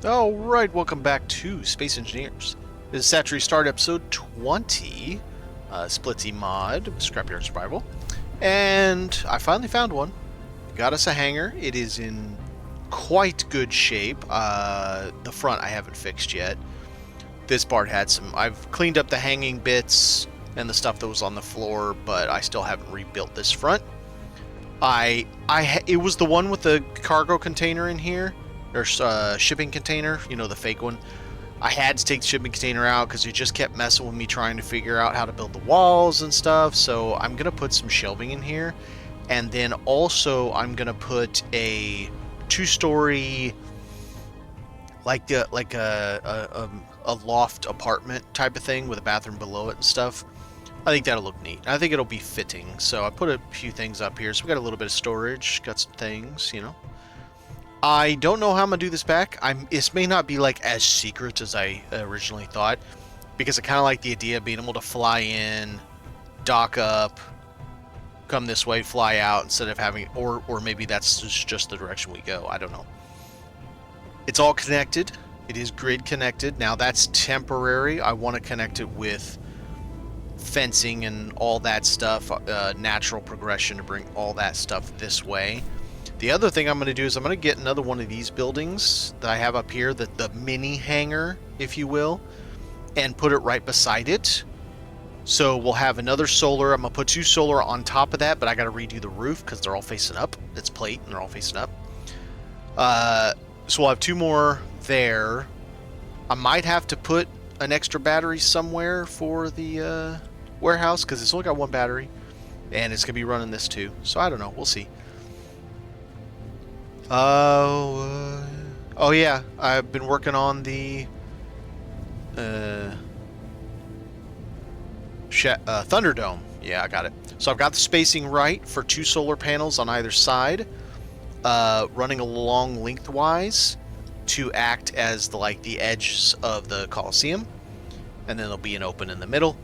Alright, welcome back to Space Engineers. This is Satreus Start episode 20, Splitsy mod, Scrapyard Survival. And I finally found one. Got us a hangar. It is in quite good shape. The front I haven't fixed yet. This part had some... I've cleaned up the hanging bits and the stuff that was on the floor, but I still haven't rebuilt this front. It was the one with the cargo container in here. Or shipping container, you know, the fake one. I had to take the shipping container out because it just kept messing with me trying to figure out how to build the walls and stuff. So I'm going to put some shelving in here. And then also I'm going to put a two-story, like a loft apartment type of thing with a bathroom below it and stuff. I think that'll look neat. I think it'll be fitting. So I put a few things up here. So we got a little bit of storage, got some things, you know. I don't know how I'm going to do this back. This may not be like as secret as I originally thought, because I kind of like the idea of being able to fly in, dock up, come this way, fly out, instead of having, or maybe that's just the direction we go. I don't know. It's all connected. It is grid connected. Now that's temporary. I want to connect it with fencing and all that stuff, natural progression to bring all that stuff this way. The other thing I'm going to do is I'm going to get another one of these buildings that I have up here, the mini hangar, if you will, and put it right beside it. So we'll have another solar. I'm going to put two solar on top of that, but I got to redo the roof because they're all facing up. It's plate and they're all facing up. So we'll have two more there. I might have to put an extra battery somewhere for the warehouse because it's only got one battery, and it's going to be running this too. So I don't know. We'll see. Oh yeah, I've been working on the Thunderdome. Yeah, I got it. So I've got the spacing right for two solar panels on either side, running along lengthwise to act as the edges of the Coliseum, and then there'll be an open in the middle.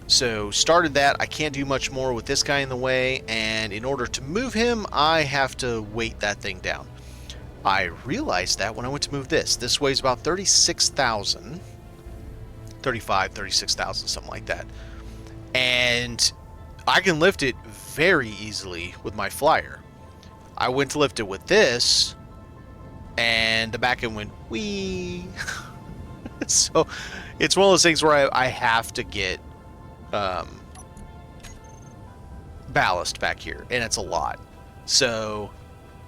So started that. I can't do much more with this guy in the way, and in order to move him, I have to weight that thing down. I realized that when I went to move this. This weighs about 36,000. 35, 36,000, something like that. And I can lift it very easily with my flyer. I went to lift it with this, and the back end went wee. So it's one of those things where I have to get ballast back here, and it's a lot. So,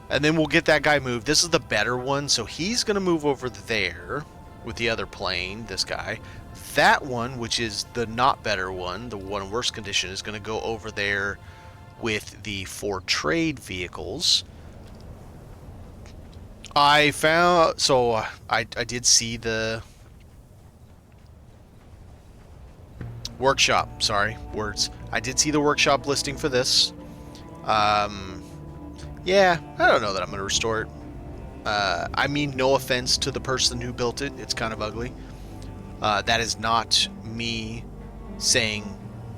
and then we'll get that guy moved. This is the better one, so he's going to move over there with the other plane, this guy. That one, which is the not better one, the one in worse condition, is going to go over there with the 4 trade vehicles. I found, so I did see the workshop, sorry, words. I did see the workshop listing for this. Yeah, I don't know that I'm going to restore it. I mean, no offense to the person who built it. It's kind of ugly. That is not me saying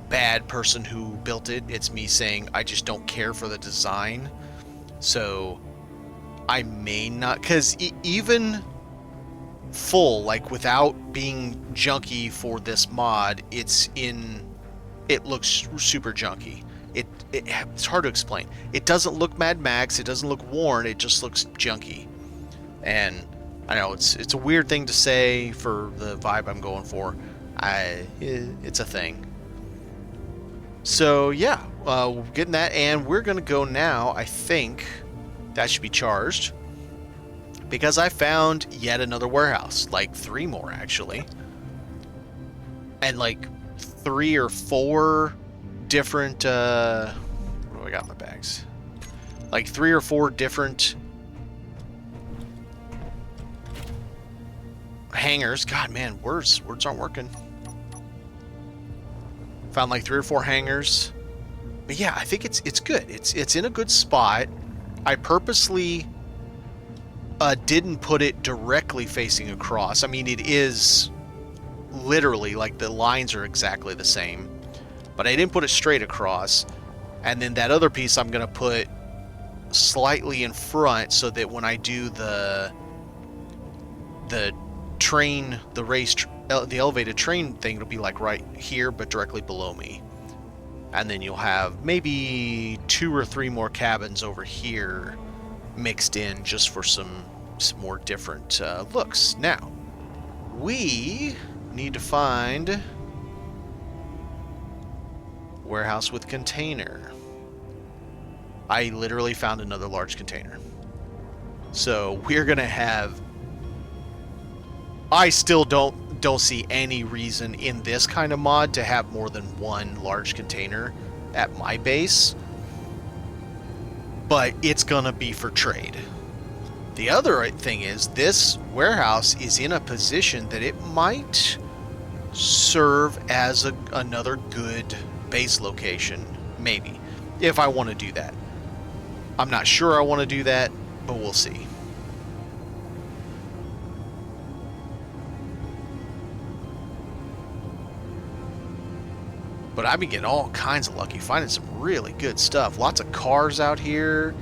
bad person who built it. It's me saying I just don't care for the design. So I may not, because even full, like without being junky for this mod, it looks super junky. It's hard to explain. It doesn't look Mad Max, it doesn't look worn, it just looks junky. And I know it's a weird thing to say for the vibe I'm going for. It's a thing. So yeah, getting that, and we're gonna go now. I think that should be charged, because I found yet another warehouse, like 3 more actually, and like 3 or 4 different, what do I got in my bags? Like 3 or 4 different hangars. God, man, words aren't working. Found like 3 or 4 hangars, but yeah, I think it's good. It's in a good spot. I purposely didn't put it directly facing across. I mean, it is literally like the lines are exactly the same, but I didn't put it straight across. And then that other piece I'm going to put slightly in front so that when I do the the train, the elevated train thing will be like right here, but directly below me. And then you'll have maybe 2 or 3 more cabins over here mixed in just for some more different looks. Now, we need to find warehouse with container. I literally found another large container. So we're gonna have... I still don't see any reason in this kind of mod to have more than 1 large container at my base. But it's gonna be for trade. The other thing is, this warehouse is in a position that it might serve as another good base location, maybe, if I want to do that. I'm not sure I want to do that, but we'll see. But I've been getting all kinds of lucky, finding some really good stuff. Lots of cars out here,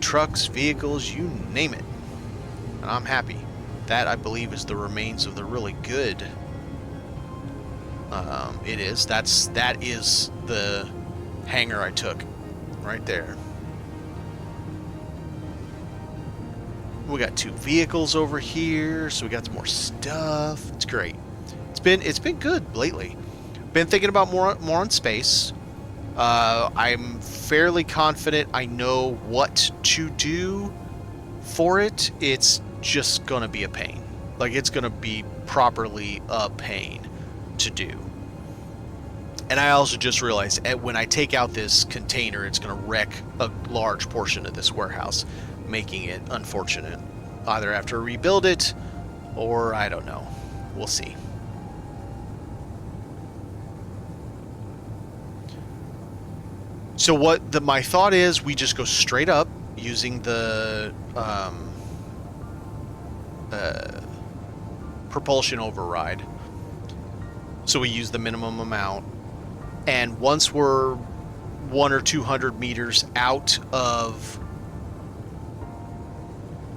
trucks, vehicles, you name it. And I'm happy. That, I believe, is the remains of the really good. It is. That is the hangar I took, right there. We got 2 vehicles over here, so we got some more stuff. It's great. It's been good lately. Been thinking about more on space. I'm fairly confident I know what to do for it. It's just gonna be a pain. Like, it's gonna be properly a pain to do. And I also just realized when I take out this container, it's gonna wreck a large portion of this warehouse, making it unfortunate. Either have to rebuild it, or I don't know. We'll see. So my thought is, we just go straight up using the propulsion override. So we use the minimum amount, and once we're 100 or 200 meters out of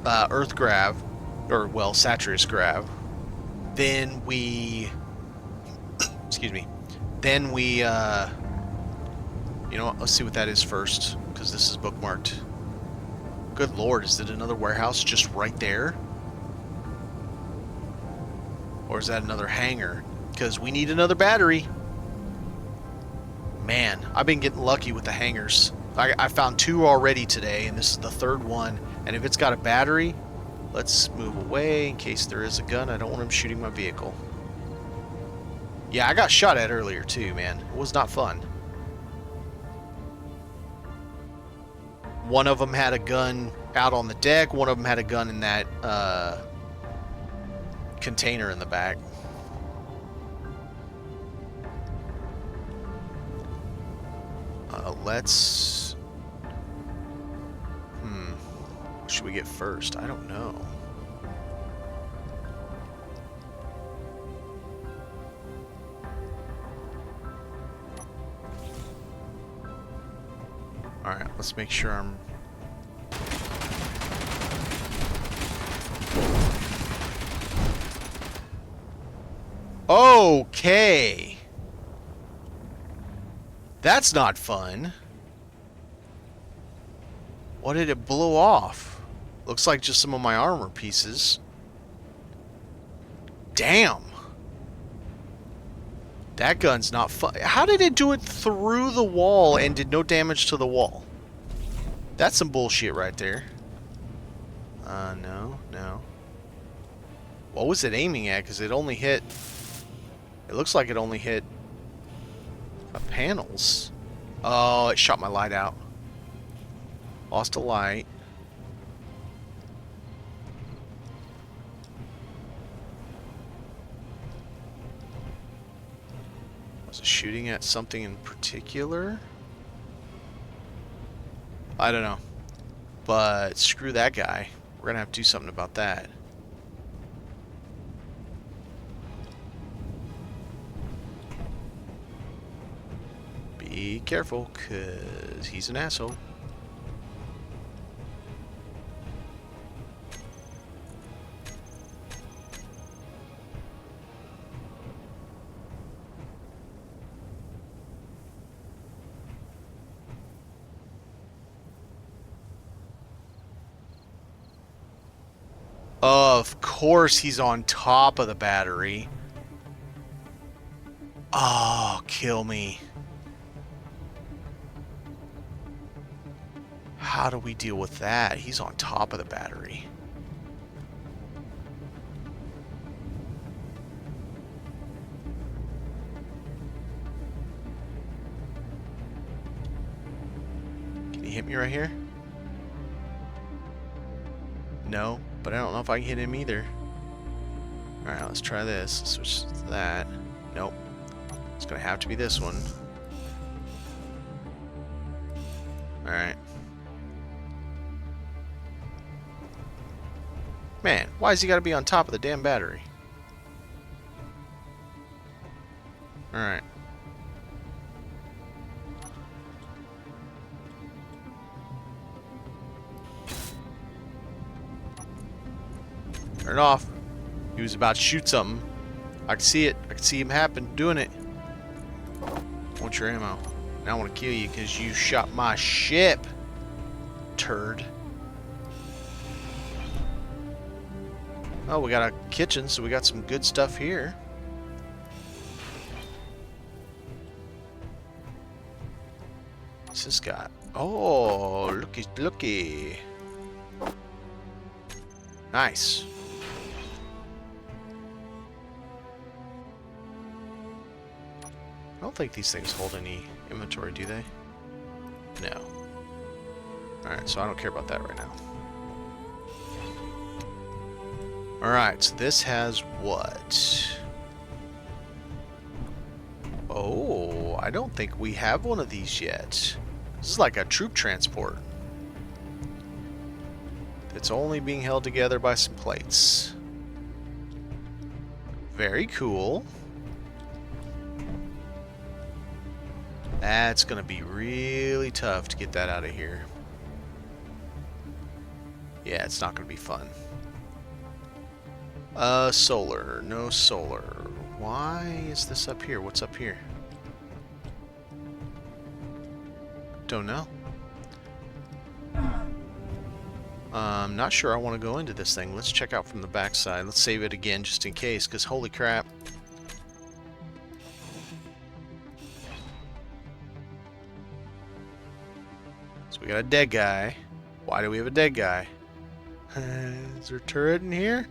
Earth grav, or well, Satreus grav, then we excuse me, then we you know what, let's see what that is first, because this is bookmarked. Good lord, is it another warehouse just right there? Or is that another hangar? Because we need another battery. Man, I've been getting lucky with the hangars. I found 2 already today, and this is the 3rd one. And if it's got a battery, let's move away in case there is a gun. I don't want him shooting my vehicle. Yeah, I got shot at earlier too, man. It was not fun. One of them had a gun out on the deck. One of them had a gun in that container in the back. Let's... What should we get first? I don't know. Alright, let's make sure I'm... Okay! That's not fun. What did it blow off? Looks like just some of my armor pieces. Damn! That gun's not fun. How did it do it through the wall and did no damage to the wall? That's some bullshit right there. No. What was it aiming at? Because it only hit... It looks like it only hit... panels. Oh, it shot my light out. Lost a light. Was it shooting at something in particular? I don't know. But screw that guy. We're gonna have to do something about that. Be careful, cause he's an asshole. Of course he's on top of the battery. Oh, kill me. How do we deal with that? He's on top of the battery. Can you hit me right here? No, but I don't know if I can hit him either. Alright, let's try this. Switch to that. Nope. It's gonna have to be this one. Alright. Man, why has he gotta be on top of the damn battery? Alright. Turn it off. He was about to shoot something. I can see it. I can see him happen, doing it. Want your ammo. Now I want to kill you because you shot my ship, turd. Oh, we got a kitchen, so we got some good stuff here. What's this got? Oh, looky, looky. Nice. I don't think these things hold any inventory, do they? No. Alright, so I don't care about that right now. Alright, so this has what? Oh, I don't think we have one of these yet. This is like a troop transport. It's only being held together by some plates. Very cool. That's gonna be really tough to get that out of here. Yeah, it's not gonna be fun. Solar. No solar. Why is this up here? What's up here? Don't know. I'm not sure I want to go into this thing. Let's check out from the backside. Let's save it again just in case, because holy crap. So we got a dead guy. Why do we have a dead guy? Is there a turret in here?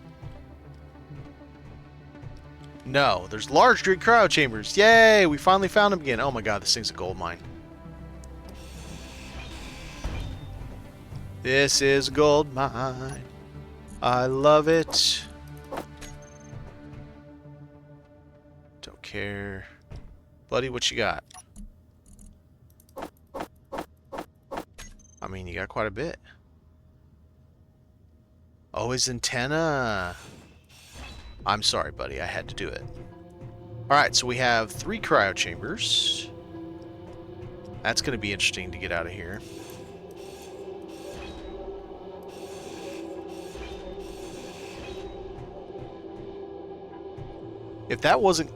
No, there's large grid cryo chambers. Yay, we finally found them again. Oh my god, this thing's a gold mine. This is a gold mine. I love it. Don't care. Buddy, what you got? I mean, you got quite a bit. Oh, his antenna. I'm sorry, buddy. I had to do it. Alright, so we have 3 cryo chambers. That's going to be interesting to get out of here. If that wasn't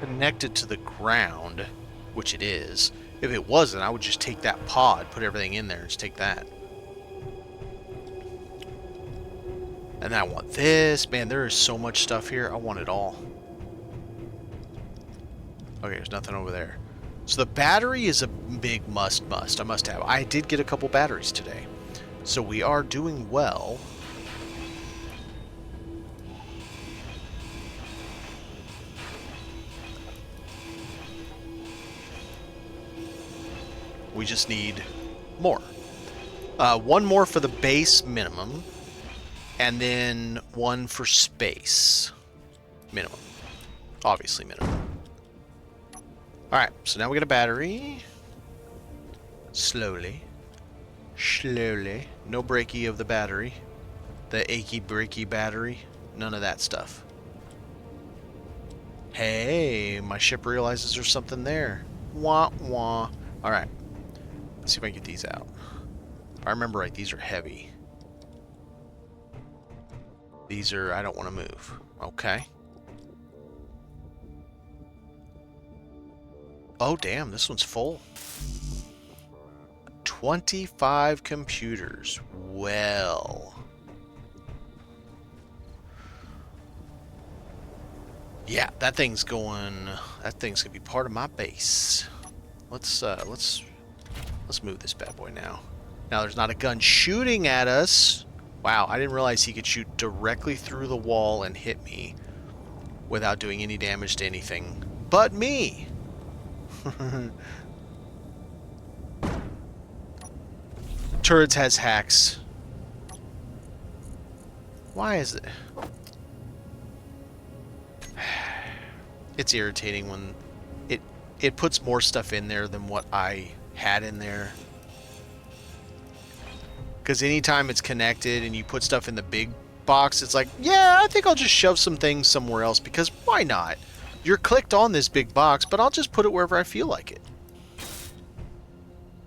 connected to the ground, which it is, if it wasn't, I would just take that pod, put everything in there, and just take that. And then I want this. Man, there is so much stuff here. I want it all. Okay, there's nothing over there. So the battery is a big must. I must have. I did get a couple batteries today. So we are doing well. We just need more. One more for the base minimum. And then one for space. Minimum. Obviously minimum. Alright, so now we got a battery. Slowly. Slowly. No breaky of the battery. The achy breaky battery. None of that stuff. Hey, my ship realizes there's something there. Wah wah. Alright. Let's see if I can get these out. If I remember right, these are heavy. These are, I don't want to move. Okay. Oh, damn, this one's full. 25 computers. Well. Yeah, that thing's going. That thing's gonna be part of my base. Let's move this bad boy now. Now there's not a gun shooting at us. Wow, I didn't realize he could shoot directly through the wall and hit me without doing any damage to anything but me. Turrets has hacks. Why is it? It's irritating when it puts more stuff in there than what I had in there. Because anytime it's connected and you put stuff in the big box, it's like, yeah, I think I'll just shove some things somewhere else, because why not? You're clicked on this big box, but I'll just put it wherever I feel like it.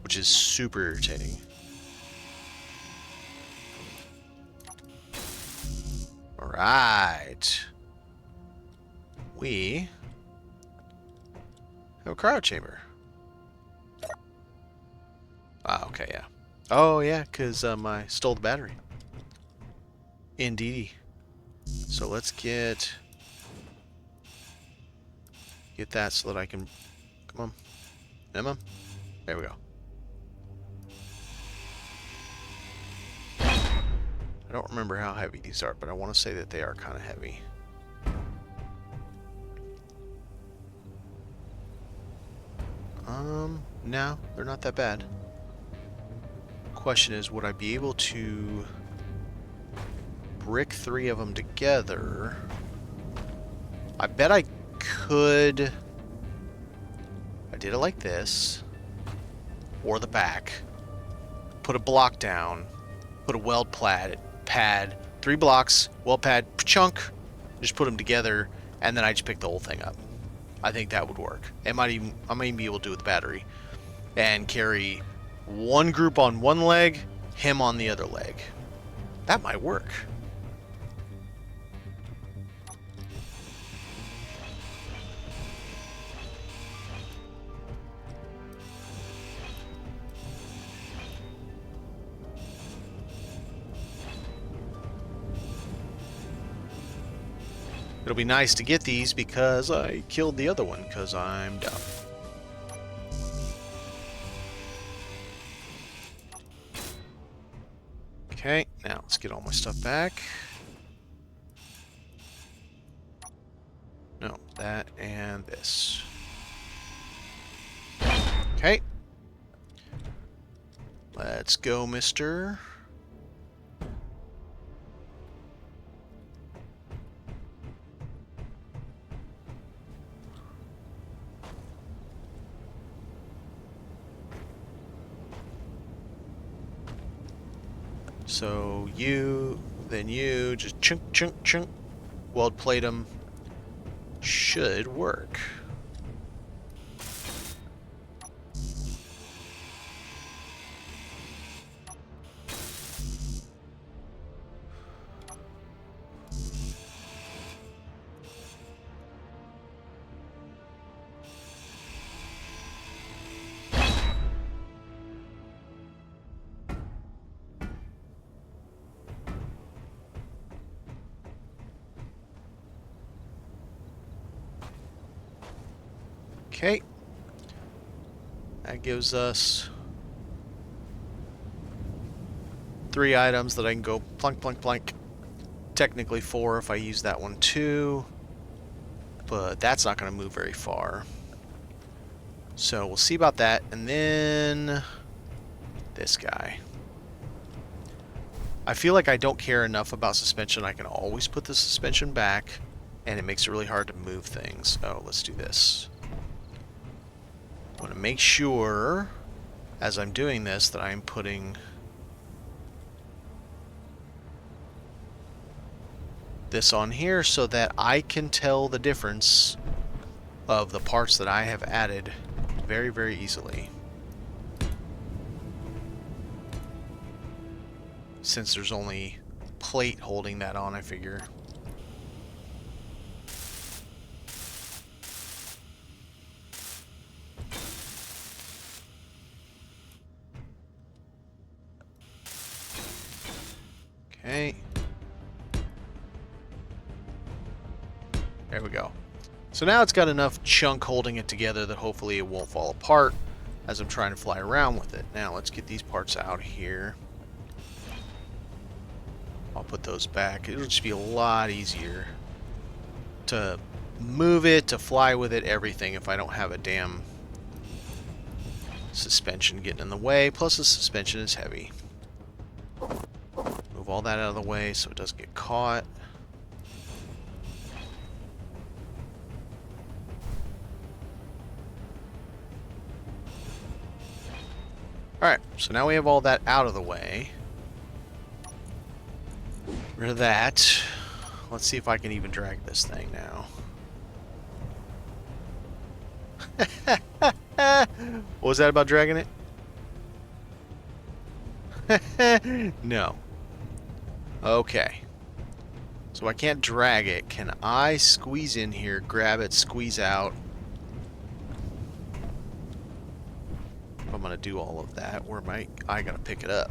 Which is super irritating. Alright. We have a cryo chamber. Ah, okay, yeah. Oh, yeah, because I stole the battery. Indeedy. So let's get that so that I can... Come on. Emma. There we go. I don't remember how heavy these are, but I want to say that they are kind of heavy. No, they're not that bad. Question is, would I be able to brick 3 of them together? I bet I could. I did it like this, or the back. Put a block down, put a weld pad, 3 blocks, weld pad, chunk, just put them together, and then I just pick the whole thing up. I think that would work. I might even be able to do it with the battery, and carry one group on one leg, him on the other leg. That might work. It'll be nice to get these because I killed the other one because I'm dumb. Okay, now let's get all my stuff back. No, that and this. Okay. Let's go, mister. So you, then you, just chunk, chunk, chunk, weld plate them. Should work. Okay. That gives us 3 items that I can go plunk, plunk, plunk. Technically 4 if I use that one too. But that's not going to move very far. So we'll see about that. And then this guy. I feel like I don't care enough about suspension. I can always put the suspension back, and it makes it really hard to move things. Oh, let's do this. I want to make sure, as I'm doing this, that I'm putting this on here so that I can tell the difference of the parts that I have added very, very easily. Since there's only plate holding that on, I figure. Okay. There we go. So now it's got enough chunk holding it together that hopefully it won't fall apart as I'm trying to fly around with it. Now let's get these parts out here. I'll put those back. It'll just be a lot easier to move it, to fly with it, everything, if I don't have a damn suspension getting in the way. Plus the suspension is heavy. Move all that out of the way so it doesn't get caught. Alright, so now we have all that out of the way. Rid of that. Let's see if I can even drag this thing now. What was that about dragging it? No. Okay. So I can't drag it. Can I squeeze in here, grab it, squeeze out? If I'm going to do all of that, where am I going to pick it up?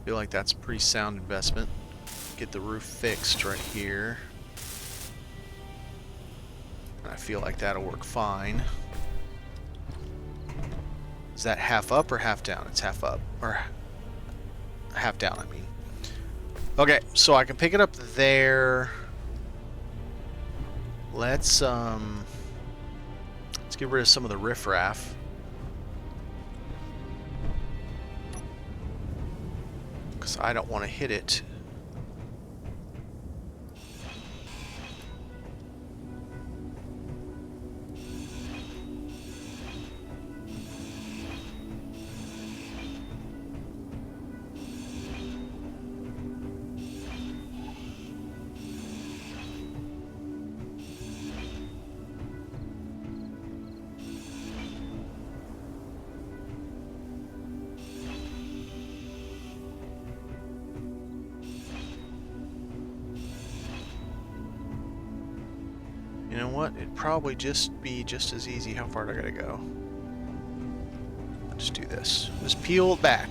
Feel like that's a pretty sound investment. Get the roof fixed right here. And I feel like that'll work fine. Is that half up or half down? It's half up. Or half down, I mean. Okay, so I can pick it up there. Let's get rid of some of the riffraff. Because I don't want to hit it. You know what? It'd probably just be just as easy. How far do I gotta go? I'll just do this. Just peel it back.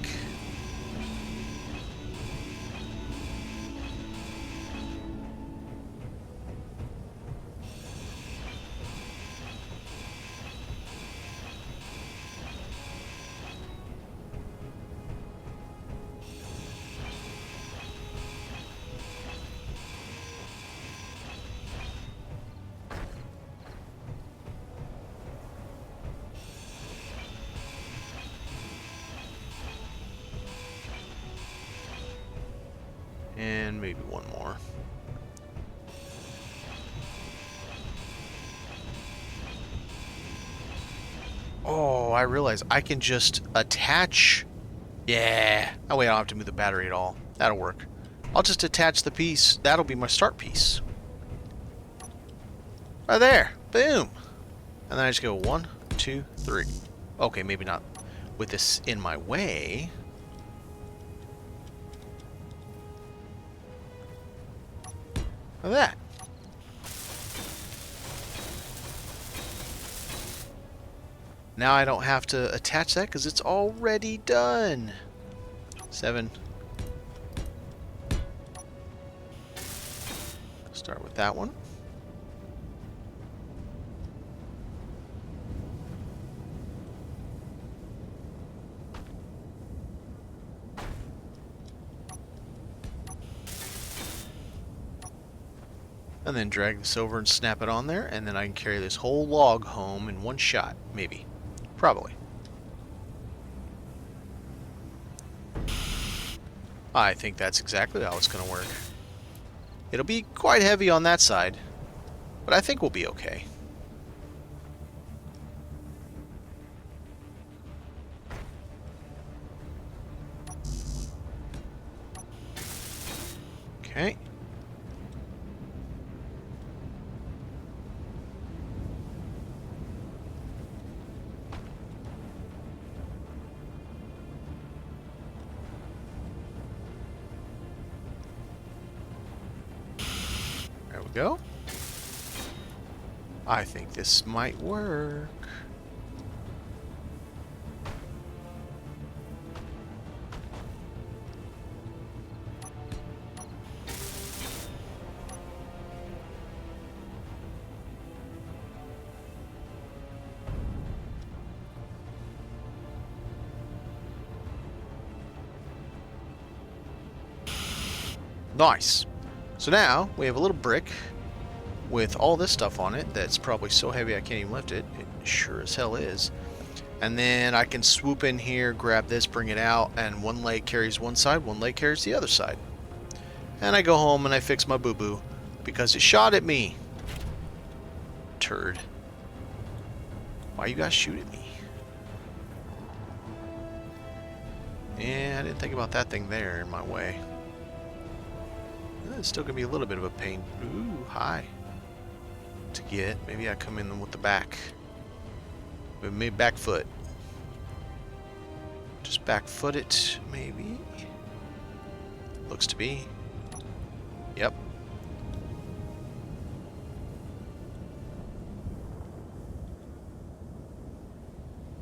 And maybe one more. Oh, I realize I can just attach. Yeah. Oh, wait, I don't have to move the battery at all. That'll work. I'll just attach the piece. That'll be my start piece. Right there. Boom. And then I just go 1, 2, 3. Okay, maybe not with this in my way. Look at that. Now I don't have to attach that because it's already done. 7. Start with that one. And then drag this over and snap it on there, and then I can carry this whole log home in one shot, maybe. Probably. I think that's exactly how it's going to work. It'll be quite heavy on that side, but I think we'll be okay. Okay. There we go. I think this might work. Nice. So now we have a little brick with all this stuff on it that's probably so heavy I can't even lift it. It sure as hell is. And then I can swoop in here, grab this, bring it out, and one leg carries one side, one leg carries the other side. And I go home and I fix my boo-boo because it shot at me. Turd. Why you guys shoot at me? Yeah, I didn't think about that thing there in my way. It's still gonna be a little bit of a pain. Ooh, hi. To get. Maybe I come in with the back. Maybe back foot. Just back foot it, maybe. Looks to be. Yep.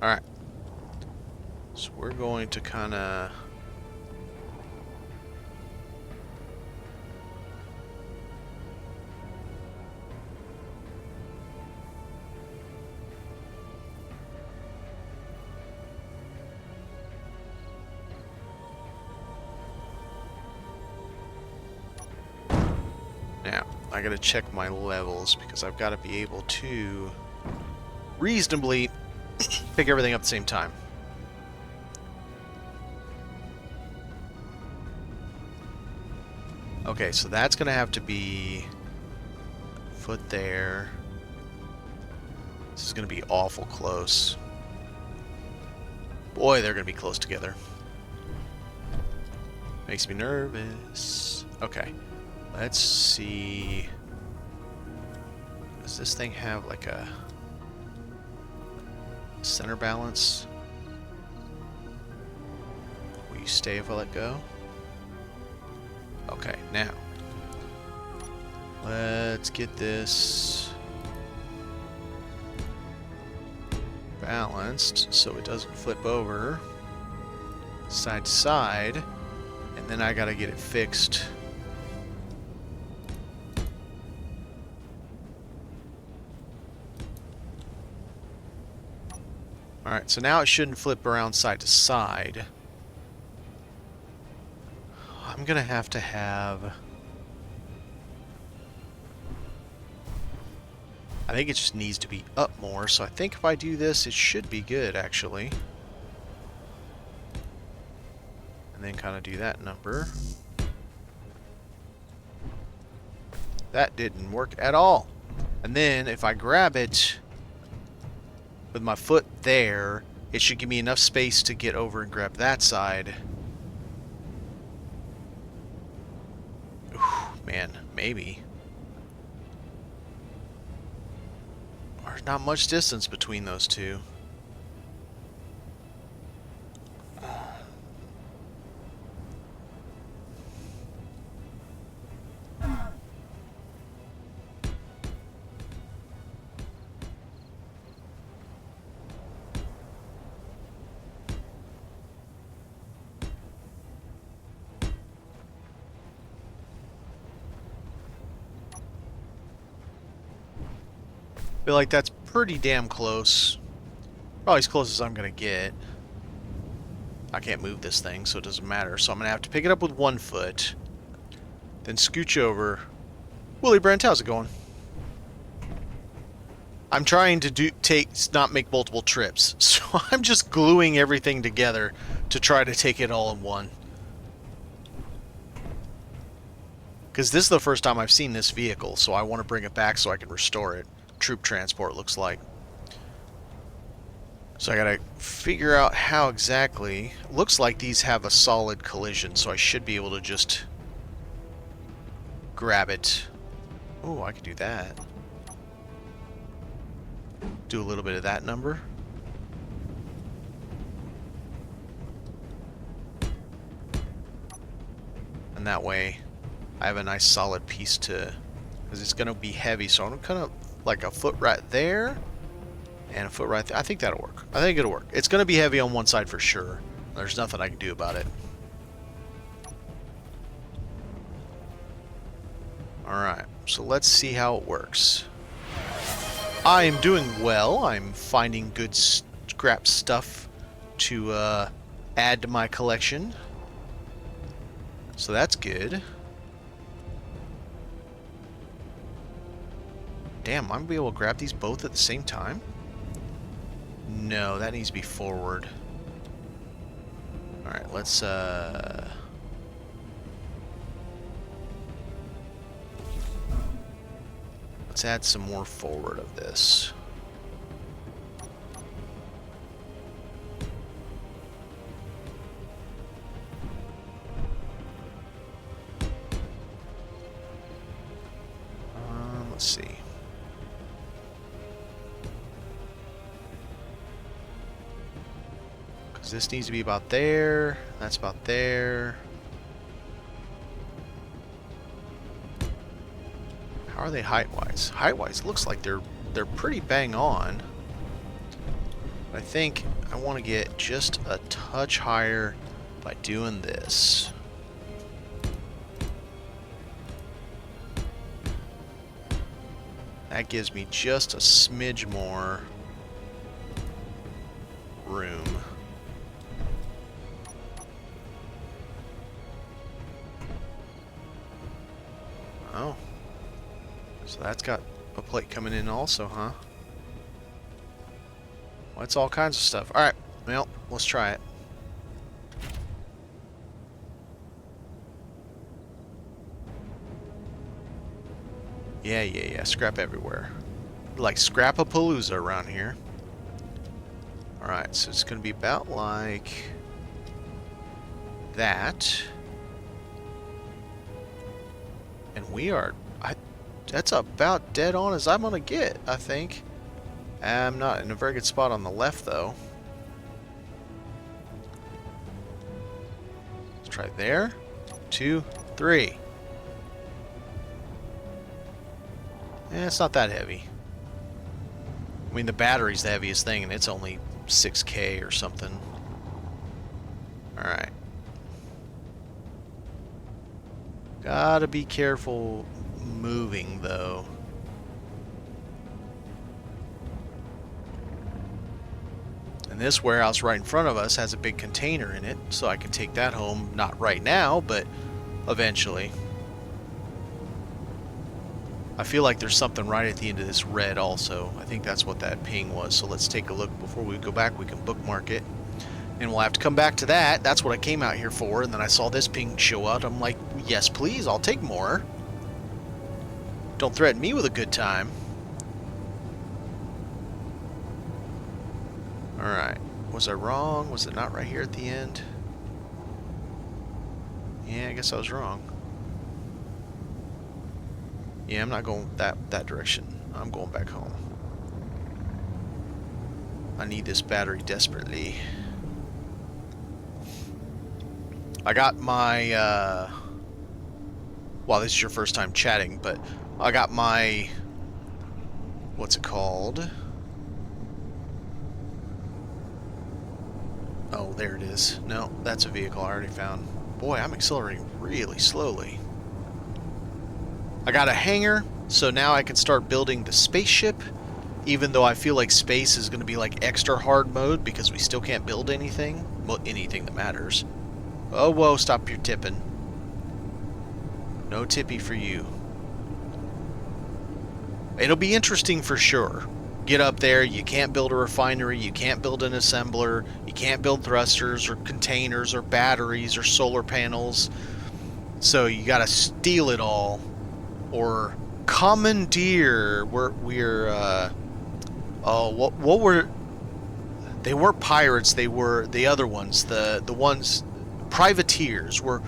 Alright. So we're going to kind of... Now, I gotta check my levels because I've got to be able to reasonably pick everything up at the same time. Okay, so that's gonna have to be foot there. This is gonna be awful close. Boy, they're gonna be close together. Makes me nervous. Okay. Let's see. Does this thing have like a center balance? Will you stay if I let go? Okay, now let's get this balanced so it doesn't flip over side to side, and then I gotta get it fixed. Alright, so now it shouldn't flip around side to side. I'm gonna have to have... I think it just needs to be up more, so I think if I do this, it should be good, actually. And then kind of do that number. That didn't work at all. And then if I grab it with my foot there, it should give me enough space to get over and grab that side. Ooh, man, maybe. There's not much distance between those two. Feel like that's pretty damn close. Probably as close as I'm gonna get. I can't move this thing, so it doesn't matter. So I'm gonna have to pick it up with one foot, then scooch over. Willie Brent, how's it going? I'm trying to not make multiple trips, so I'm just gluing everything together to try to take it all in one. Because this is the first time I've seen this vehicle, so I want to bring it back so I can restore it. Troop transport looks like. So I gotta figure out how exactly. Looks like these have a solid collision, so I should be able to just grab it. Oh, I could do that. Do a little bit of that number. And that way I have a nice solid piece to, because it's gonna be heavy, so I'm kind of like a foot right there and a foot right there. I think that'll work. I think it'll work. It's going to be heavy on one side for sure. There's nothing I can do about it. Alright, so let's see how it works. I am doing well. I'm finding good scrap stuff to add to my collection. So that's good. Damn, I'm gonna be able to grab these both at the same time? No, that needs to be forward. Alright, let's add some more forward of this. Let's see. Because this needs to be about there. That's about there. How are they height-wise? Height-wise, looks like they're pretty bang on. I think I want to get just a touch higher by doing this. That gives me just a smidge more room. Oh. So that's got a plate coming in also, huh? Well, it's all kinds of stuff. Alright, well, let's try it. Yeah. Scrap everywhere. Like Scrap-a-palooza around here. Alright, so it's going to be about like that. And we are... that's about dead on as I'm going to get, I think. I'm not in a very good spot on the left, though. Let's try there. 2, 3. It's not that heavy. I mean, the battery's the heaviest thing, and it's only 6K or something. Alright. Gotta be careful moving, though. And this warehouse right in front of us has a big container in it, so I can take that home, not right now, but eventually. I feel like there's something right at the end of this red also. I think that's what that ping was, so let's take a look before we go back. We can bookmark it. And we'll have to come back to that. That's what I came out here for, and then I saw this ping show up. I'm like, yes please, I'll take more. Don't threaten me with a good time. Alright. Was I wrong? Was it not right here at the end? Yeah, I guess I was wrong. Yeah, I'm not going that direction. I'm going back home. I need this battery desperately. I got my, well, this is your first time chatting, but I got my, what's it called? Oh, there it is. No, that's a vehicle I already found. Boy, I'm accelerating really slowly. I got a hangar, so now I can start building the spaceship, even though I feel like space is going to be like extra hard mode because we still can't build anything. Well, anything that matters. Oh, whoa, stop your tipping. No tippy for you. It'll be interesting for sure. Get up there, you can't build a refinery, you can't build an assembler, you can't build thrusters or containers or batteries or solar panels. So you gotta steal it all. Or commandeer. What were... They weren't pirates, they were the other ones. The ones... Privateers. We're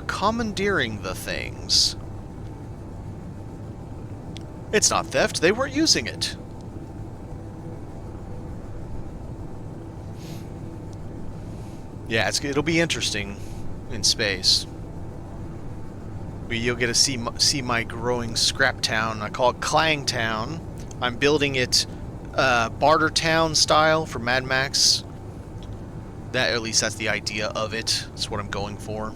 commandeering the things. It's not theft, they weren't using it. Yeah, it'll be interesting in space. You'll get to see my growing scrap town. I call it Clang Town. I'm building it Barter Town style for Mad Max. At least that's the idea of it. That's what I'm going for.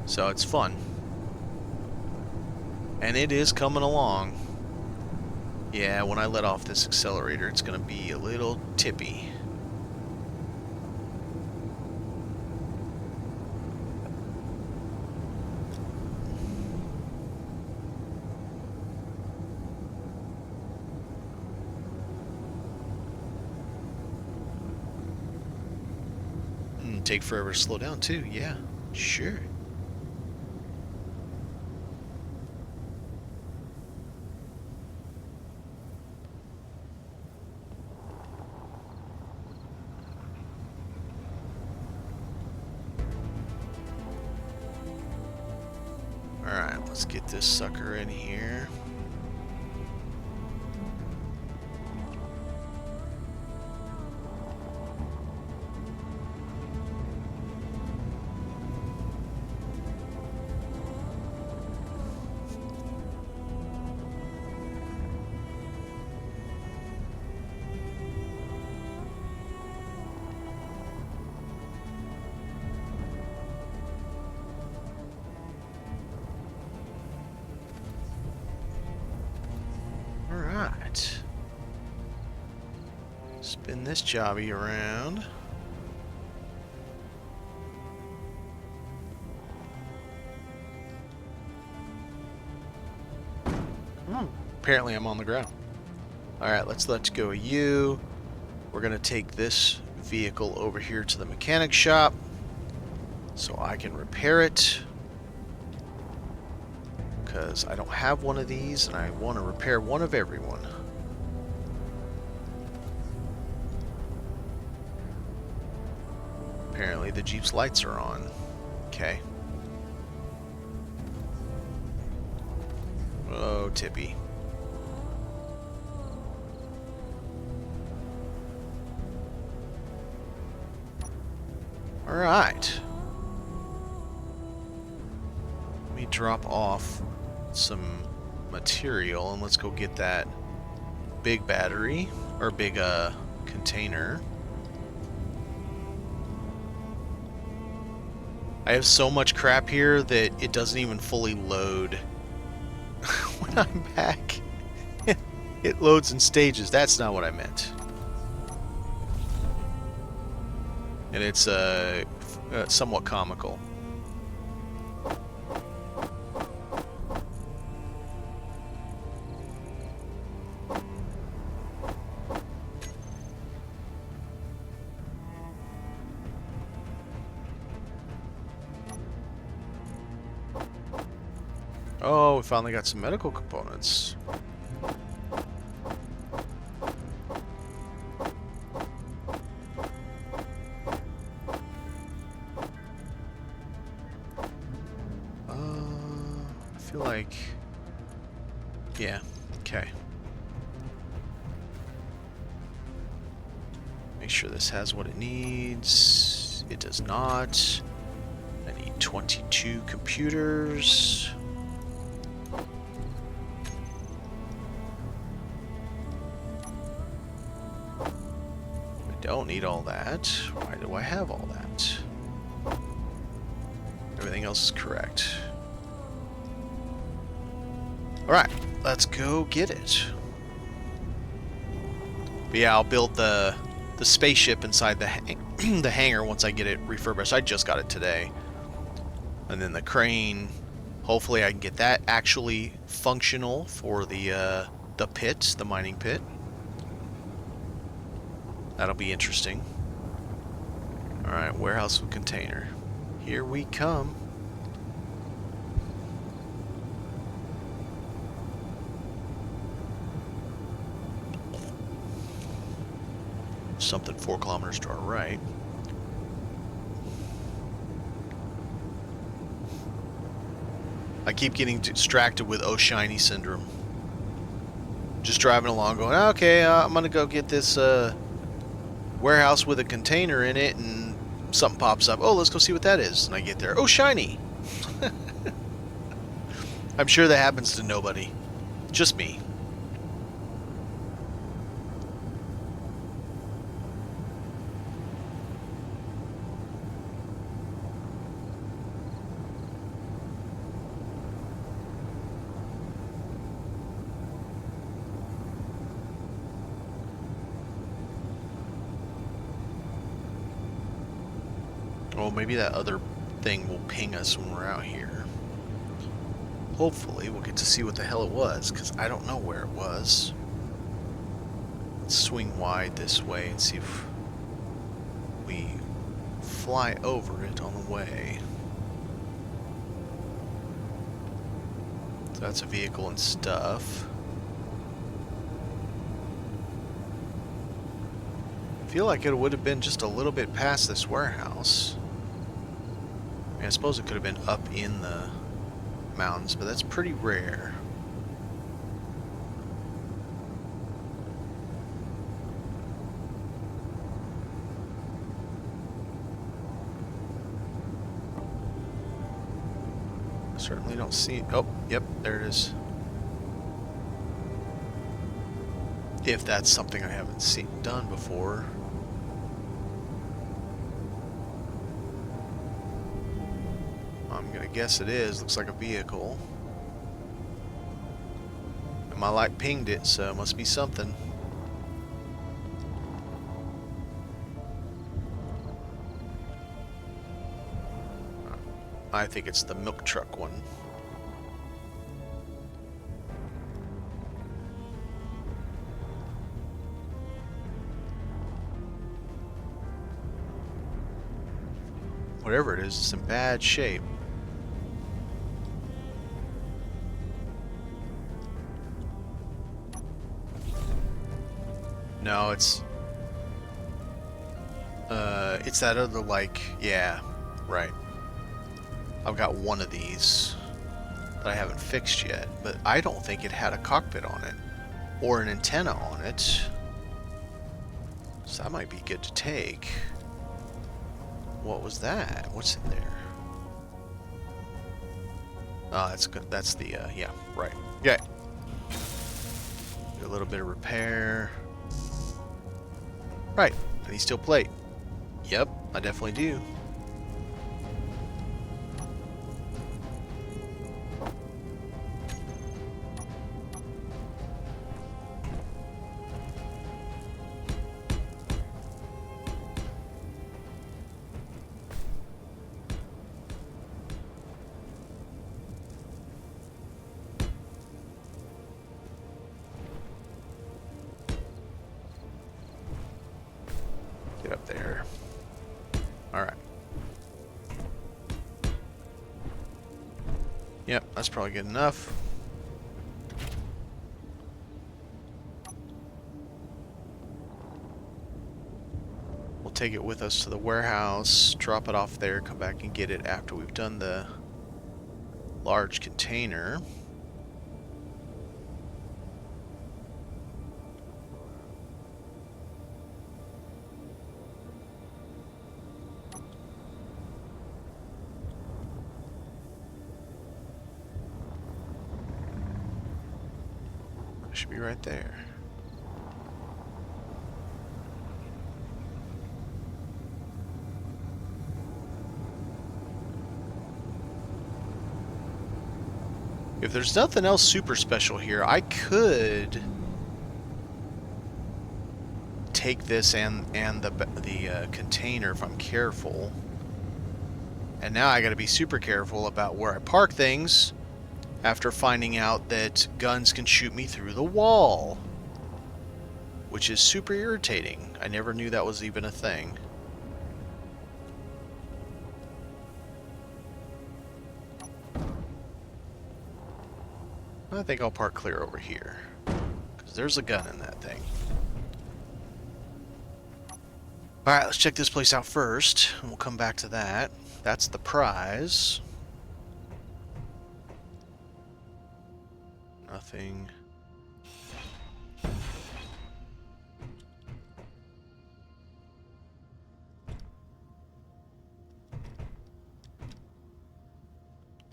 So it's fun. And it is coming along. Yeah, when I let off this accelerator, it's going to be a little tippy. them take forever to slow down too. Yeah, sure. Alright, let's get this sucker in here. Alright. Spin this jobby around. Apparently I'm on the ground. Alright, let's go of you. We're going to take this vehicle over here to the mechanic shop so I can repair it. Because I don't have one of these and I want to repair one of everyone. Apparently the Jeep's lights are on. Okay. Oh, Tippy. Alright. Let me drop off some material and let's go get that big battery, or big container. I have so much crap here that it doesn't even fully load when I'm back. It loads in stages. That's not what I meant. And it's somewhat comical. Oh, we finally got some medical components. I feel like... yeah, okay. Make sure this has what it needs. It does not. I need 22 computers. Don't need all that. Why do I have all that? Everything else is correct. Alright, let's go get it. But yeah, I'll build the spaceship inside the the hangar once I get it refurbished. I just got it today. And then the crane, hopefully I can get that actually functional for the pit, the mining pit. That'll be interesting. Alright, warehouse with container. Here we come. Something 4 kilometers to our right. I keep getting distracted with oh shiny syndrome. Just driving along going, okay, I'm gonna go get this warehouse with a container in it, and something pops up. Oh, let's go see what that is. And I get there. Oh, shiny. I'm sure that happens to nobody. Just me. Well, maybe that other thing will ping us when we're out here. Hopefully, we'll get to see what the hell it was, because I don't know where it was. Let's swing wide this way and see if we fly over it on the way. So that's a vehicle and stuff. I feel like it would have been just a little bit past this warehouse. I mean, I suppose it could have been up in the mountains, but that's pretty rare. Certainly don't see. Oh, yep, there it is. If that's something I haven't seen done before. I'm gonna guess it is. Looks like a vehicle. And my light pinged it, so it must be something. I think it's the milk truck one. Whatever it is, it's in bad shape. No, it's that other, like, yeah, right. I've got one of these that I haven't fixed yet, but I don't think it had a cockpit on it or an antenna on it. So that might be good to take. What was that? What's in there? Oh, that's good. That's the, yeah, right. Okay. Do a little bit of repair. Right. I need steel plate. Yep, I definitely do. Get up there. Alright. Yep, that's probably good enough. We'll take it with us to the warehouse, drop it off there, come back and get it after we've done the large container. Should be right there. If there's nothing else super special here, I could take this and the container if I'm careful. And now I got to be super careful about where I park things. After finding out that guns can shoot me through the wall, which is super irritating. I never knew that was even a thing. I think I'll park clear over here, because there's a gun in that thing. Alright, let's check this place out first, and we'll come back to that. That's the prize. Nothing.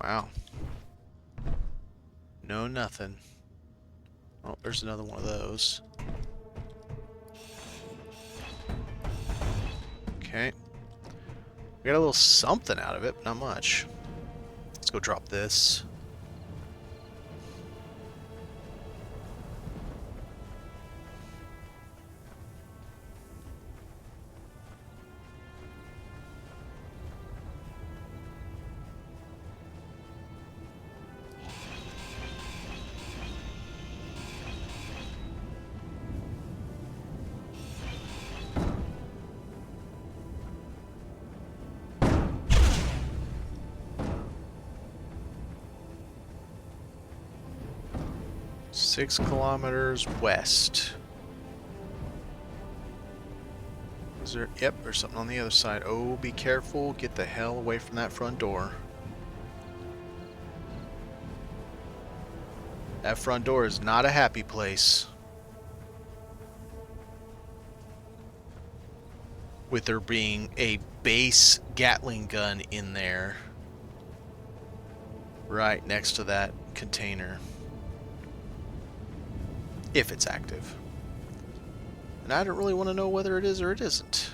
Wow. No, nothing. Oh, there's another one of those. Okay. We got a little something out of it, but not much. Let's go drop this. 6 kilometers west. Is there? Yep, there's something on the other side. Oh, be careful. Get the hell away from that front door. That front door is not a happy place. With there being a base Gatling gun in there. Right next to that container. If it's active. And I don't really want to know whether it is or it isn't.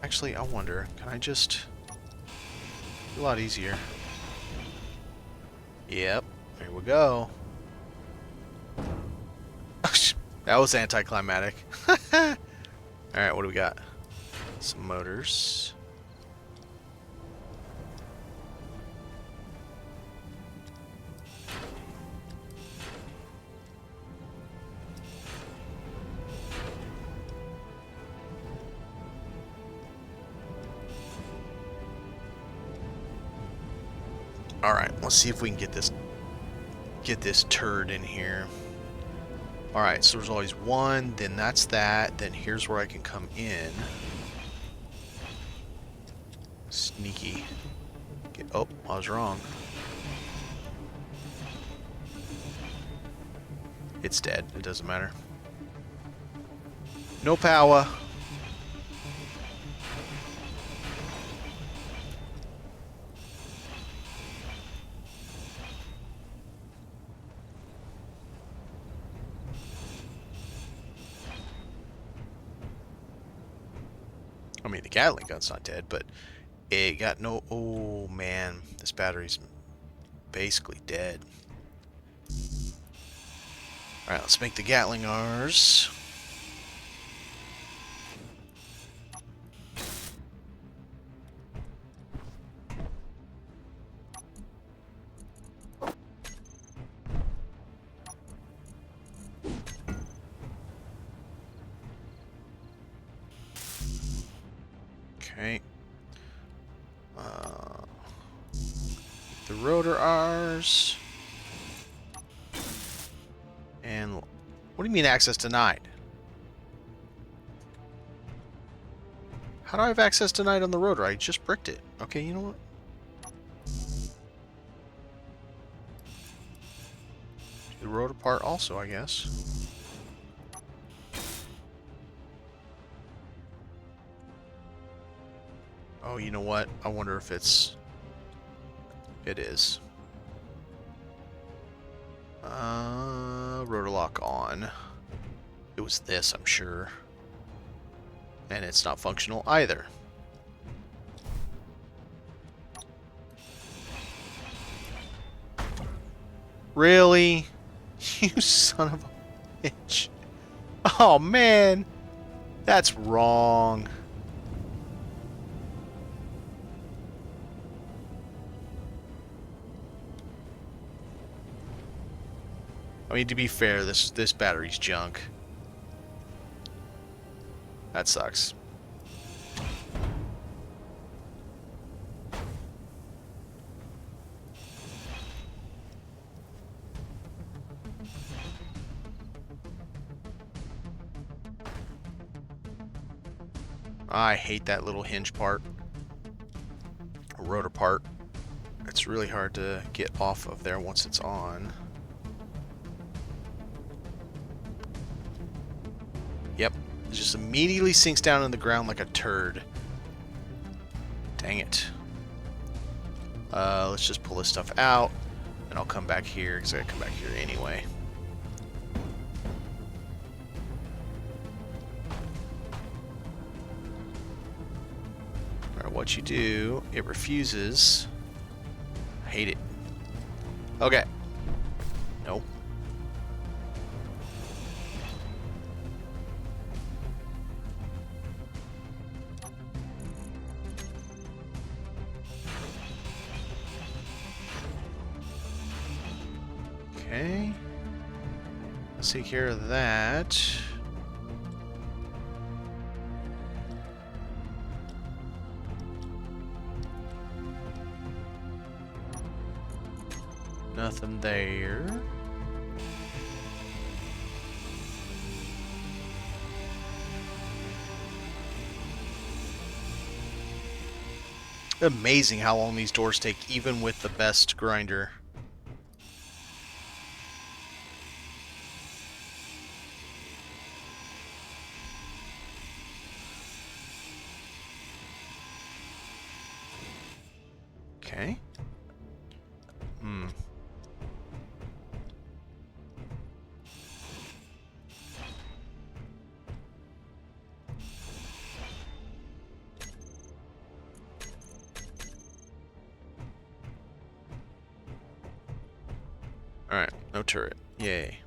Actually, I wonder, can I just... A lot easier. Yep, there we go. That was anticlimactic. Alright, what do we got? Some motors. Alright, let's see if we can get this turd in here. Alright, so there's always one, then that's that, then here's where I can come in. Sneaky. Oh, I was wrong. It's dead, it doesn't matter. No power. I mean, the Gatling gun's not dead, but it got no... Oh, man. This battery's basically dead. Alright, let's make the Gatling ours. Okay. The rotor ours. And what do you mean access denied? How do I have access denied on the rotor? I just bricked it. Okay, you know what? The rotor part also, I guess. Oh, you know what? I wonder if it's... It is. Rotor lock on. It was this, I'm sure. And it's not functional either. Really? You son of a bitch. Oh, man. That's wrong. I mean, to be fair, this battery's junk. That sucks. I hate that little hinge part. Rotor part. It's really hard to get off of there once it's on. Yep. It just immediately sinks down in the ground like a turd. Dang it. Let's just pull this stuff out, and I'll come back here, because I gotta come back here anyway. Alright, what you do, it refuses. I hate it. Okay. Nope. Okay. Let's take care of that. Nothing there. Amazing how long these doors take, even with the best grinder. Okay. Alright, no turret. Yay.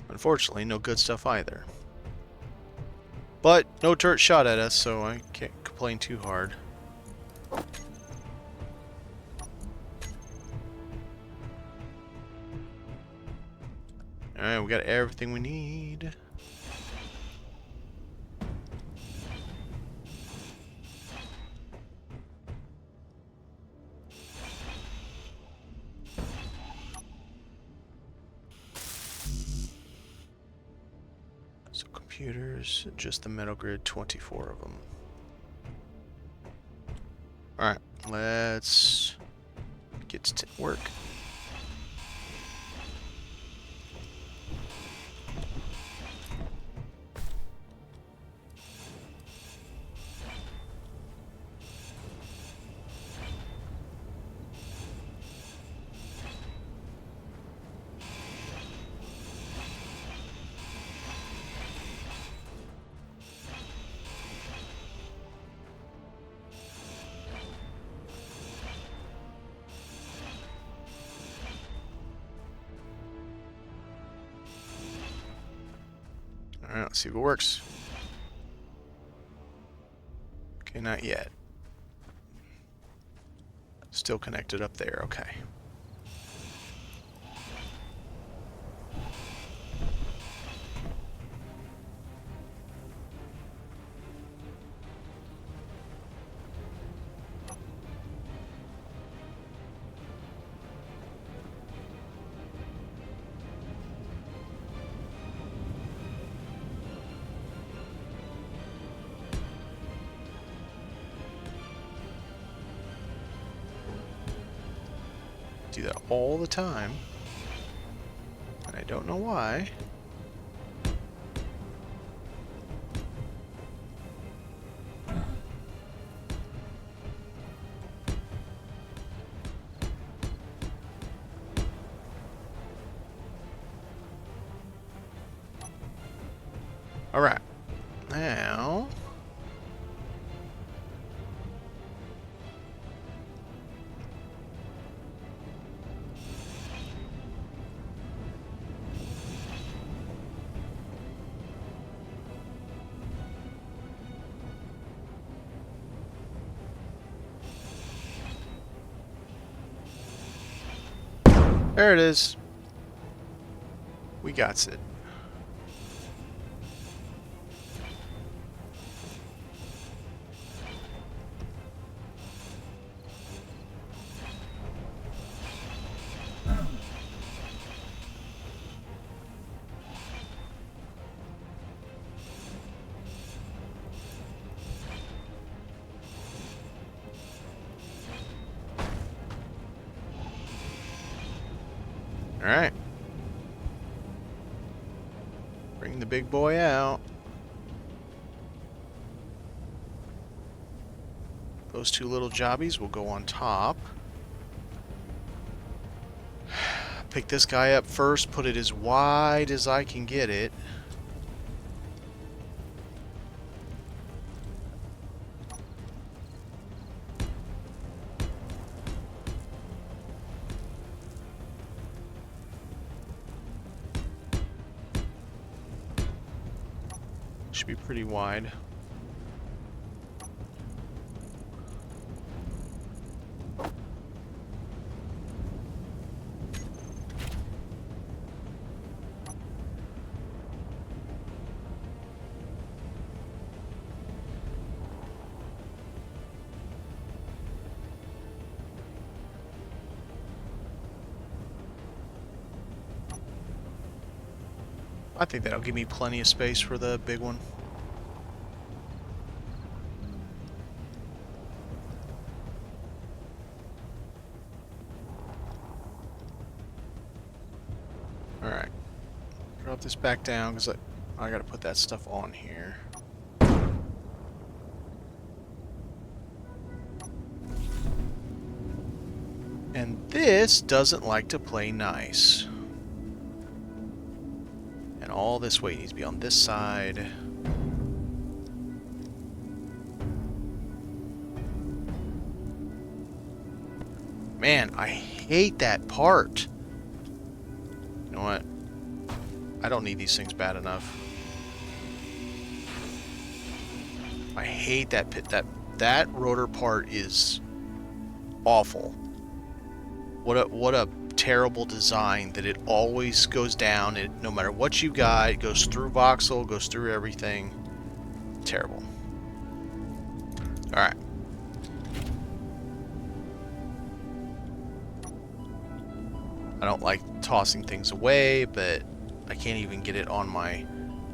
Unfortunately, no good stuff either. But no turret shot at us, so I can't complain too hard. Alright, we got everything we need. So computers, just the metal grid, 24 of them. Alright, let's get to work. Alright, let's see if it works. Okay, not yet. Still connected up there, okay. Do that all the time, and I don't know why. All right, now there it is. We got it. All right. Bring the big boy out. Those two little jobbies will go on top. Pick this guy up first, put it as wide as I can get it. Should be pretty wide. I think that'll give me plenty of space for the big one. Alright. Drop this back down because I gotta put that stuff on here. And this doesn't like to play nice. And all this weight needs to be on this side. Man, I hate that part. You know what? I don't need these things bad enough. I hate that pit. That rotor part is awful. What a terrible design that it always goes down. It, no matter what you got, it goes through voxel, goes through everything. Terrible. All right. I don't like tossing things away, but I can't even get it on my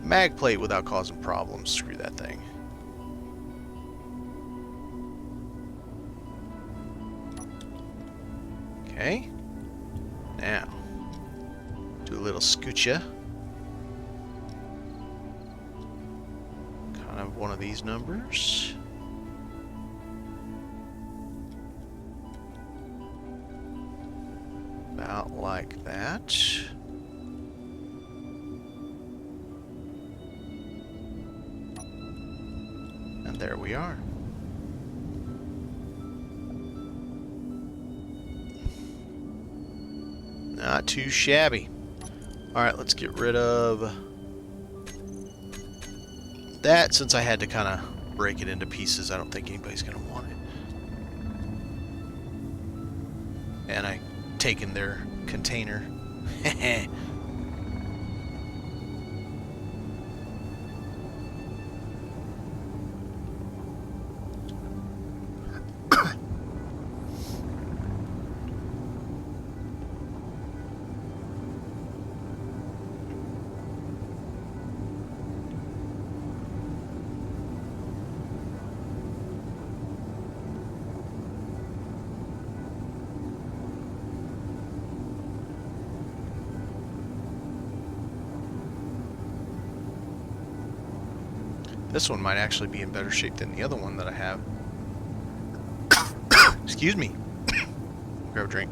mag plate without causing problems. Screw that thing. Okay. Now, do a little scoocha. Kind of one of these numbers. About like that. And there we are. Not too shabby. Alright, let's get rid of that. Since I had to kind of break it into pieces, I don't think anybody's going to want it. And I taken their container. This one might actually be in better shape than the other one that I have. Excuse me. Grab a drink.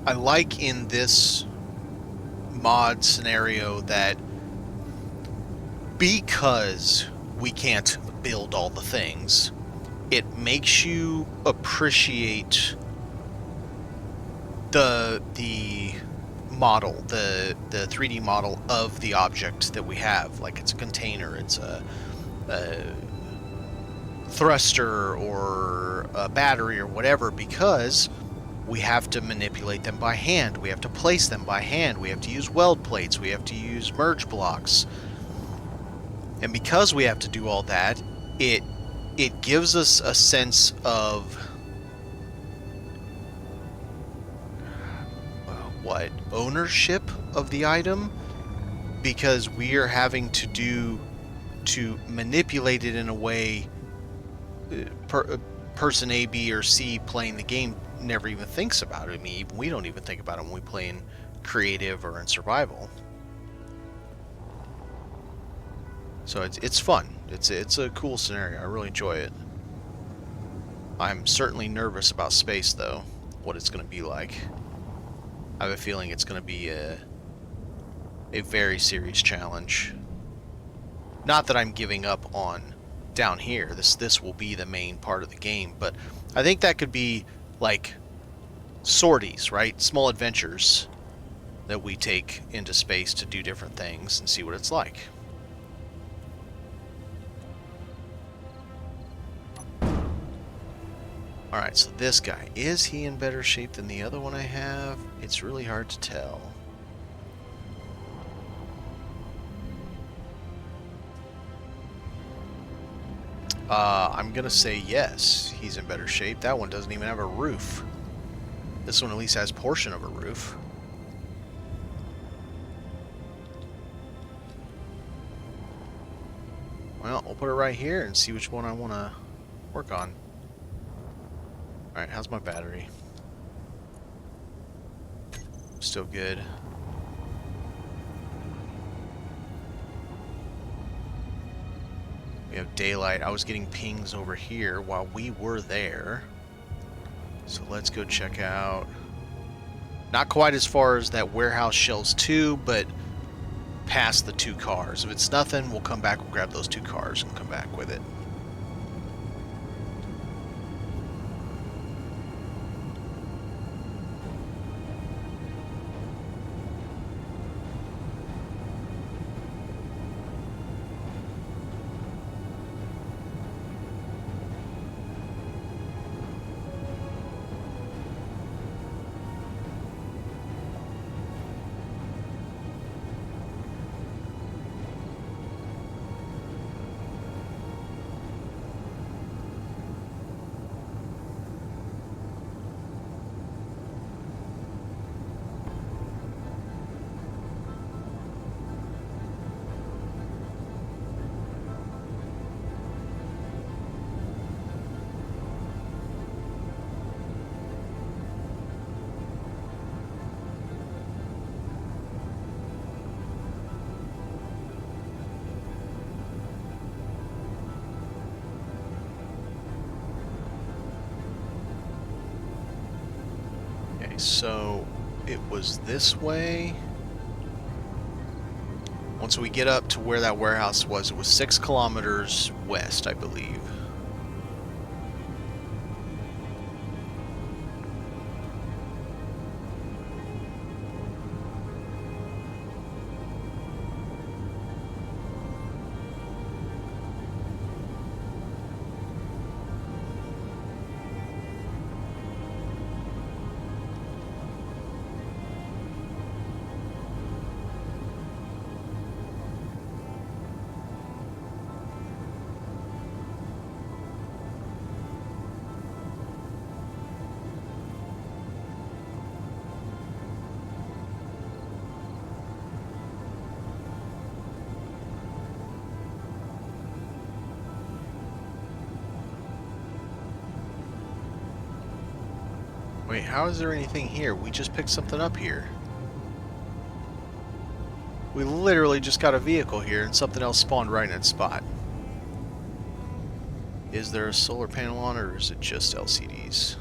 I like in this mod scenario that because we can't build all the things, it makes you appreciate the model, the 3D model of the object that we have. Like it's a container, it's a thruster or a battery or whatever, because we have to manipulate them by hand. We have to place them by hand. We have to use weld plates. We have to use merge blocks. And because we have to do all that, it gives us a sense of what? Ownership of the item, because we are having to manipulate it in a way person A, B, or C playing the game never even thinks about it. I mean, we don't even think about it when we play in creative or in survival. So it's fun. It's a cool scenario. I really enjoy it. I'm certainly nervous about space, though. What it's going to be like. I have a feeling it's going to be a very serious challenge. Not that I'm giving up on down here. This will be the main part of the game, but I think that could be like sorties, right? Small adventures that we take into space to do different things and see what it's like. Alright, so this guy, is he in better shape than the other one I have? It's really hard to tell. I'm gonna say yes, he's in better shape. That one doesn't even have a roof. This one at least has a portion of a roof. Well, we'll put it right here and see which one I want to work on. Alright, how's my battery? Still good. We have daylight. I was getting pings over here while we were there. So let's go check out. Not quite as far as that warehouse shells 2, but past the 2 cars. If it's nothing, we'll come back, we'll grab those 2 cars and come back with it. So it was this way. Once we get up to where that warehouse was, it was 6 kilometers west, I believe. Wait, how is there anything here? We just picked something up here. We literally just got a vehicle here and something else spawned right in its spot. Is there a solar panel on it, or is it just LCDs?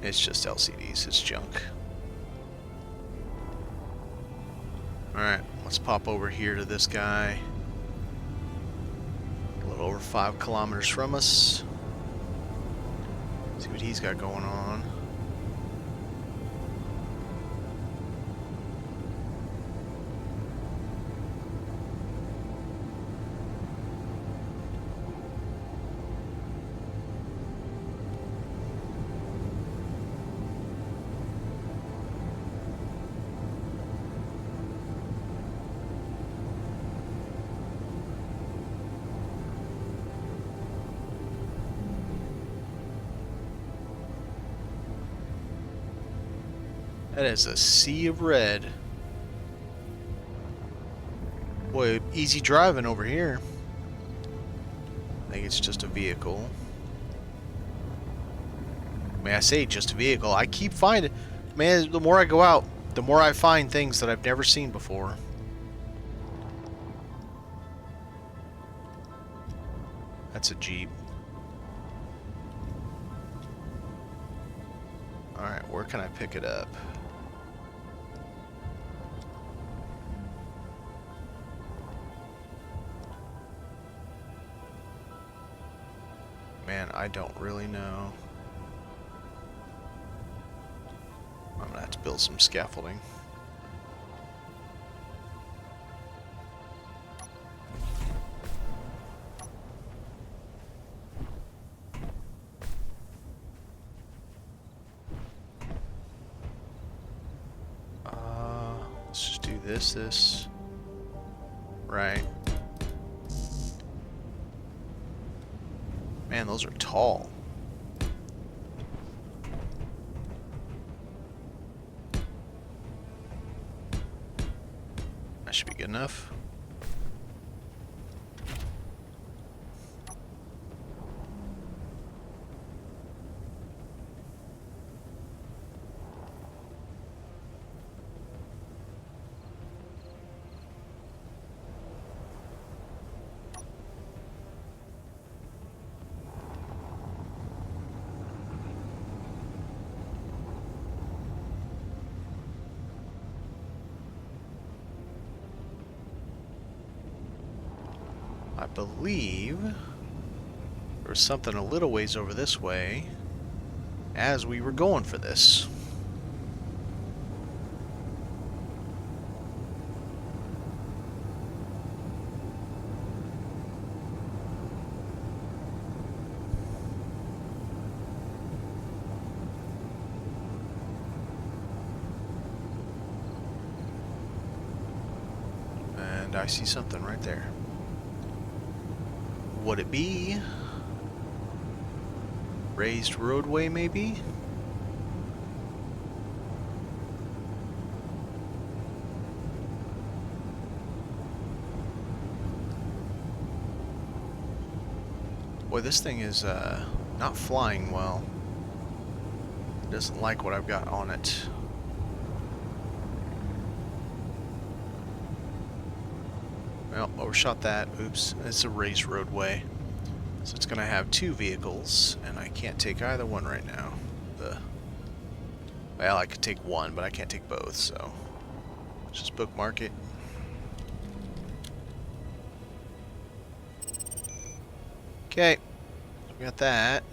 It's just LCDs, it's junk. Alright, let's pop over here to this guy. A little over 5 kilometers from us. See what he's got going on. That is a sea of red. Boy, easy driving over here. I think it's just a vehicle. May I say just a vehicle? I keep finding... Man, the more I go out, the more I find things that I've never seen before. That's a Jeep. Alright, where can I pick it up? Man, I don't really know. I'm gonna have to build some scaffolding. Let's just do this. Right. Man, those are tall. That should be good enough. I believe there was something a little ways over this way as we were going for this. And I see something right there. Would it be raised roadway, maybe? Boy, this thing is not flying well. It doesn't like what I've got on it. Well, overshot that. Oops. It's a raised roadway. So it's going to have two vehicles, and I can't take either one right now. Well, I could take one, but I can't take both, so let's just bookmark it. Okay. We got that.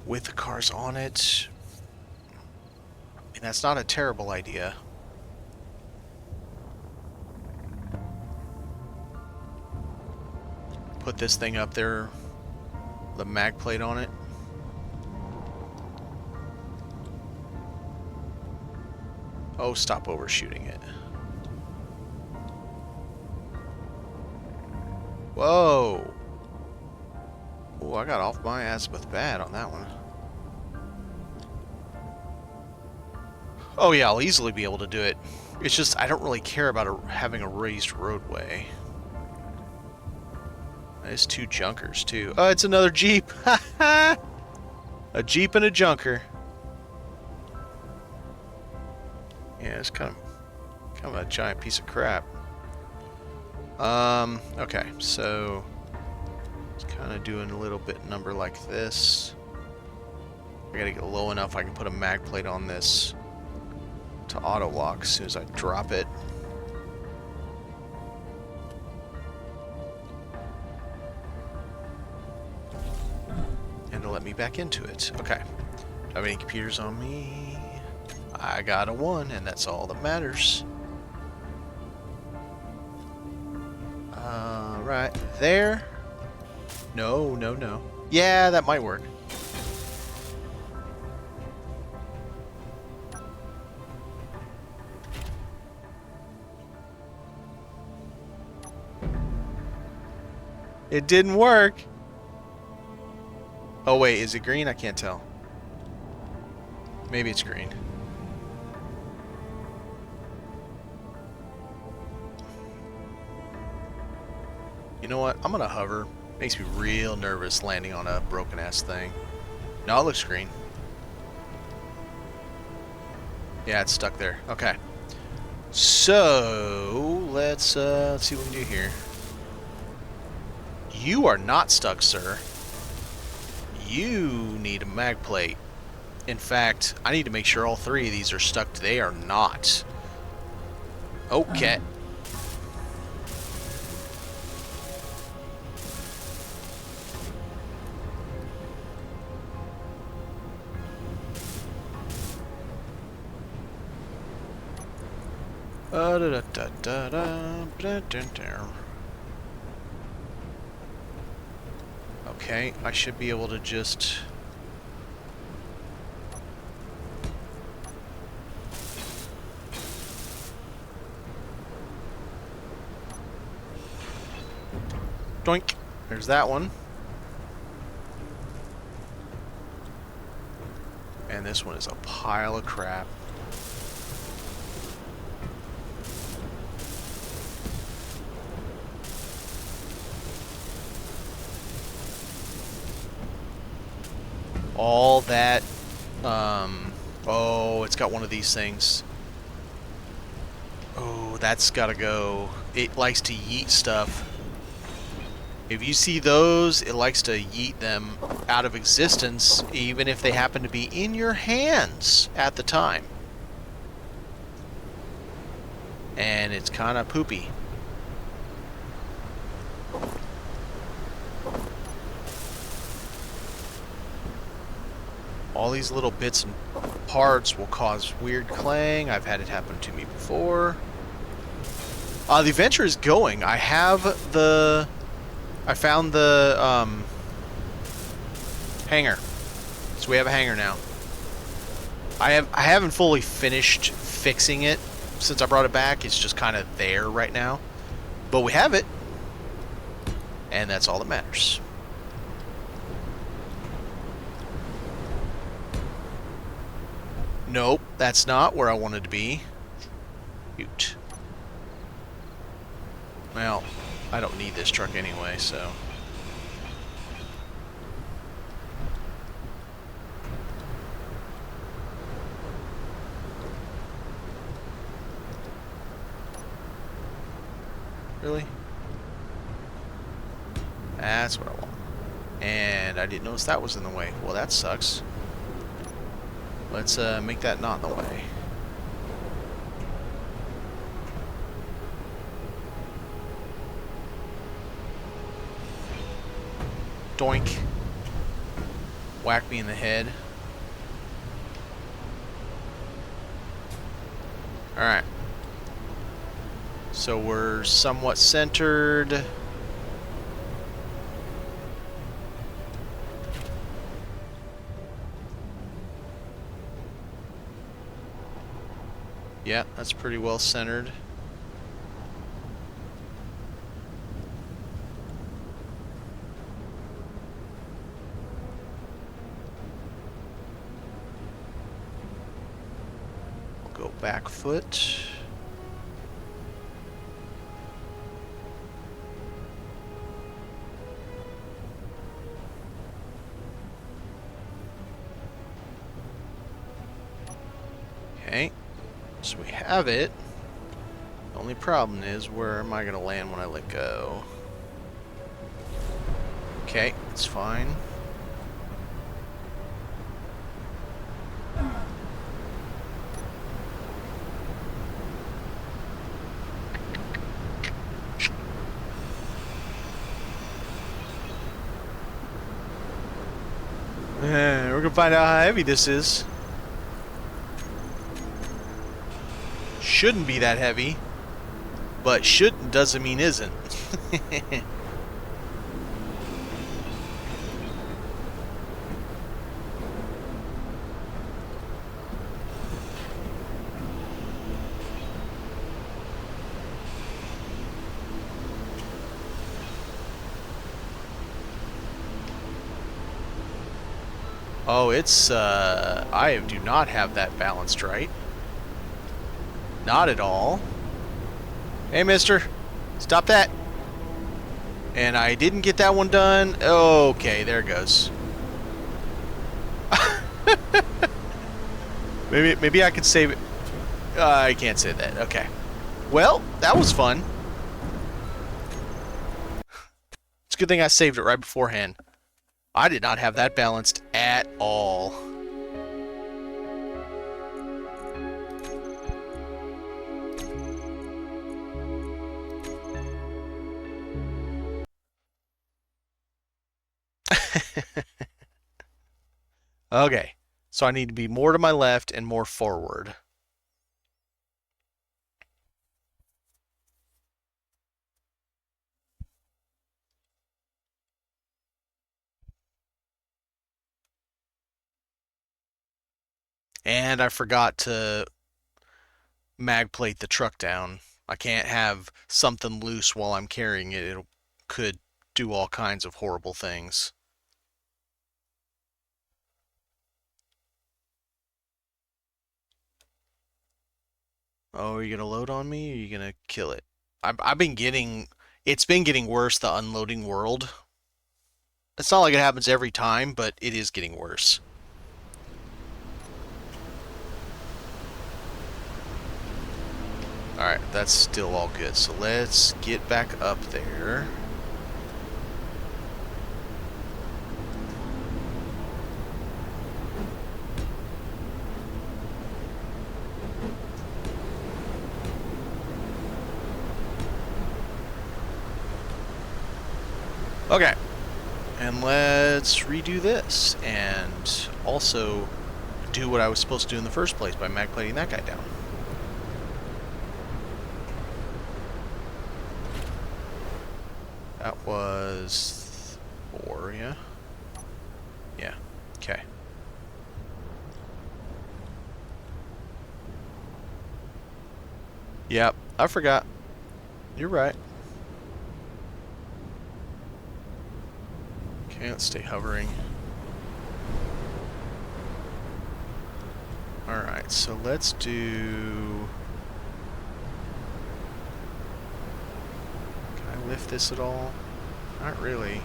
With the cars on it. I mean, that's not a terrible idea. Put this thing up there, the mag plate on it. Oh, stop overshooting it. Whoa. Oh, I got off my ass with bad on that one. Oh yeah, I'll easily be able to do it. It's just, I don't really care about having a raised roadway. There's two junkers, too. Oh, it's another Jeep. A Jeep and a junker. Yeah, it's kind of a giant piece of crap. Okay, so it's kind of doing a little bit number like this. I gotta get low enough I can put a mag plate on this to auto lock as soon as I drop it. And to let me back into it. Okay. Do I have any computers on me? I got a 1, and that's all that matters. Right there. No, no, no. Yeah, that might work. It didn't work. Oh wait, is it green? I can't tell. Maybe it's green. You know what? I'm gonna hover. Makes me real nervous landing on a broken ass thing. No, it looks green. Yeah, it's stuck there. Okay. So let's see what we can do here. You are not stuck, sir. You need a mag plate. In fact, I need to make sure all 3 of these are stuck. They are not. Okay. Okay, I should be able to just... Doink. There's that one. And this one is a pile of crap. All that, oh, it's got one of these things. Oh, that's gotta go. It likes to yeet stuff. If you see those, it likes to yeet them out of existence, even if they happen to be in your hands at the time. And it's kind of poopy. All these little bits and parts will cause weird clang. I've had it happen to me before. The adventure is going. I found the hangar. So we have a hangar now. I haven't fully finished fixing it since I brought it back. It's just kind of there right now. But we have it. And that's all that matters. Nope, that's not where I wanted to be. Shoot. Well, I don't need this truck anyway, so... Really? That's what I want. And I didn't notice that was in the way. Well, that sucks. Let's make that not in the way. Doink. Whack me in the head. Alright. So we're somewhat centered. Yeah, that's pretty well centered. We'll go back foot. Okay. So we have it. The only problem is, where am I going to land when I let go? Okay, it's fine. We're going to find out how heavy this is. Shouldn't be that heavy, but shouldn't doesn't mean isn't. Oh, it's I do not have that balanced right. Not at all. Hey, mister. Stop that. And I didn't get that one done. Okay, there it goes. maybe I could save it. I can't say that. Okay. Well, that was fun. It's a good thing I saved it right beforehand. I did not have that balanced at all. Okay, so I need to be more to my left and more forward. And I forgot to mag plate the truck down. I can't have something loose while I'm carrying it. It could do all kinds of horrible things. Oh, are you gonna load on me or are you gonna kill it? I've been getting, it's been getting worse, the unloading world. It's not like it happens every time, but it is getting worse. Alright, that's still all good. So let's get back up there. Okay. And let's redo this. And also do what I was supposed to do in the first place by mag plating that guy down. That was 4, yeah? Yeah, okay. Yep, I forgot. You're right. Okay, let's stay hovering. Alright, so let's do... Can I lift this at all? Not really.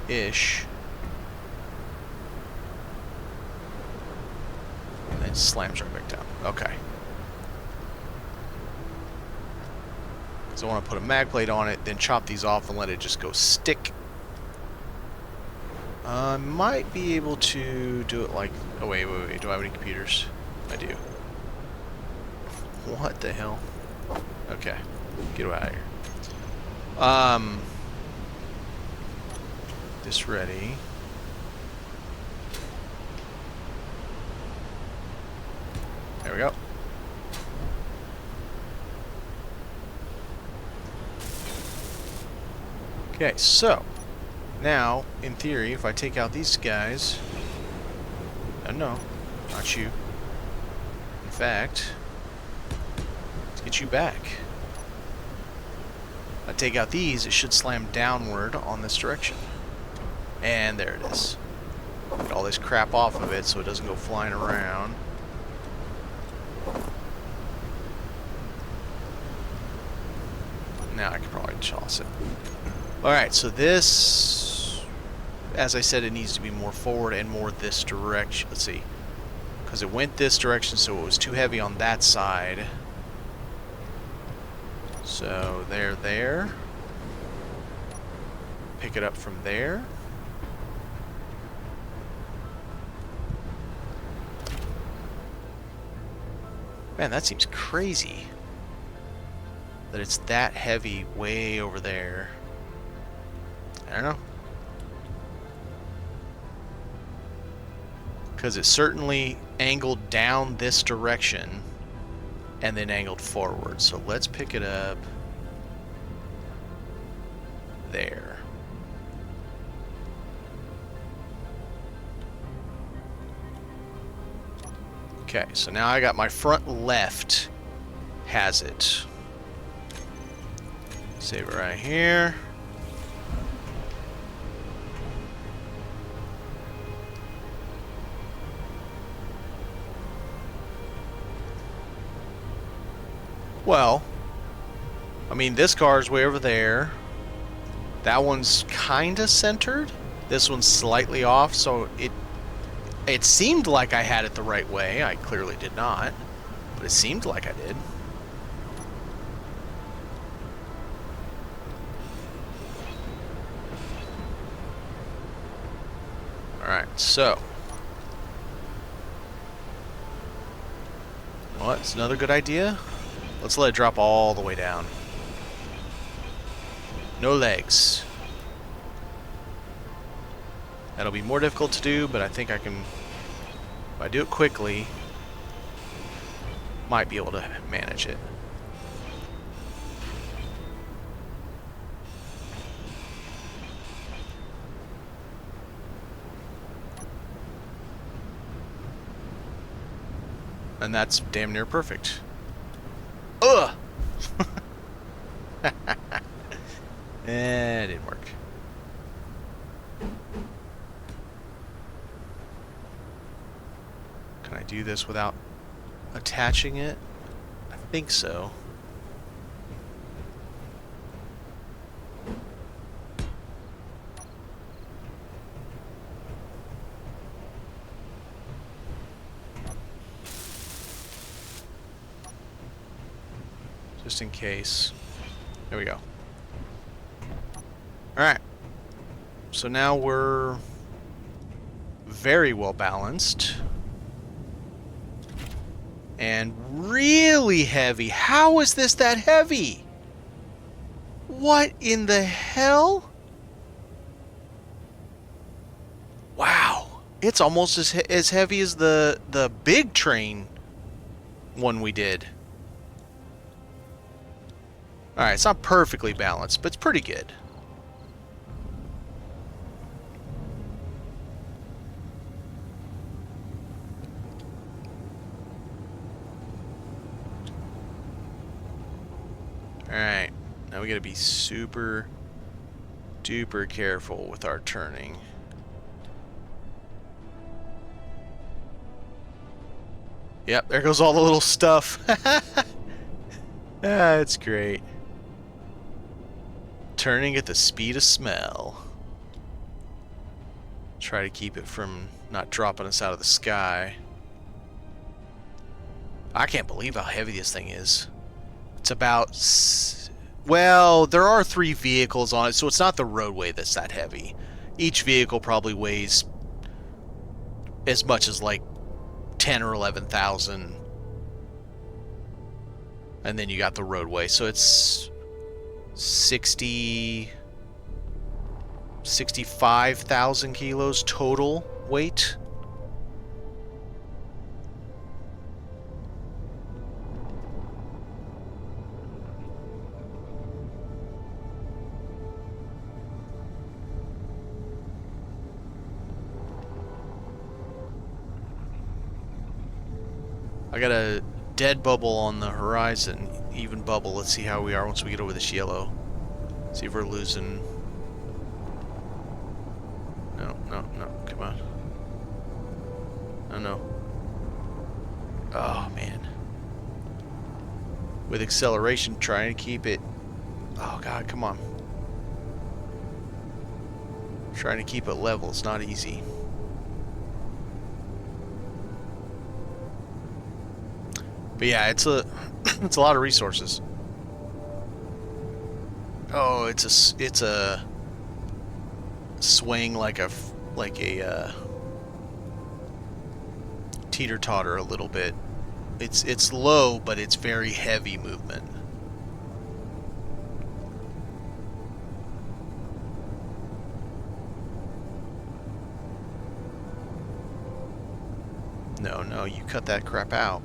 Ish. And then slams right back down. Okay. Because I want to put a mag plate on it, then chop these off and let it just go stick. I might be able to do it like... Oh, wait. Do I have any computers? I do. What the hell? Okay. Get out of here. This ready. There we go. Okay, so now, in theory, if I take out these guys... no, not you. In fact, let's get you back. If I take out these, it should slam downward on this direction. And there it is. Get all this crap off of it so it doesn't go flying around. Now I can probably toss it. Alright, so this, as I said, it needs to be more forward and more this direction. Let's see. Because it went this direction, so it was too heavy on that side. So, there. Pick it up from there. Man, that seems crazy. That it's that heavy way over there. I don't know. Because it certainly angled down this direction and then angled forward. So let's pick it up there. Okay, so now I got my front left has it. Save it right here. Well, I mean, this car's way over there. That one's kind of centered. This one's slightly off, so it seemed like I had it the right way. I clearly did not, but it seemed like I did. Alright, so. Well, that's another good idea. Let's let it drop all the way down. No legs. That'll be more difficult to do, but I think I can, if I do it quickly, might be able to manage it. And that's damn near perfect. Ugh! It didn't work. Can I do this without attaching it? I think so. Just in case. There we go. Alright. So now we're very well balanced. And really heavy. How is this that heavy? What in the hell? Wow. It's almost as heavy as the big train one we did. Alright, it's not perfectly balanced, but it's pretty good. Alright, now we gotta be super duper careful with our turning. Yep, there goes all the little stuff. That's great. Turning at the speed of smell. Try to keep it from not dropping us out of the sky. I can't believe how heavy this thing is. It's about... Well, there are 3 vehicles on it, so it's not the roadway that's that heavy. Each vehicle probably weighs as much as like 10 or 11,000. And then you got the roadway, so it's 65,000 kilos total weight. I got a dead bubble on the horizon, even bubble. Let's see how we are once we get over this yellow. See if we're losing. No, come on. No. Oh, man. With acceleration, trying to keep it. Oh, God, come on. Trying to keep it level, it's not easy. But yeah, it's a lot of resources. Oh, it's a swing like a teeter-totter a little bit. It's low, but it's very heavy movement. No, you cut that crap out.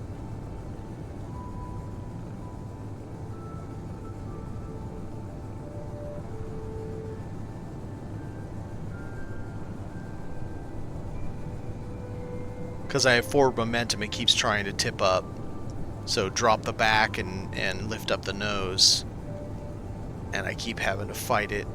Because I have forward momentum, it keeps trying to tip up. So drop the back and lift up the nose. And I keep having to fight it.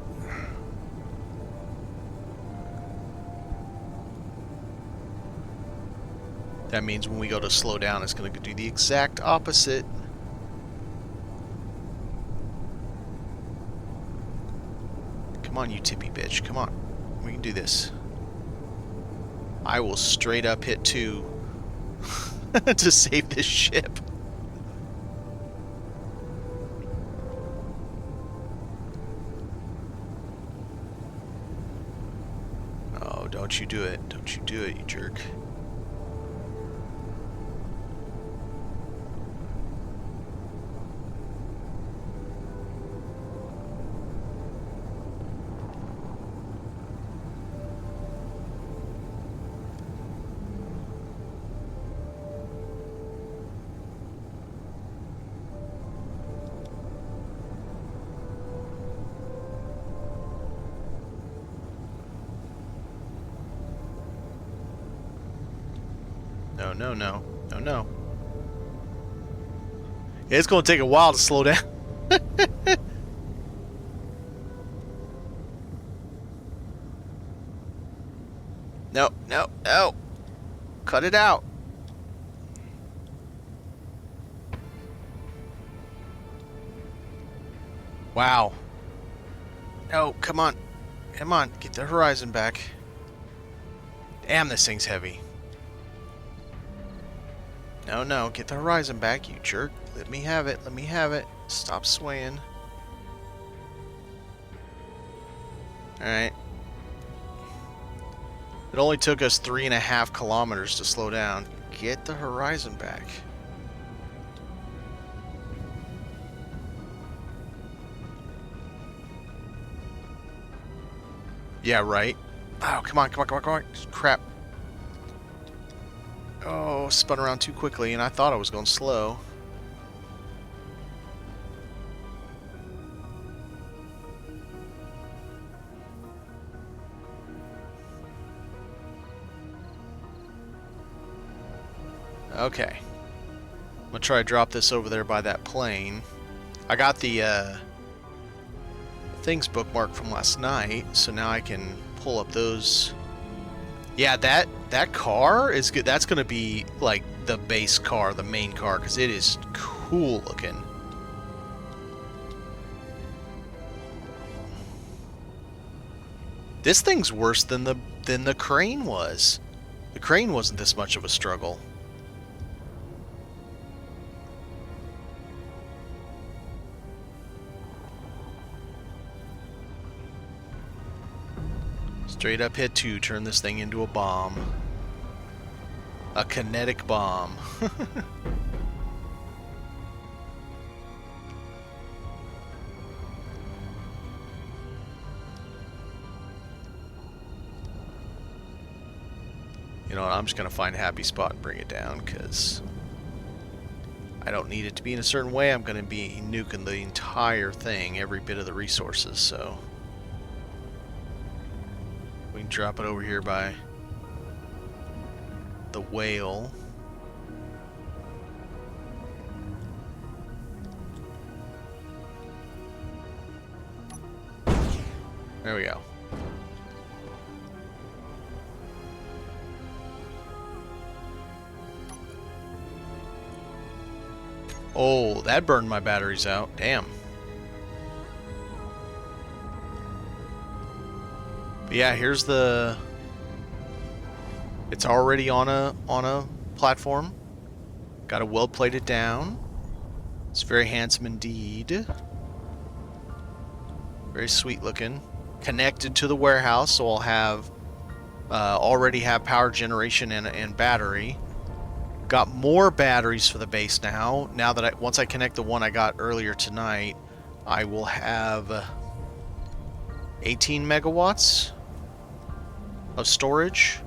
That means when we go to slow down, it's going to do the exact opposite. Come on, you tippy bitch. Come on. We can do this. I will straight up hit 2 to save this ship. Oh, don't you do it. Don't you do it, you jerk. No, no, no. No, no. It's going to take a while to slow down. No, no, no. Cut it out. Wow. No, come on. Come on, get the horizon back. Damn, this thing's heavy. No, no, get the horizon back, you jerk. Let me have it, let me have it. Stop swaying. Alright. It only took us 3.5 kilometers to slow down. Get the horizon back. Yeah, right. Oh, come on, come on, come on, come on. Crap. Oh, spun around too quickly, and I thought I was going slow. Okay. I'm gonna try to drop this over there by that plane. I got the things bookmarked from last night, so now I can pull up those. Yeah, that car is good. That's gonna be like the base car, the main car, because it is cool looking. This thing's worse than the crane was. The crane wasn't this much of a struggle. Straight up hit 2, turn this thing into a bomb. A kinetic bomb. You know what, I'm just going to find a happy spot and bring it down, because I don't need it to be in a certain way. I'm going to be nuking the entire thing, every bit of the resources, so... We can drop it over here by the whale. There we go. Oh, that burned my batteries out. Damn. But yeah, here's the... It's already on a platform. Got to weld plate it down. It's very handsome indeed. Very sweet looking. Connected to the warehouse, so I'll have already have power generation and battery. Got more batteries for the base now. Now that once I connect the one I got earlier tonight, I will have 18 megawatts of storage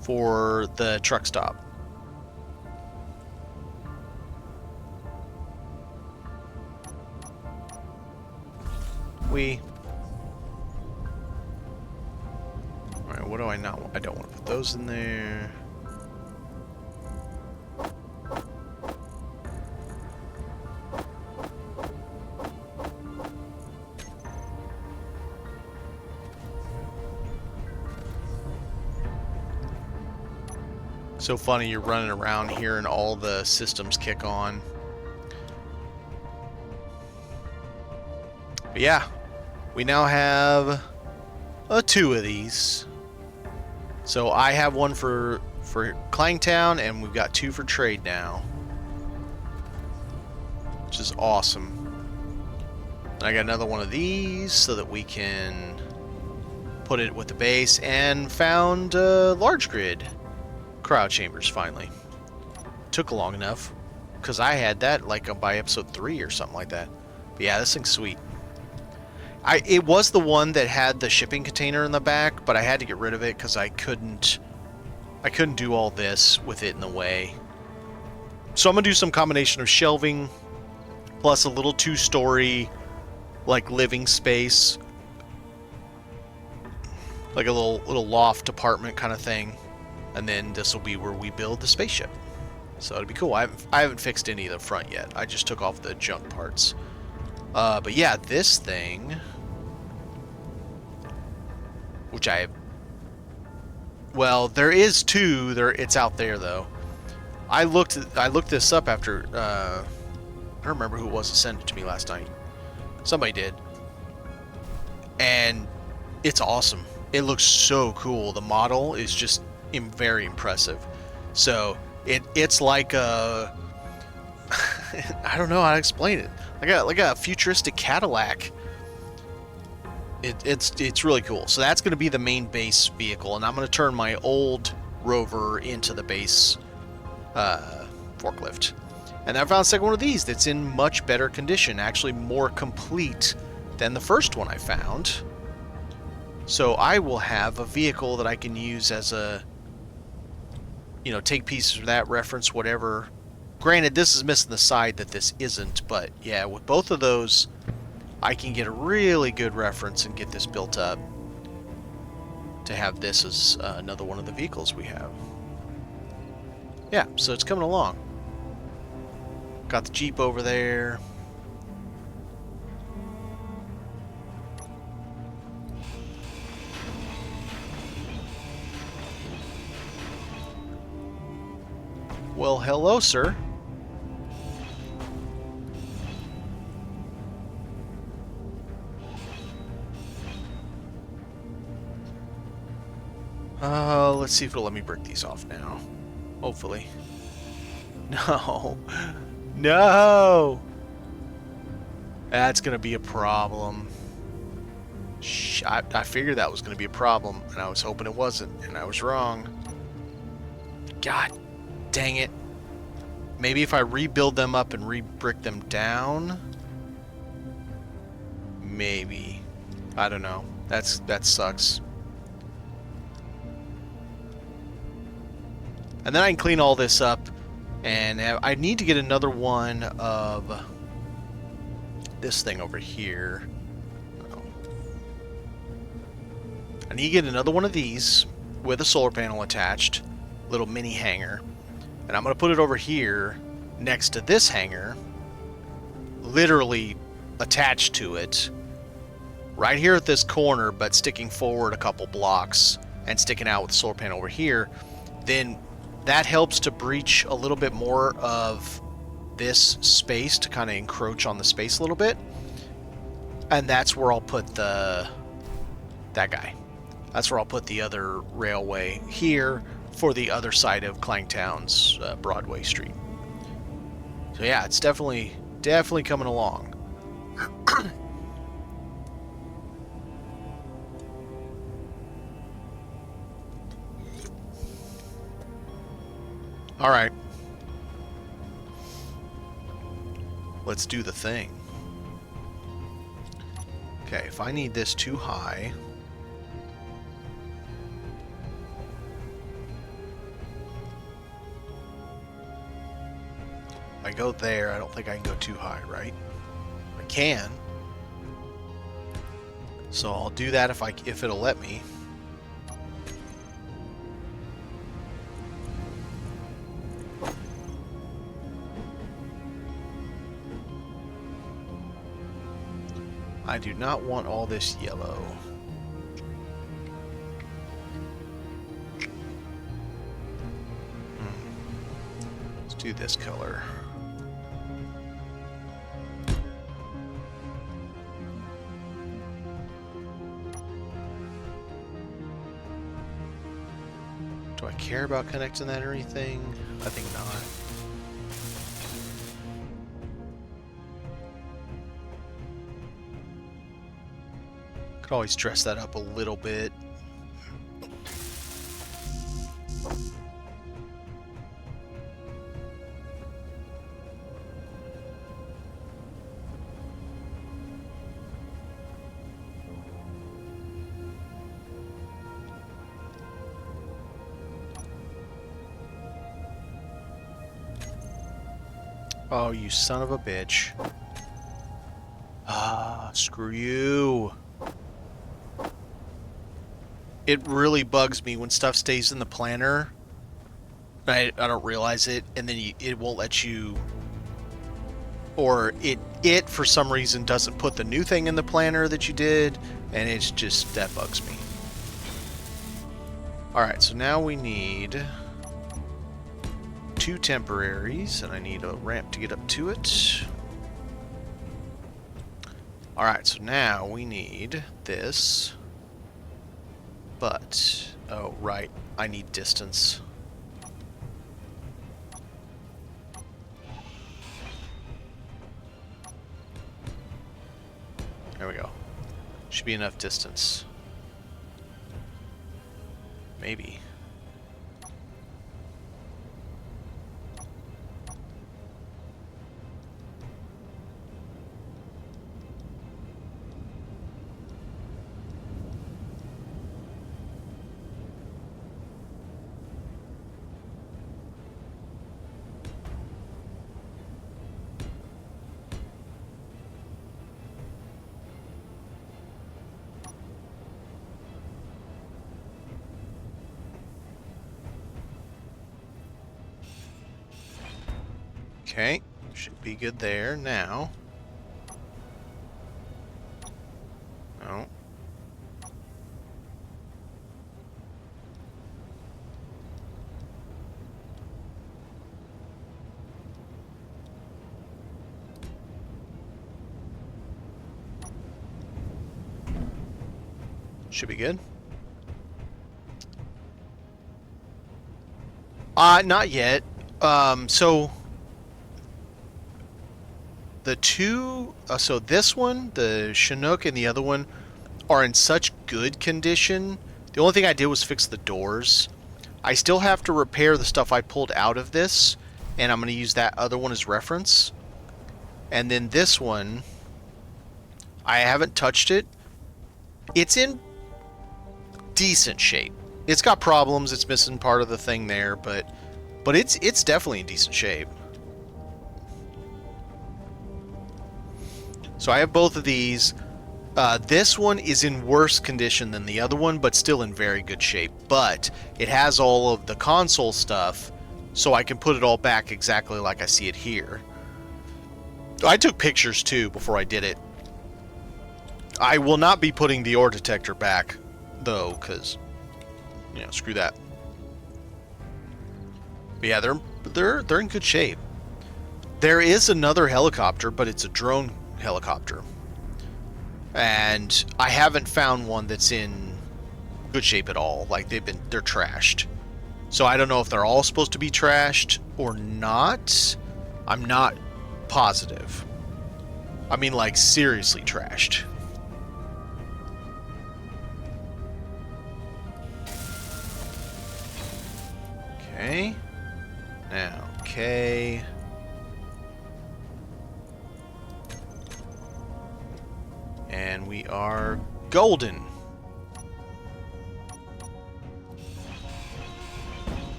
for the truck stop. Alright, what do I not want? I don't want to put those in there. So funny, you're running around here and all the systems kick on. But yeah, we now have 2 of these. So I have one for Clangtown, and we've got 2 for trade now, which is awesome. And I got another one of these so that we can put it with the base, and found large grid cryo chambers finally. Took long enough because I had that like by episode 3 or something like that. But yeah, this thing's sweet. It was the one that had the shipping container in the back, but I had to get rid of it because I couldn't do all this with it in the way. So I'm gonna do some combination of shelving plus a little 2-story like living space, like a little loft apartment kind of thing. And then this will be where we build the spaceship. So it'll be cool. I haven't fixed any of the front yet. I just took off the junk parts. But yeah, this thing, which well, there is two. It's out there though. I looked this up after. I don't remember who it was that sent it to me last night. Somebody did, and it's awesome. It looks so cool. The model is just very impressive. So it's like a I don't know how to explain it. Like a futuristic Cadillac. It's really cool. So that's going to be the main base vehicle, and I'm going to turn my old Rover into the base forklift. And I found a second one of these that's in much better condition, actually more complete than the first one I found. So I will have a vehicle that I can use as a, take pieces of that, reference whatever. Granted, this is missing the side that this isn't, but yeah, with both of those, I can get a really good reference and get this built up to have this as another one of the vehicles we have. Yeah, so it's coming along. Got the Jeep over there. Well, hello, sir. Let's see if it'll let me break these off now. Hopefully. No. No! That's gonna be a problem. I figured that was gonna be a problem, and I was hoping it wasn't, and I was wrong. God dang it. Maybe if I rebuild them up and re-brick them down? Maybe. I don't know. That sucks. And then I can clean all this up, and I need to get another one of this thing over here. Oh. I need to get another one of these with a solar panel attached, little mini hanger, and I'm going to put it over here next to this hanger, literally attached to it, right here at this corner, but sticking forward a couple blocks and sticking out with the solar panel over here. Then that helps to breach a little bit more of this space, to kind of encroach on the space a little bit. And that's where I'll put that guy. That's where I'll put the other railway here for the other side of Clangtown's Broadway Street. So yeah, it's definitely coming along. All right. Let's do the thing. Okay, if I need this too high, if I go there, I don't think I can go too high, right? I can. So I'll do that if it'll let me. I do not want all this yellow. Let's do this color. Do I care about connecting that or anything? I think not. Could always dress that up a little bit. Oh, you son of a bitch. Ah, screw you. It really bugs me when stuff stays in the planner I don't realize it, and then it won't let you, or it for some reason doesn't put the new thing in the planner that you did, and it's just, that bugs me. Alright, so now we need 2 temporaries, and I need a ramp to get up to it. Alright, so now we need this, but, oh right, I need distance. There we go. Should be enough distance. Maybe. Okay, should be good there now. Oh. Should be good. Not yet. So the two, so this one, the Chinook, and the other one are in such good condition. The only thing I did was fix the doors. I still have to repair the stuff I pulled out of this, and I'm going to use that other one as reference. And then this one, I haven't touched it. It's in decent shape. It's got problems. It's missing part of the thing there, but it's definitely in decent shape. So I have both of these. This one is in worse condition than the other one, but still in very good shape. But it has all of the console stuff, so I can put it all back exactly like I see it here. I took pictures too before I did it. I will not be putting the ore detector back, though, because, you know, screw that. But yeah, they're in good shape. There is another helicopter, but it's a drone helicopter, and I haven't found one that's in good shape at all. Like, they're trashed. So I don't know if they're all supposed to be trashed or not. I'm not positive. I mean, like, seriously trashed. Okay. Now, okay. And we are golden.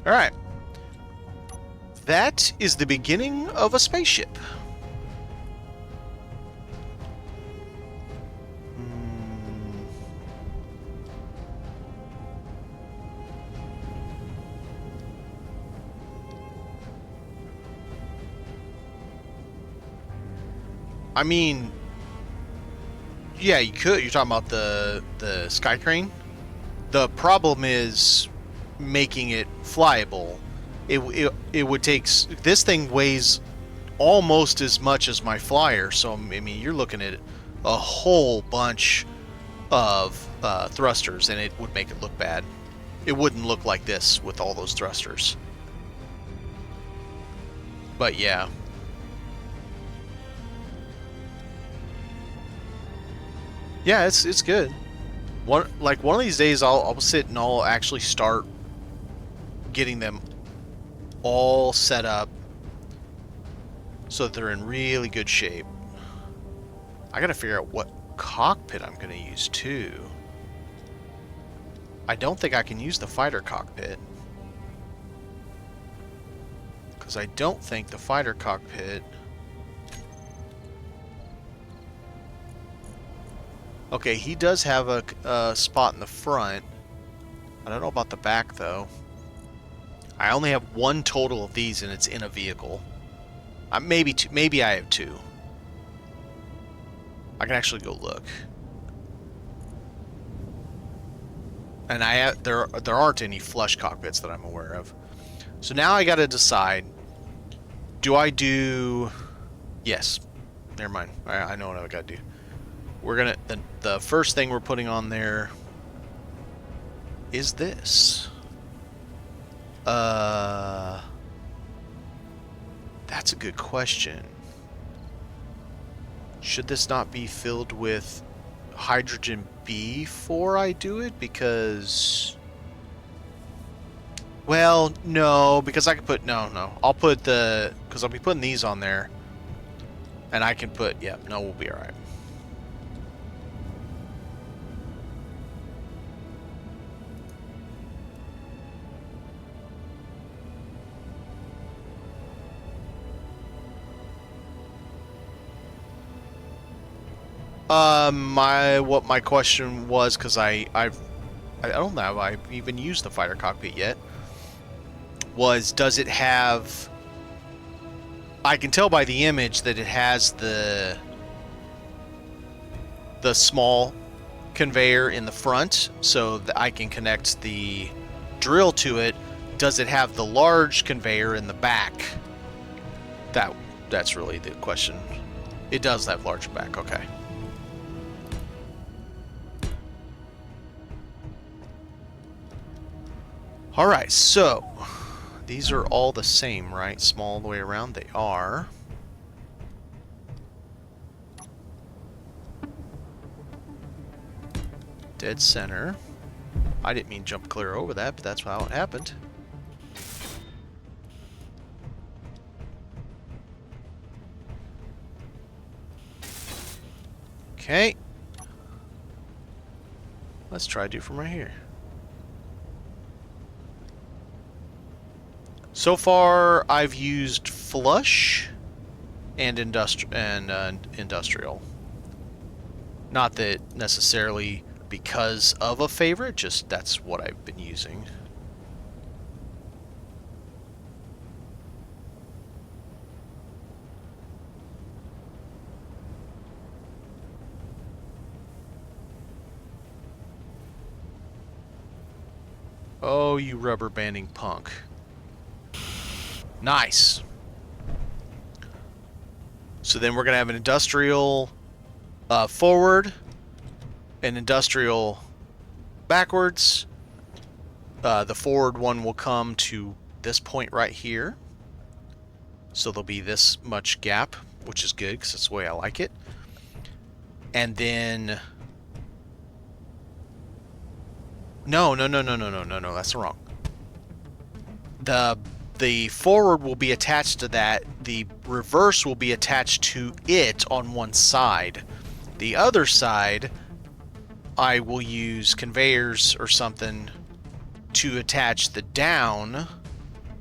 All right. That is the beginning of a spaceship. I mean, yeah, you could. You're talking about the sky crane. The problem is making it flyable. It would take, this thing weighs almost as much as my flyer, so I mean, you're looking at a whole bunch of thrusters, and it would make it look bad. It wouldn't look like this with all those thrusters. But yeah. Yeah, it's good. One of these days I'll sit and I'll actually start getting them all set up so that they're in really good shape. I gotta figure out what cockpit I'm gonna use too. I don't think I can use the fighter cockpit, because I don't think the fighter cockpit Okay, he does have a spot in the front. I don't know about the back, though. I only have one total of these, and it's in a vehicle. Maybe two. Maybe I have two. I can actually go look. And there aren't any flush cockpits that I'm aware of. So now I got to decide. Do I do? Yes. Never mind. I know what I got to do. We're gonna the first thing we're putting on there is this. That's a good question. Should this not be filled with hydrogen before I do it? Because, well, no, because I can put, no. I'll put because I'll be putting these on there. And I can put, yeah, no, we'll be all right. What my question was, because I don't know if I've even used the fighter cockpit yet, was does it have, I can tell by the image that it has the small conveyor in the front, so that I can connect the drill to it. Does it have the large conveyor in the back? That's really the question. It does have large back, okay. Alright, so these are all the same, right? Small all the way around. They are. Dead center. I didn't mean jump clear over that, but that's how it happened. Okay. Let's try to do from right here. So far, I've used flush and industrial. Not that necessarily because of a favorite, just that's what I've been using. Oh, you rubber banding punk. Nice. So then we're going to have an industrial forward, an industrial backwards. The forward one will come to this point right here. So there'll be this much gap, which is good because that's the way I like it. And then... No, that's wrong. The forward will be attached to that. The reverse will be attached to it on one side. The other side, I will use conveyors or something to attach the down.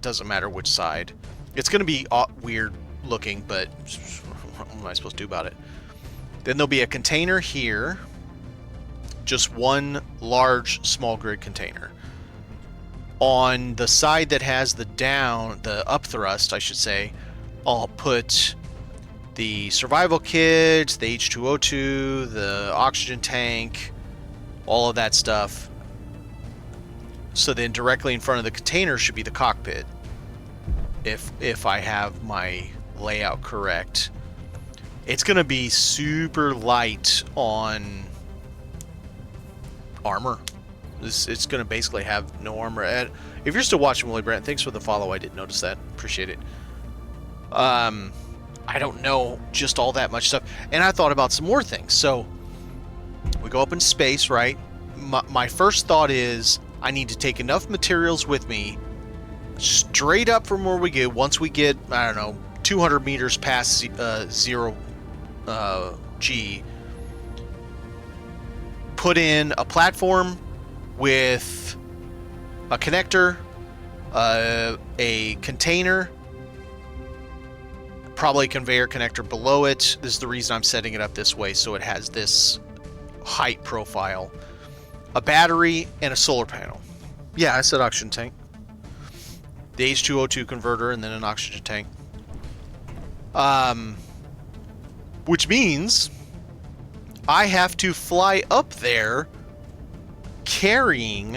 Doesn't matter which side. It's going to be weird looking, but what am I supposed to do about it? Then there'll be a container here. Just one large small grid container. On the side that has the up thrust, I should say, I'll put the survival kit, the H2O2, the oxygen tank, all of that stuff. So then directly in front of the container should be the cockpit, if I have my layout correct. It's going to be super light on armor. It's going to basically have no armor. If you're still watching, Willie Brent, thanks for the follow. I didn't notice that. Appreciate it. I don't know just all that much stuff. And I thought about some more things. So we go up in space, right? My first thought is I need to take enough materials with me straight up from where we get. Once we get, I don't know, 200 meters past 0 G, put in a platform with a connector, a container, probably a conveyor connector below it. This is the reason I'm setting it up this way, so it has this height profile. A battery and a solar panel. Yeah, I said oxygen tank. The H2O2 converter and then an oxygen tank. Which means I have to fly up there carrying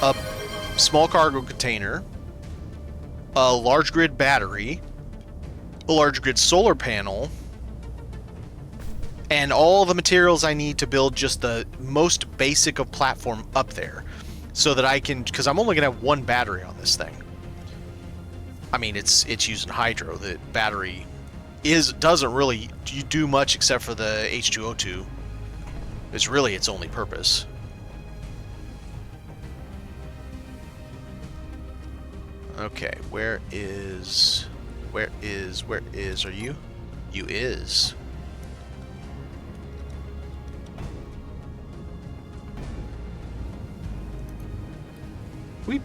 a small cargo container, a large grid battery, a large grid solar panel, and all the materials I need to build just the most basic of platform up there, so that I can, because I'm only gonna have one battery on this thing. I mean, it's using hydro. The battery doesn't really do much except for the H2O2. It's really its only purpose. Okay, where is are you? You is. We.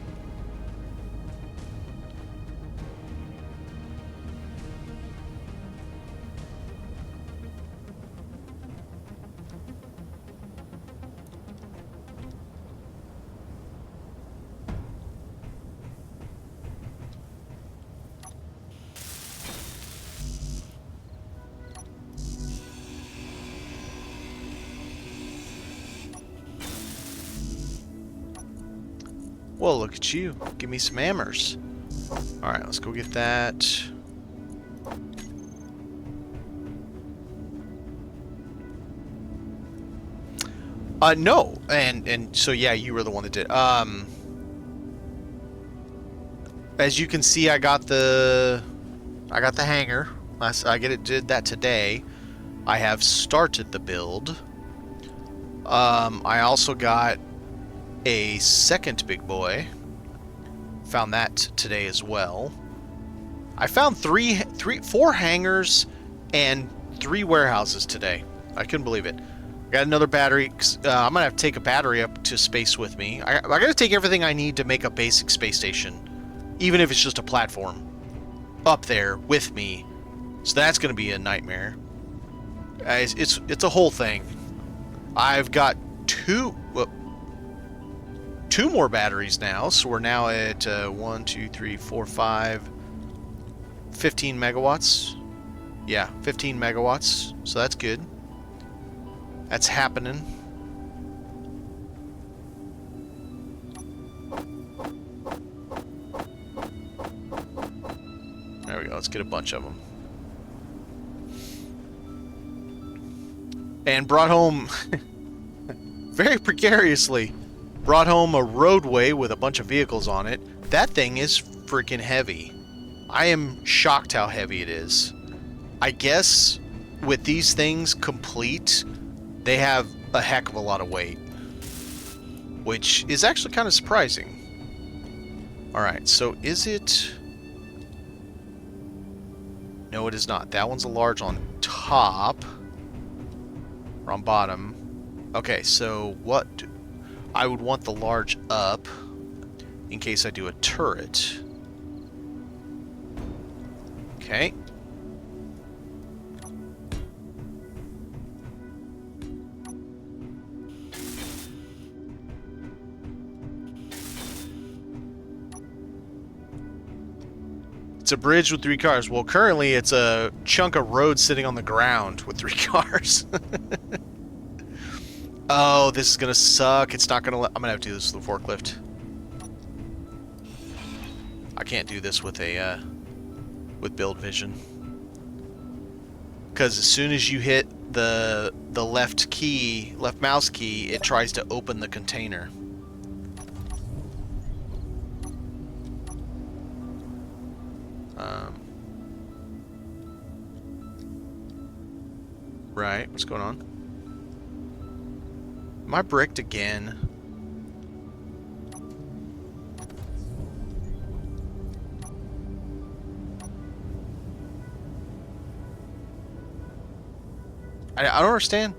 Well, look at you. Give me some hammers. Alright, let's go get that. No. And so, yeah, you were the one that did. As you can see, I got the hanger. Did that today. I have started the build. I also got a second big boy. Found that today as well. I found four hangars and 3 warehouses today. I couldn't believe it. Got another battery. I'm gonna have to take a battery up to space with me. I gotta take everything I need to make a basic space station, even if it's just a platform, up there with me. So that's gonna be a nightmare. It's a whole thing. I've got two more batteries now, so we're now at 1, 2, 3, 4, 5, 15 megawatts. Yeah, 15 megawatts. So that's good. That's happening. There we go. Let's get a bunch of them. And brought home, very precariously, brought home a roadway with a bunch of vehicles on it. That thing is freaking heavy. I am shocked how heavy it is. I guess with these things complete, they have a heck of a lot of weight, which is actually kind of surprising. Alright, so is it... No, it is not. That one's a large on top. Or on bottom. Okay, so what... I would want the large up in case I do a turret. Okay. It's a bridge with 3 cars. Well, currently it's a chunk of road sitting on the ground with 3 cars. Oh, this is gonna suck. It's not gonna let... I'm gonna have to do this with a forklift. I can't do this with a, with build vision. Because as soon as you hit the left mouse key, it tries to open the container. Right, what's going on? Am I bricked again? I don't understand.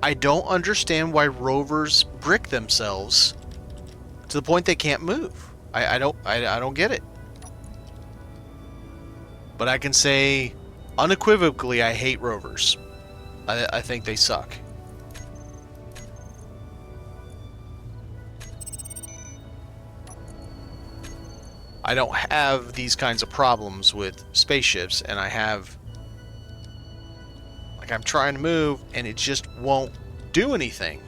I don't understand why rovers brick themselves to the point they can't move. I don't get it. But I can say unequivocally I hate rovers. I think they suck. I don't have these kinds of problems with spaceships, and I have... Like, I'm trying to move, and it just won't do anything.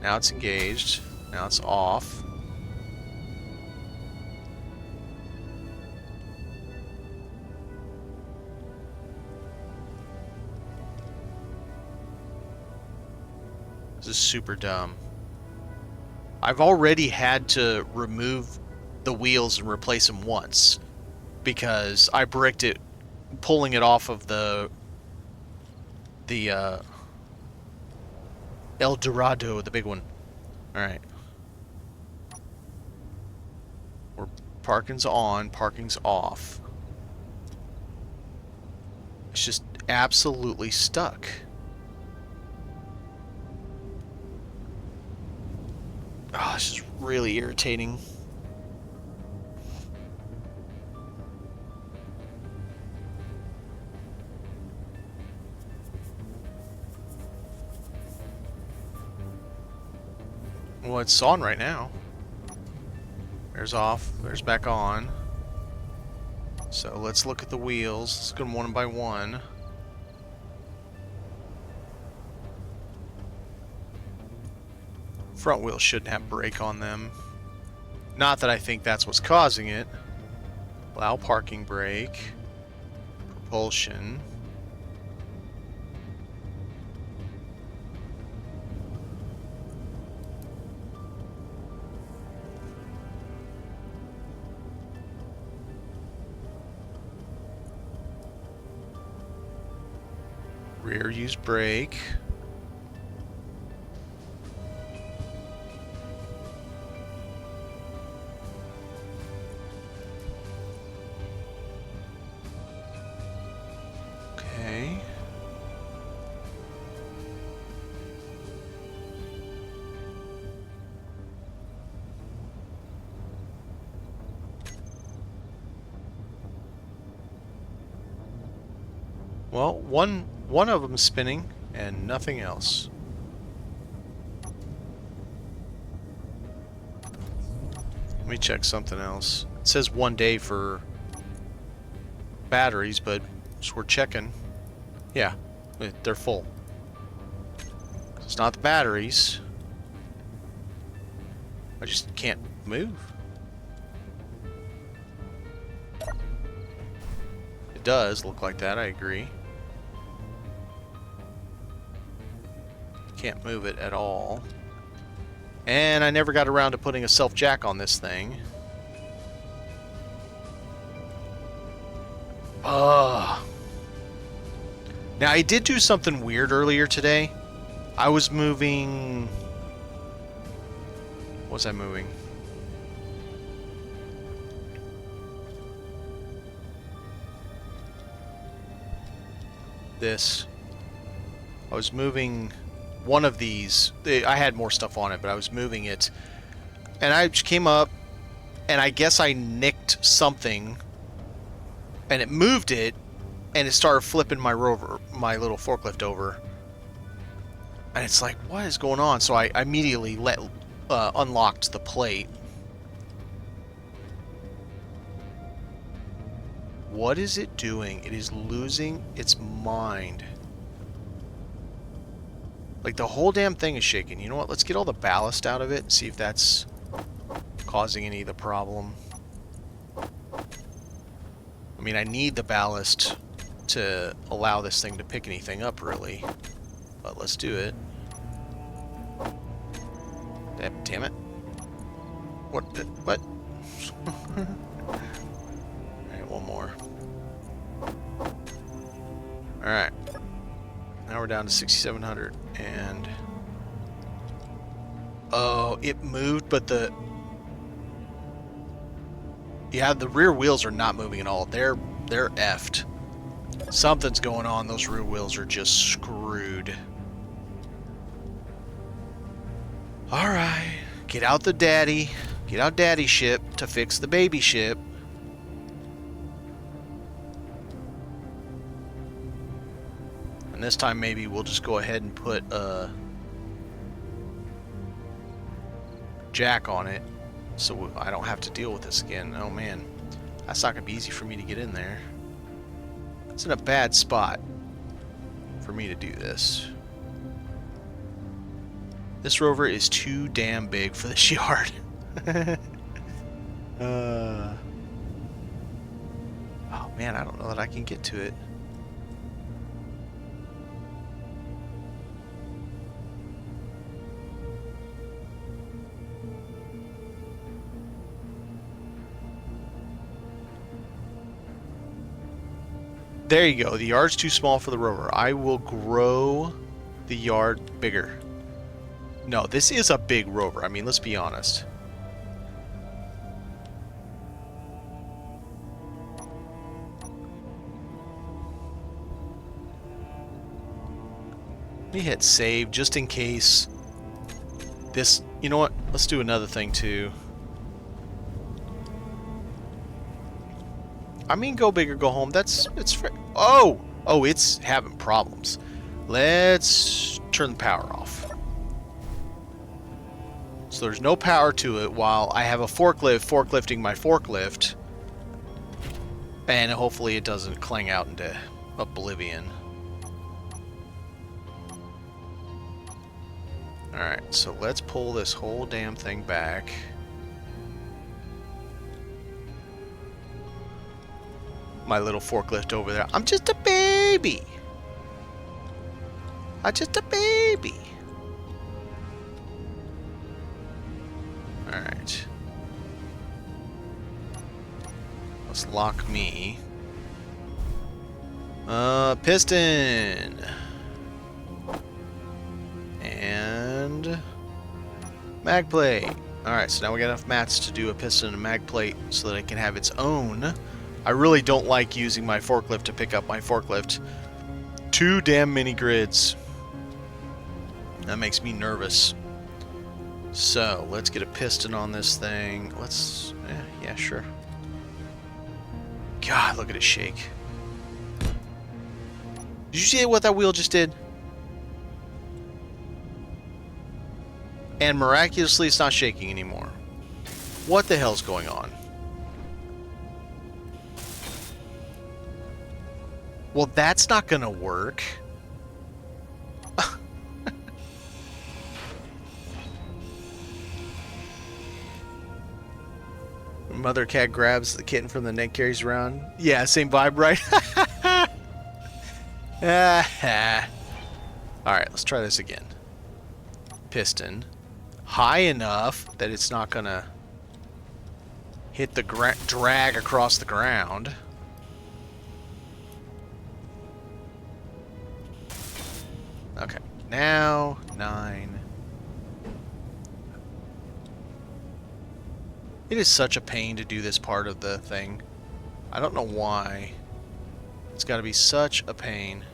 Now it's engaged. Now it's off. This is super dumb. I've already had to remove the wheels and replace them once because I bricked it pulling it off of the El Dorado, the big one. Alright. Parking's on, parking's off. It's just absolutely stuck. Oh, this is really irritating. Well, it's on right now. There's off. There's back on. So let's look at the wheels. Let's go one by one. Front wheels shouldn't have brake on them. Not that I think that's what's causing it. Allow parking brake. Propulsion. Rear use brake. Okay. Well, one of them spinning and nothing else. Let me check something else. It says 1 day for batteries, but so we're checking. Yeah, they're full. It's not the batteries. I just can't move. It does look like that, I agree. Can't move it at all. And I never got around to putting a self-jack on this thing. Ugh. Now, I did do something weird earlier today. I was moving... What was I moving? This. I was moving one of these. I had more stuff on it, but I was moving it. And I just came up, and I guess I nicked something, and it moved it, and it started flipping my rover, my little forklift over. And it's like, what is going on? So I immediately unlocked the plate. What is it doing? It is losing its mind. Like, the whole damn thing is shaking. You know what? Let's get all the ballast out of it and see if that's causing any of the problem. I mean, I need the ballast to allow this thing to pick anything up, really. But let's do it. Damn it. What? What? Alright, one more. Alright. Now we're down to 6,700. And... oh, it moved, but the... yeah, the rear wheels are not moving at all. They're effed. Something's going on. Those rear wheels are just screwed. Alright. Get out the daddy. Get out daddy ship to fix the baby ship. And this time maybe we'll just go ahead and put jack on it, so I don't have to deal with this again. Oh man, that's not gonna be easy for me to get in there. It's in a bad spot for me to do this. This rover is too damn big for this yard. Oh man, I don't know that I can get to it. There you go. The yard's too small for the rover. I will grow the yard bigger. No, this is a big rover. I mean, let's be honest. Let me hit save just in case this... You know what? Let's do another thing too. I mean, go big or go home. It's oh, it's having problems. Let's turn the power off. So there's no power to it while I have a forklifting my forklift, and hopefully it doesn't clang out into oblivion. All right, so let's pull this whole damn thing back. My little forklift over there. I'm just a baby. I'm just a baby. Alright. Let's lock me. Piston. And mag plate. Alright, so now we got enough mats to do a piston and mag plate so that it can have its own. I really don't like using my forklift to pick up my forklift. Too damn many grids. That makes me nervous. So, let's get a piston on this thing. Let's... yeah, sure. God, look at it shake. Did you see what that wheel just did? And miraculously, it's not shaking anymore. What the hell's going on? Well, that's not gonna work. Mother cat grabs the kitten from the neck, carries around. Yeah, same vibe, right? Alright, let's try this again. Piston. High enough that it's not gonna hit the drag across the ground. Okay, now 9. It is such a pain to do this part of the thing. I don't know why. It's got to be such a pain.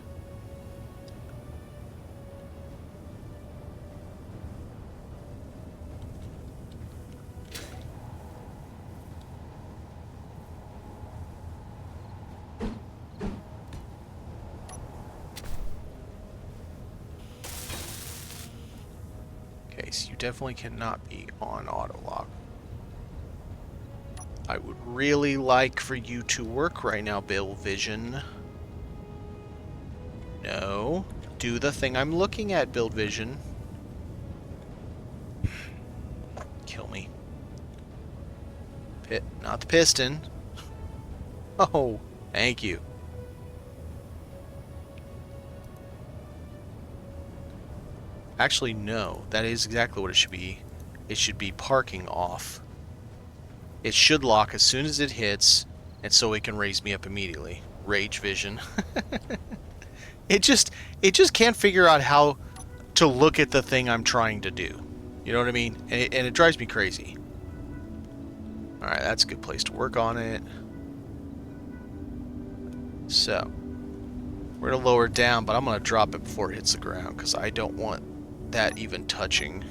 Okay, so you definitely cannot be on auto lock. I would really like for you to work right now, Build Vision. No. Do the thing I'm looking at, Build Vision. Kill me. Not the piston. Oh, thank you. Actually, no. That is exactly what it should be. It should be parking off. It should lock as soon as it hits, and so it can raise me up immediately. Rage Vision. It just can't figure out how to look at the thing I'm trying to do. You know what I mean? And it drives me crazy. Alright, that's a good place to work on it. So, we're going to lower it down, but I'm going to drop it before it hits the ground, because I don't want that even touching.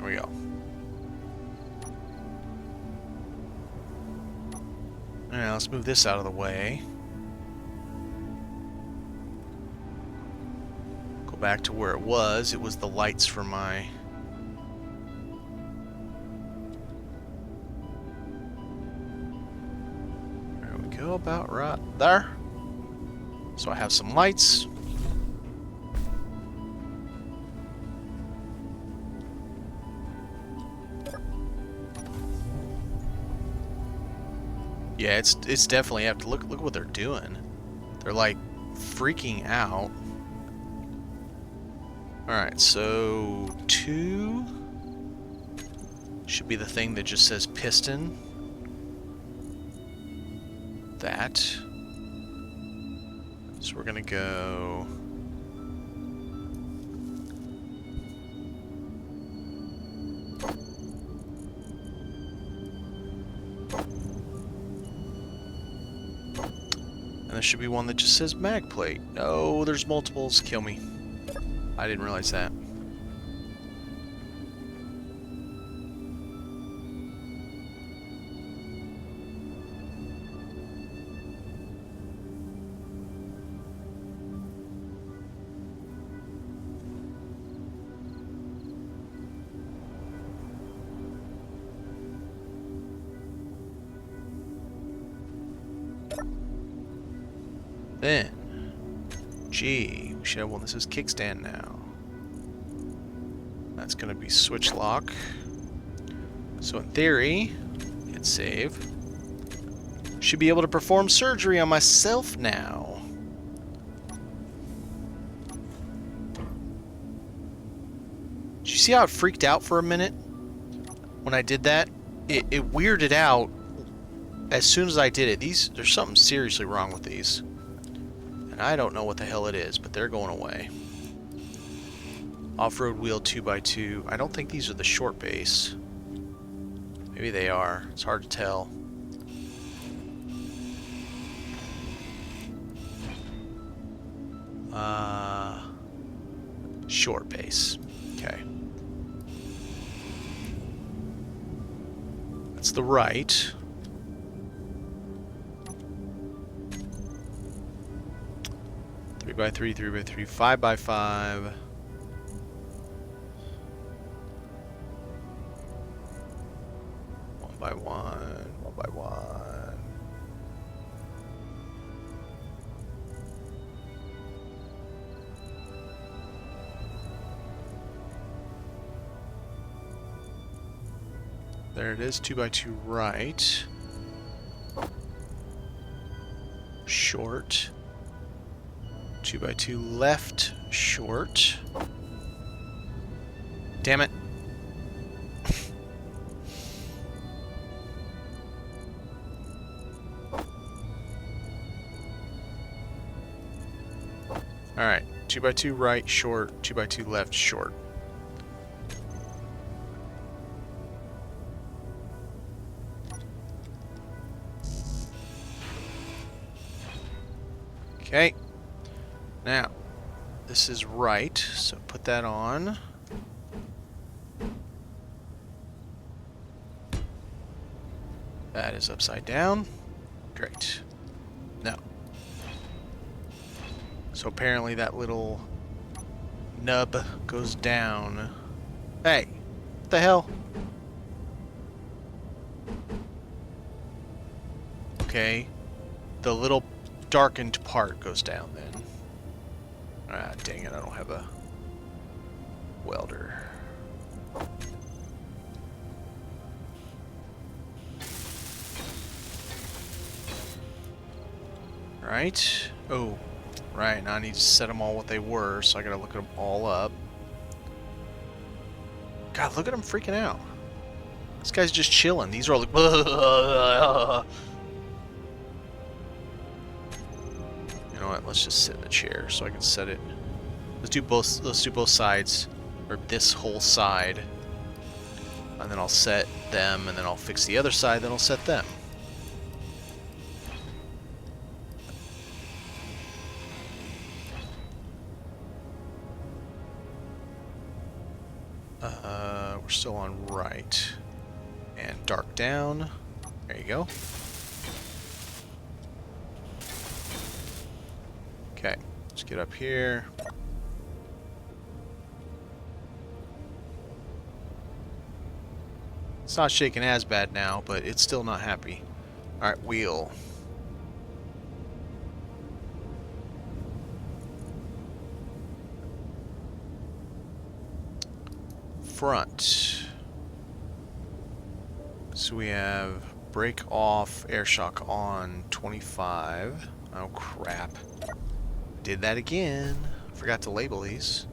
we go. Alright, let's move this out of the way. Go back to where it was. It was the lights for my... There we go, about right there. So I have some lights. Yeah, it's definitely have to look what they're doing. They're like freaking out. Alright, so 2 should be the thing that just says piston. That. So we're gonna go... And there should be one that just says mag plate. No, there's multiples. Kill me. I didn't realize that. Then, G, we should have one that says kickstand now. That's going to be switch lock. So in theory, hit save. Should be able to perform surgery on myself now. Did you see how it freaked out for a minute when I did that? It weirded out as soon as I did it. There's something seriously wrong with these. I don't know what the hell it is, but they're going away. Off-road wheel 2x2. I don't think these are the short base. Maybe they are. It's hard to tell. Short base. Okay. That's the right. 3x3, 3x3, 5x5. One by one, one by one. There it is, 2x2 right. Short. 2x2 left, short. Damn it. Alright, 2x2 right, short, 2x2 left, short. Okay. Now, this is right, so put that on. That is upside down. Great. No. So apparently that little nub goes down. Hey, what the hell? Okay. The little darkened part goes down then. Ah, dang it, I don't have a welder. Right. Oh, right, now I need to set them all what they were, so I gotta look them all up. God, look at him freaking out. This guy's just chilling. These are all like... You know what? Let's just sit in the chair so I can set it. Let's do both sides, or this whole side, and then I'll set them, and then I'll fix the other side, then I'll set them. We're we're still on right. And dark down. There you go. Okay, let's get up here. It's not shaking as bad now, but it's still not happy. Alright, wheel. Front. So we have brake off, air shock on, 25. Oh crap. Did that again. Forgot to label these.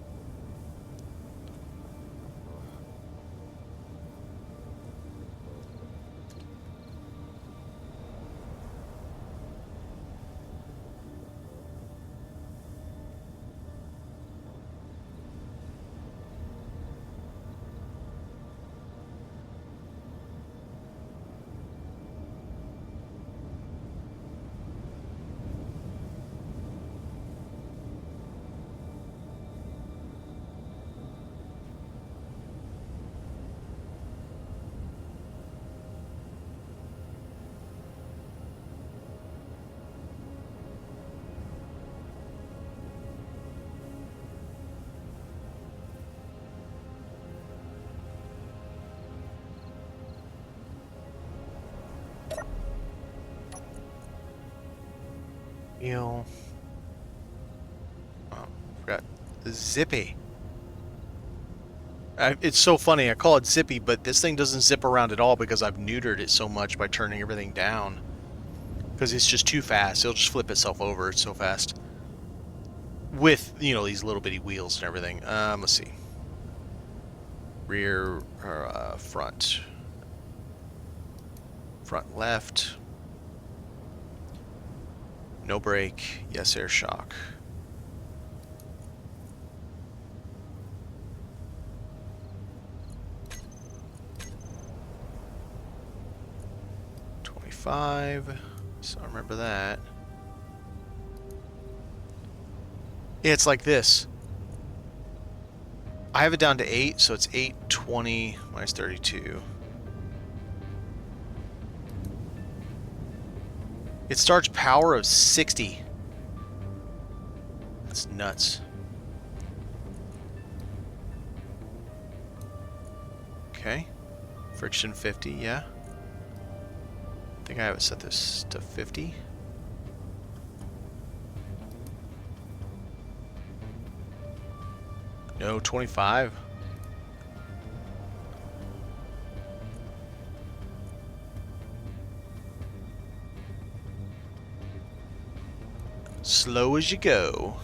Wheel. Oh, forgot. Zippy. It's so funny. I call it zippy, but this thing doesn't zip around at all because I've neutered it so much by turning everything down. Because it's just too fast. It'll just flip itself over. It's so fast. With, you know, these little bitty wheels and everything. Let's see. Rear, or front. Front left. No brake. Yes, air shock. So I remember that. Yeah, it's like this. I have it down to 8, so it's 8, 20, minus 32. It starts power of 60. That's nuts. Okay. Friction 50, yeah. I think I have it set this to 50. No, 25. Slow as you go.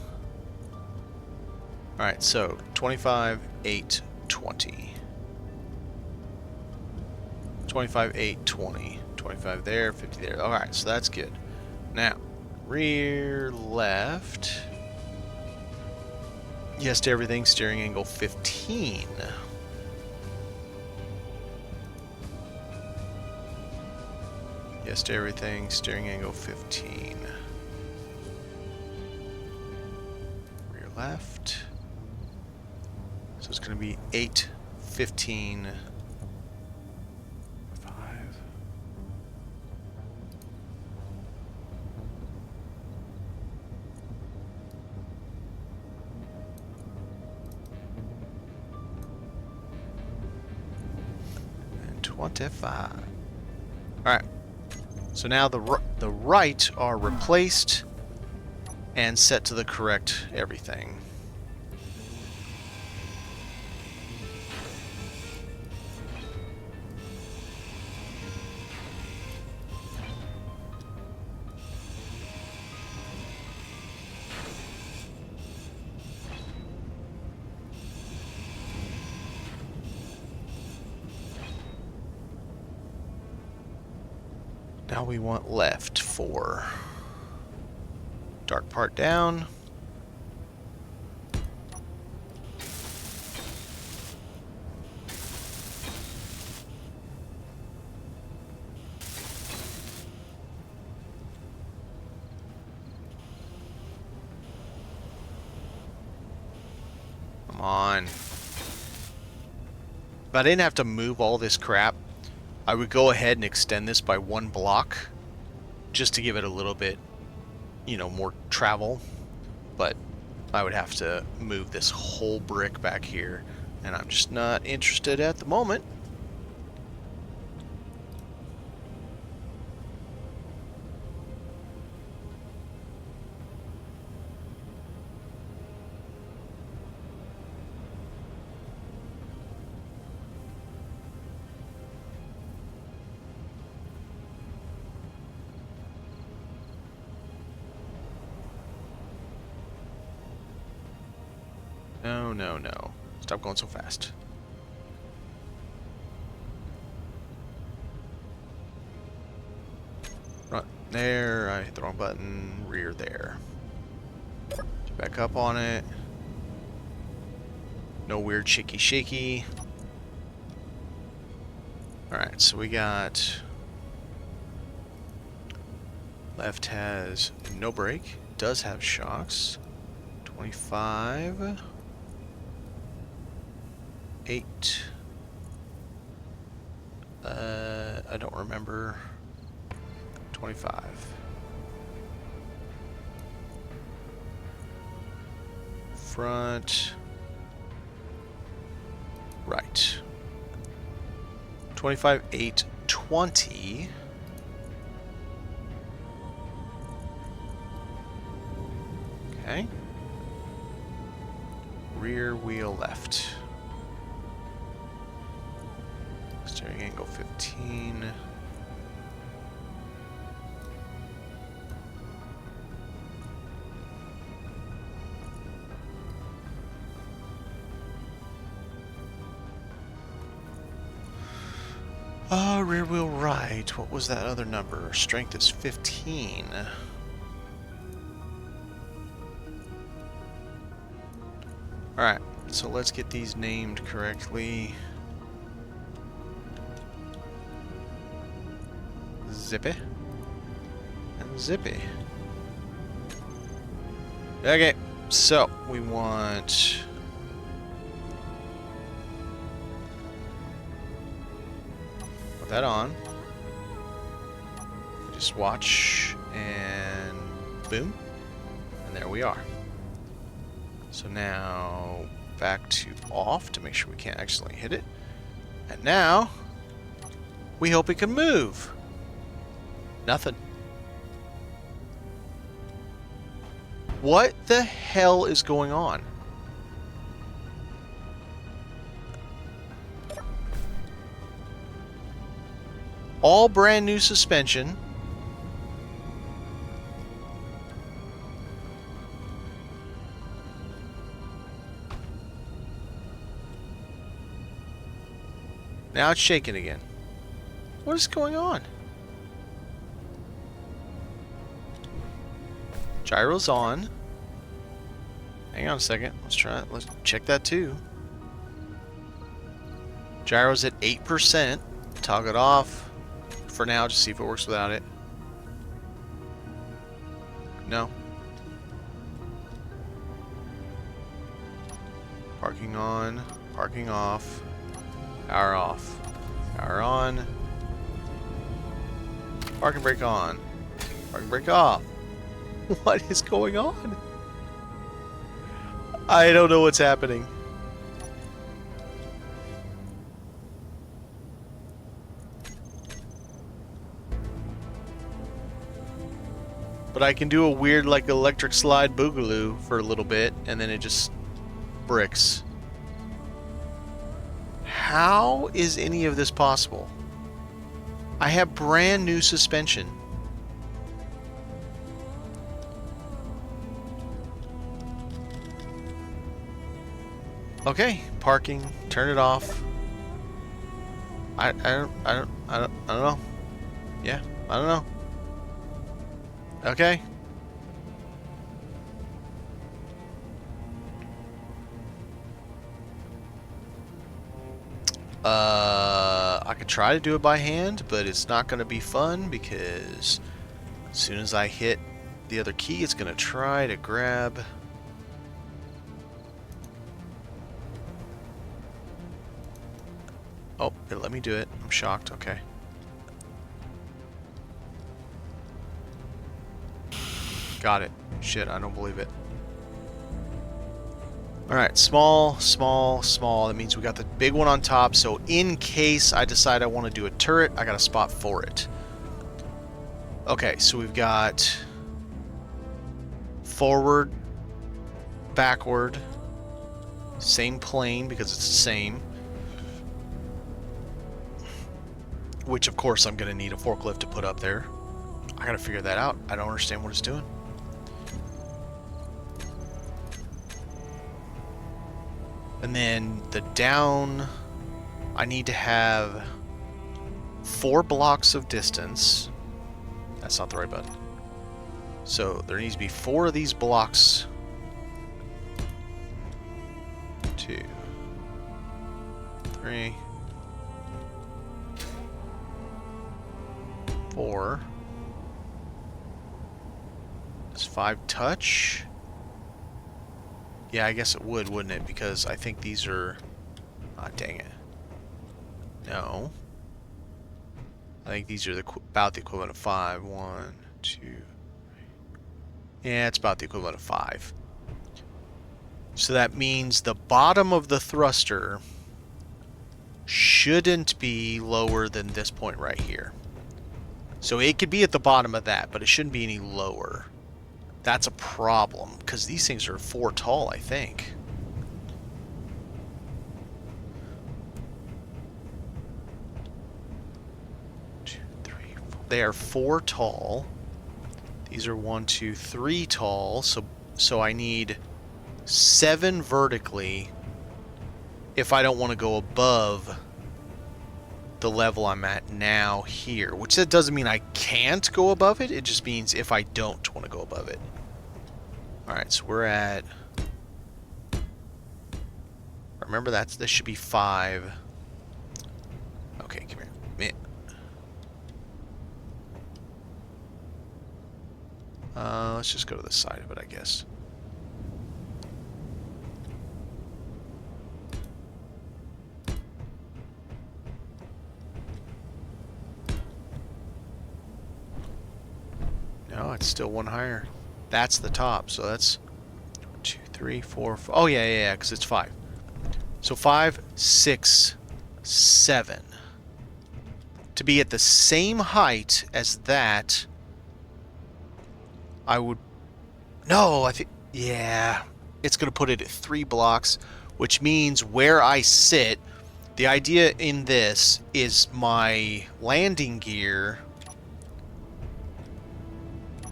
Alright, so 25, 8, 20. 25, 8, 20. 25 there, 50 there. Alright, so that's good. Now, rear left. Yes to everything, steering angle 15. Yes to everything, steering angle 15. Rear left. So it's going to be 8, 15, 5. And 25. Alright. So now the right are replaced and set to the correct everything. Now we want left 4. Dark part down. Come on. If I didn't have to move all this crap, I would go ahead and extend this by 1 block just to give it a little bit, you know, more travel. But I would have to move this whole brick back here, and I'm just not interested at the moment. No, no, no. Stop going so fast. Front there. I hit the wrong button. Rear there. Back up on it. No weird shaky. Alright, so we got... Left has no brake. Does have shocks. 25... 8. I don't remember. 25. Front. Right. 25, 8, 20. Okay. Rear wheel left. Steering angle 15. Rear wheel right. What was that other number? Strength is 15. Alright, so let's get these named correctly. Zippy and Zippy. Okay, so we want put that on. Just watch and boom, and there we are. So now back to off to make sure we can't accidentally hit it, and now we hope it can move. Nothing. What the hell is going on? All brand new suspension. Now it's shaking again. What is going on? Gyro's on. Hang on a second. Let's check that too. Gyro's at 8%. Toggle it off for now, just see if it works without it. No. Parking on, parking off, power off, power on, parking brake on, parking brake off. What is going on? I don't know what's happening. But I can do a weird, like, electric slide boogaloo for a little bit, and then it just bricks. How is any of this possible? I have brand new suspension. Okay, parking, turn it off. I don't know. Yeah, I don't know. Okay. I could try to do it by hand, but it's not going to be fun because as soon as I hit the other key, it's going to try to grab. let me do it. I'm shocked. Okay. Got it. Shit, I don't believe it. Alright, small, small, small. That means we got the big one on top, so in case I decide I want to do a turret, I got a spot for it. Okay, so we've got forward, backward, same plane because it's the same. Which, of course, I'm going to need a forklift to put up there. I got to figure that out. I don't understand what it's doing. And then the down, I need to have 4 blocks of distance. That's not the right button. So there needs to be 4 of these blocks. 2, 3, 4. Does 5 touch? Yeah, I guess it would, wouldn't it? Because I think these are... Ah, dang it. No. I think these are about the equivalent of 5. 1, 2, 3. Yeah, it's about the equivalent of 5. So that means the bottom of the thruster shouldn't be lower than this point right here. So it could be at the bottom of that, but it shouldn't be any lower. That's a problem, because these things are 4 tall, I think. Two, three, 4. They are 4 tall. These are 1, 2, 3 tall, so I need 7 vertically if I don't want to go above the level I'm at now here, which that doesn't mean I can't go above it. It just means if I don't want to go above it. Alright, so we're at... Remember, this should be 5. Okay, come here. Let's just go to the side of it, I guess. No, it's still 1 higher. That's the top, so that's 2, 3, 4, 5. Oh, yeah, because it's 5. So 5, 6, 7. To be at the same height as that, I would... No, I think... Yeah. It's going to put it at 3 blocks, which means where I sit, the idea in this is my landing gear...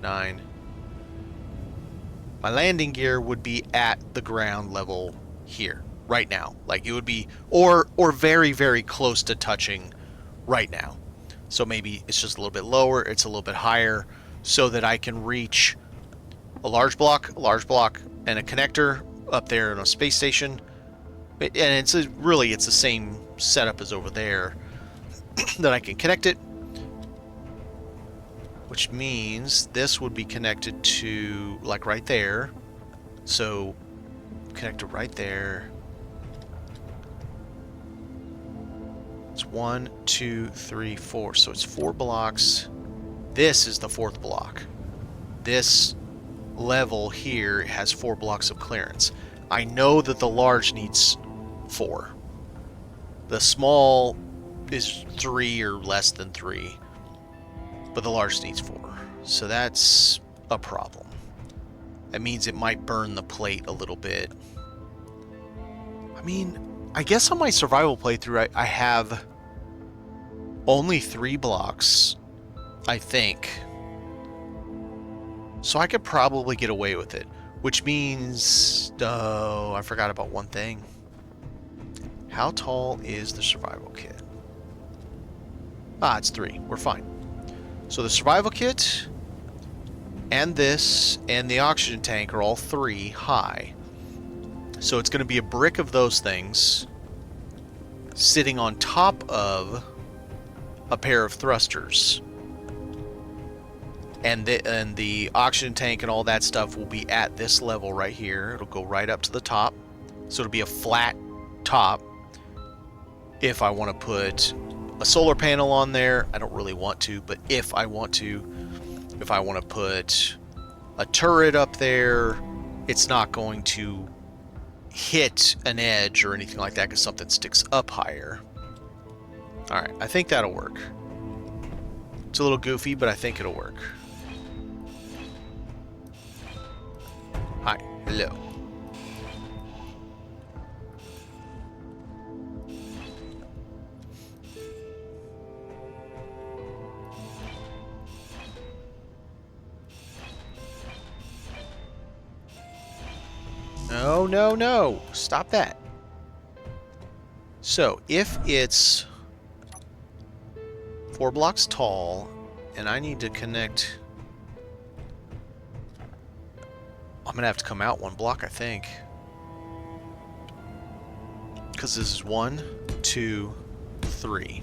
9. My landing gear would be at the ground level here, right now. Like, it would be... Or very, very close to touching right now. So maybe it's just a little bit lower, it's a little bit higher, so that I can reach a large block, and a connector up there in a space station. And it's really the same setup as over there. That I can connect it. Which means this would be connected to, like, right there. So, connect it right there. It's 1, 2, 3, 4. So it's 4 blocks. This is the 4th block. This level here has 4 blocks of clearance. I know that the large needs 4. The small is 3 or less than 3. But the large needs 4. So that's a problem. That means it might burn the plate a little bit. I mean, I guess on my survival playthrough, I have only 3 blocks, I think. So I could probably get away with it. Which means... Oh, I forgot about one thing. How tall is the survival kit? Ah, it's 3. We're fine. So the survival kit, and this, and the oxygen tank are all 3 high. So it's going to be a brick of those things sitting on top of a pair of thrusters. And the oxygen tank and all that stuff will be at this level right here. It'll go right up to the top. So it'll be a flat top if I want to put a solar panel on there. I don't really want to, but if I want to put a turret up there, it's not going to hit an edge or anything like that because something sticks up higher. Alright, I think that'll work. It's a little goofy, but I think it'll work. Hi, hello. No, no, no. Stop that. So, if it's 4 blocks tall, and I need to connect... I'm going to have to come out 1 block, I think. Because this is 1, 2, 3.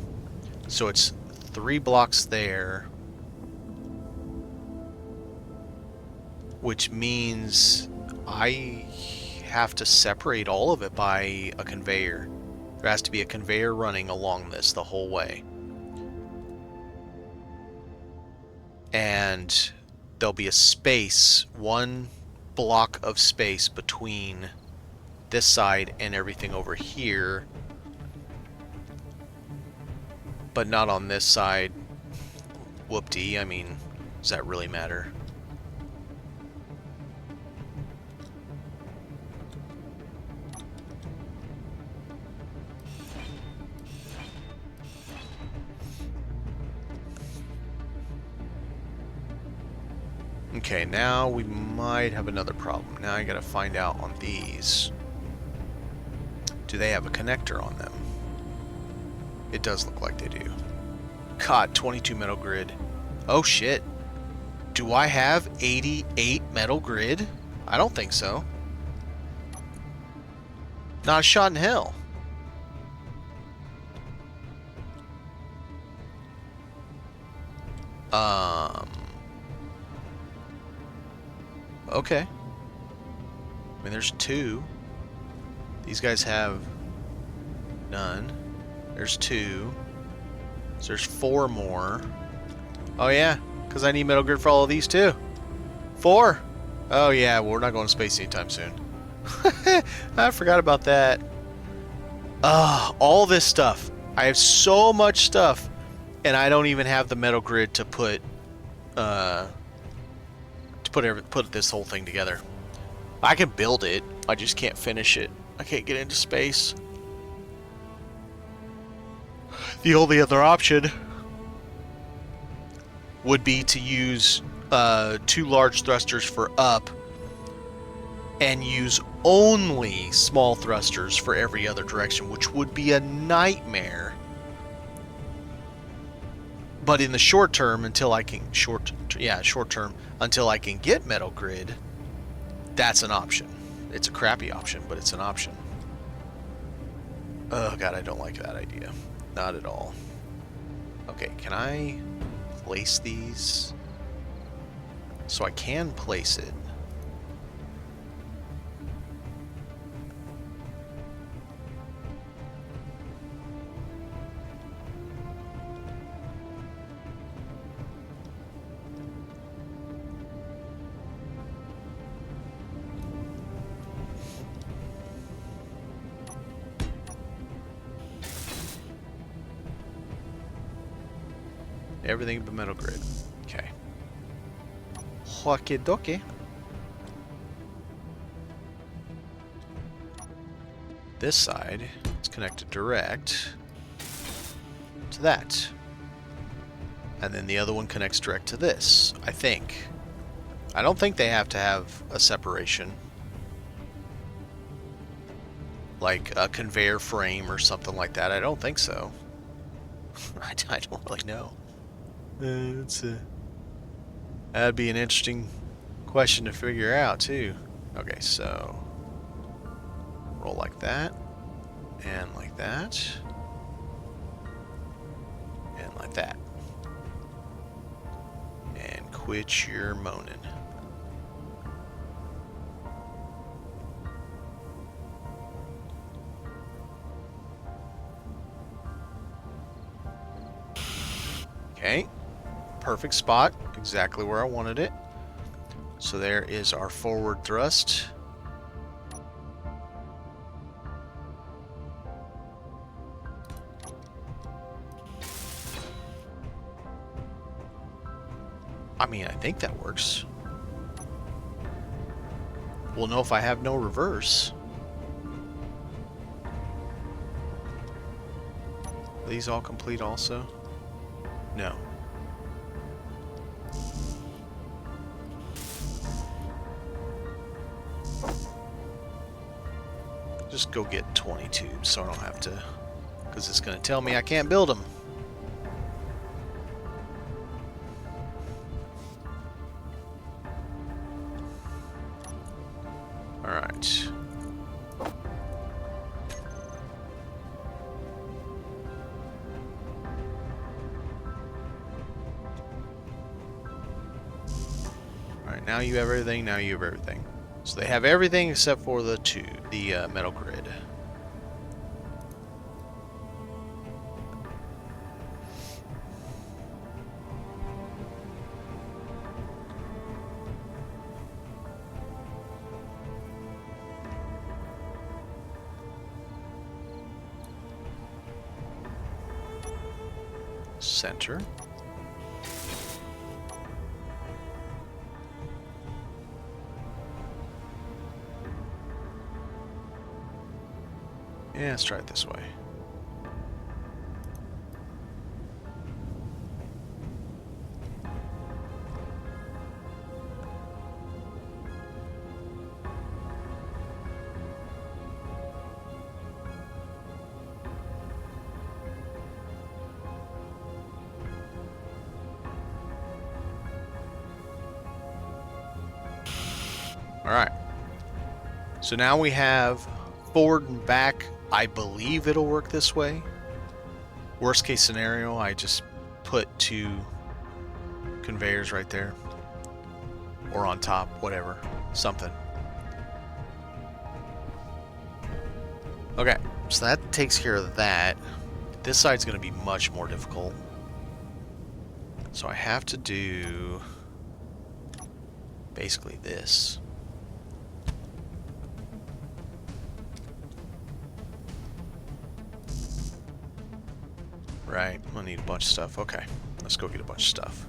So it's 3 blocks there. Which means I have to separate all of it by a conveyor. There has to be a conveyor running along this the whole way. And there'll be a space, 1 block of space between this side and everything over here. But not on this side. Whoop-dee, I mean, does that really matter? Okay, now we might have another problem. Now I gotta find out on these. Do they have a connector on them? It does look like they do. God, 22 metal grid. Oh shit. Do I have 88 metal grid? I don't think so. Not a shot in hell. Okay. I mean, there's 2. These guys have none. There's 2. So there's 4 more. Oh yeah, because I need metal grid for all of these too. 4. Oh yeah, well, we're not going to space anytime soon. I forgot about that. All this stuff. I have so much stuff, and I don't even have the metal grid to put this whole thing together. I can build it. I just can't finish it. I can't get into space. The only other option would be to use 2 large thrusters for up and use only small thrusters for every other direction, which would be a nightmare. But in the short term, until I can until I can get metal grid, that's an option. It's a crappy option, but it's an option. Oh god, I don't like that idea. Not at all. Okay, can I place these? So I can place it. Everything but metal grid. Okay. Okie dokie. This side is connected direct to that. And then the other one connects direct to this, I think. I don't think they have to have a separation. Like a conveyor frame or something like that. I don't think so. I don't really know. That'd be an interesting question to figure out too. Okay, so roll like that, and like that, and like that, and quit your moaning. Okay. Perfect spot. Exactly where I wanted it. So there is our forward thrust. I mean, I think that works. We'll know if I have no reverse. Are these all complete also? No. Just go get 20 tubes so I don't have to, because it's going to tell me I can't build them. Alright. Alright, now you have everything, now you have everything. So they have everything except for the metal grid. Center. Yeah, let's try it this way. Alright. So now we have forward and back. I believe it'll work this way. Worst case scenario, I just put 2 conveyors right there. Or on top, whatever. Something. Okay, so that takes care of that. This side's going to be much more difficult. So I have to do basically this. Right, I'll need a bunch of stuff. Okay, let's go get a bunch of stuff.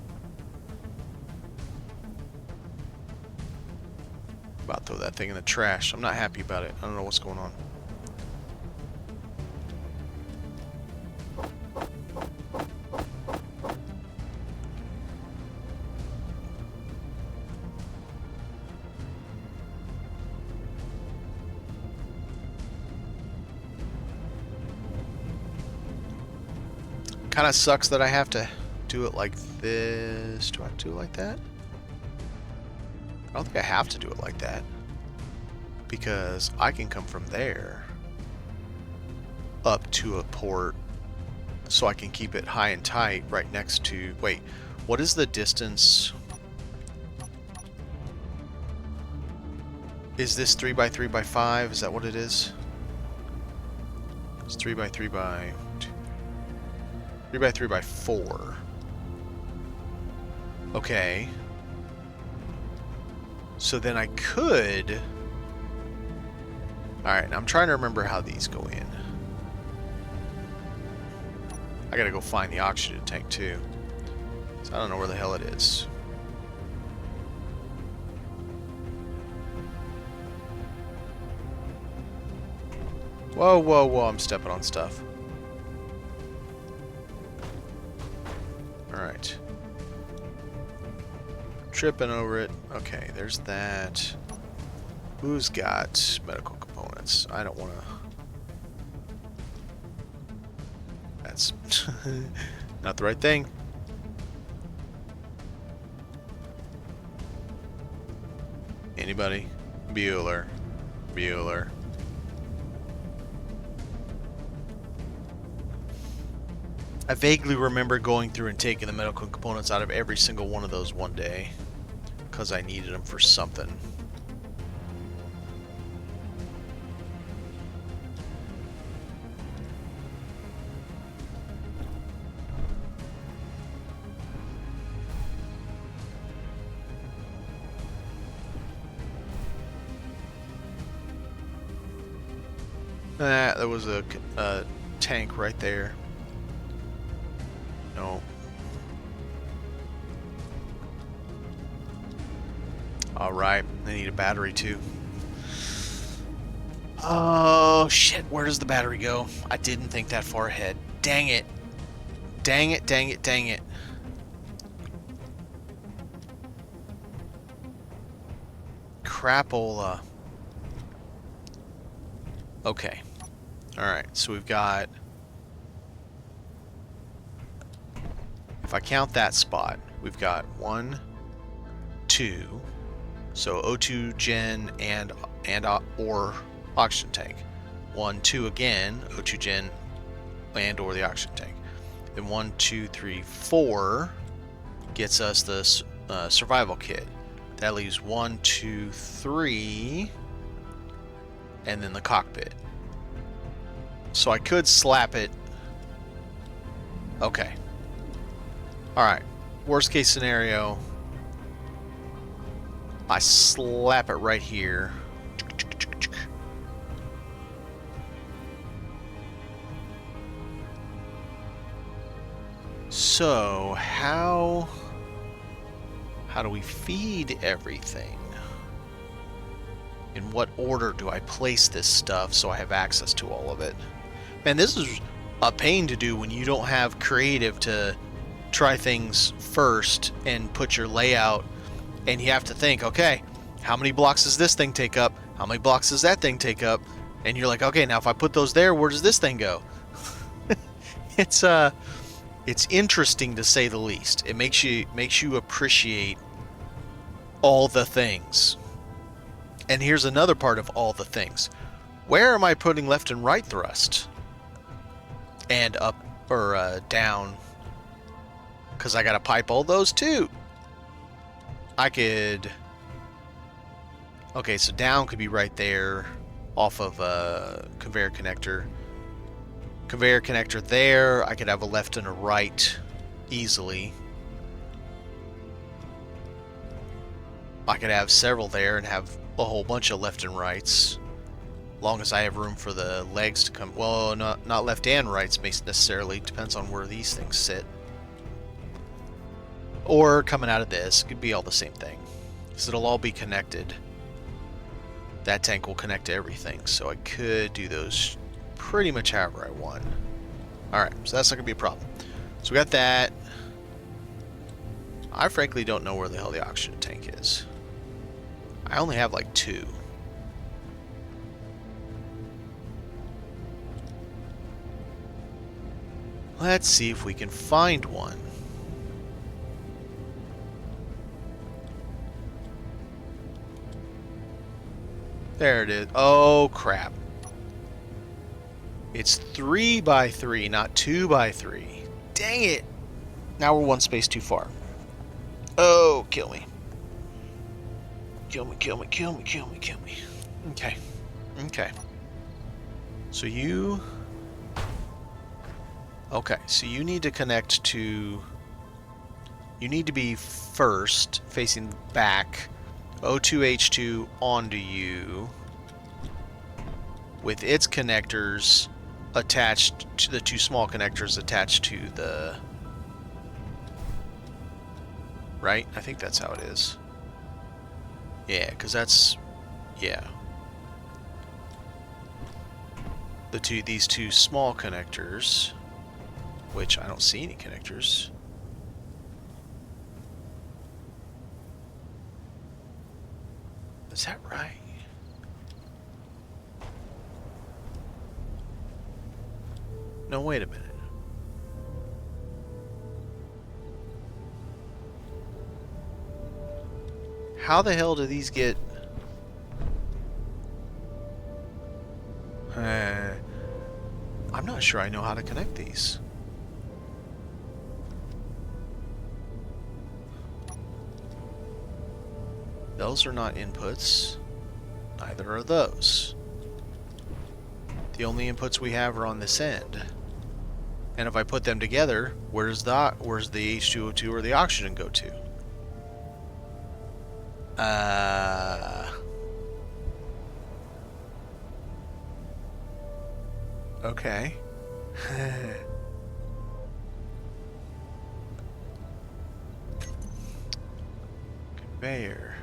About to throw that thing in the trash. I'm not happy about it. I don't know what's going on. Kind of sucks that I have to do it like this. Do I have to do it like that? I don't think I have to do it like that, because I can come from there up to a port, so I can keep it high and tight right next to... Wait, what is the distance? Is this 3x3x5? Is that what it is? It's 3x3x2. 3x3x4. Okay. So then I could... Alright, now I'm trying to remember how these go in. I gotta go find the oxygen tank too. So I don't know where the hell it is. Whoa, whoa, whoa, I'm stepping on stuff. Alright. Tripping over it. Okay, there's that. Who's got medical components? I don't want to... That's not the right thing. Anybody? Bueller. Bueller. I vaguely remember going through and taking the medical components out of every single one of those one day, because I needed them for something. There was a tank right there. No. Alright, they need a battery too. Oh shit, where does the battery go? I didn't think that far ahead. Dang it. Dang it, dang it, dang it. Crapola. Okay. Alright, so we've got... If I count that spot, we've got 1, 2... So O2 gen and or oxygen tank. 1, 2 again, O2 gen and or the oxygen tank. Then 1, 2, 3, 4 gets us the survival kit. That leaves 1, 2, 3, and then the cockpit. So I could slap it. Okay. All right. Worst case scenario. I slap it right here. So, how do we feed everything? In what order do I place this stuff so I have access to all of it? Man, this is a pain to do when you don't have creative to try things first and put your layout. And you have to think, okay, how many blocks does this thing take up? How many blocks does that thing take up? And you're like, okay, now if I put those there, where does this thing go? It's interesting to say the least. It makes you appreciate all the things. And here's another part of all the things. Where am I putting left and right thrust? And up or down? Because I gotta pipe all those too. I could... Okay, so down could be right there off of a conveyor connector. Conveyor connector there. I could have a left and a right easily. I could have several there and have a whole bunch of left and rights. Long as I have room for the legs to come... Well, not left and rights necessarily. Depends on where these things sit. Or coming out of this. Could be all the same thing. Because it'll all be connected. That tank will connect to everything. So I could do those pretty much however I want. Alright, so that's not going to be a problem. So we got that. I frankly don't know where the hell the oxygen tank is. I only have like 2. Let's see if we can find one. There it is. Oh, crap. It's 3 by 3, not 2 by 3. Dang it. Now we're one space too far. Oh, kill me. Kill me, kill me, kill me, kill me, kill me. Okay. Okay. So you... Okay, so you need to connect to... You need to be first, facing back... O2H2 onto you with its connectors attached to the 2 small connectors attached to the... Right? I think that's how it is. Yeah, because that's... Yeah. These two small connectors, which I don't see any connectors. Is that right? No, wait a minute. How the hell do these get... I'm not sure I know how to connect these. Those are not inputs. Neither are those. The only inputs we have are on this end. And if I put them together, where's the H2O2 or the oxygen go to? Okay. Conveyor.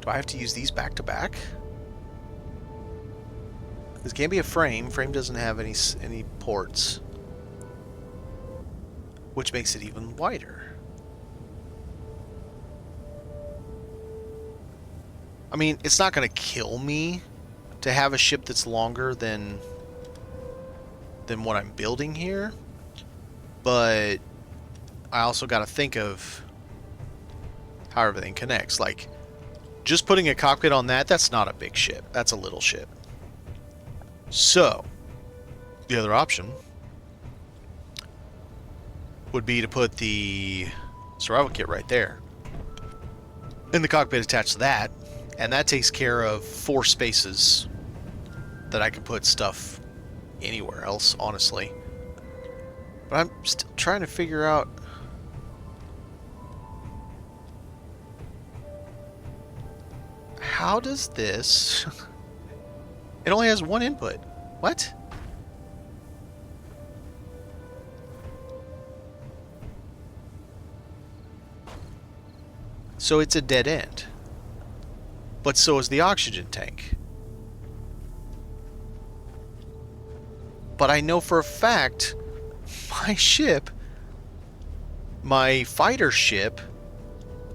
Do I have to use these back to back? This can't be a frame. Frame doesn't have any ports, which makes it even wider. I mean, it's not going to kill me to have a ship that's longer than what I'm building here, but I also got to think of how everything connects. Like, just putting a cockpit on that's not a big ship. That's a little ship. So, the other option would be to put the survival kit right there, and the cockpit attached to that, and that takes care of 4 spaces that I can put stuff anywhere else, honestly. But I'm still trying to figure out how does this... It only has 1 input. What? So it's a dead end. But so is the oxygen tank. But I know for a fact my ship, my fighter ship,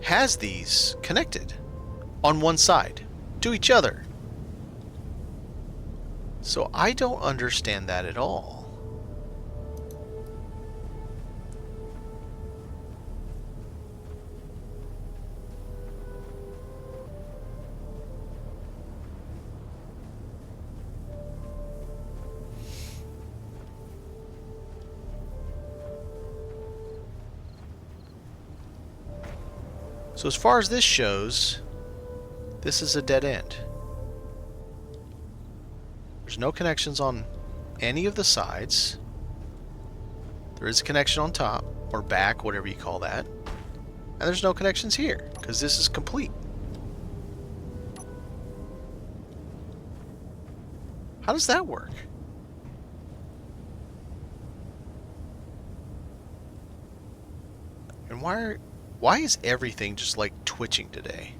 has these connected on one side to each other. So I don't understand that at all. So as far as this shows, this is a dead end. There's no connections on any of the sides. There is a connection on top, or back, whatever you call that. And there's no connections here, because this is complete. How does that work? And why is everything just like twitching today?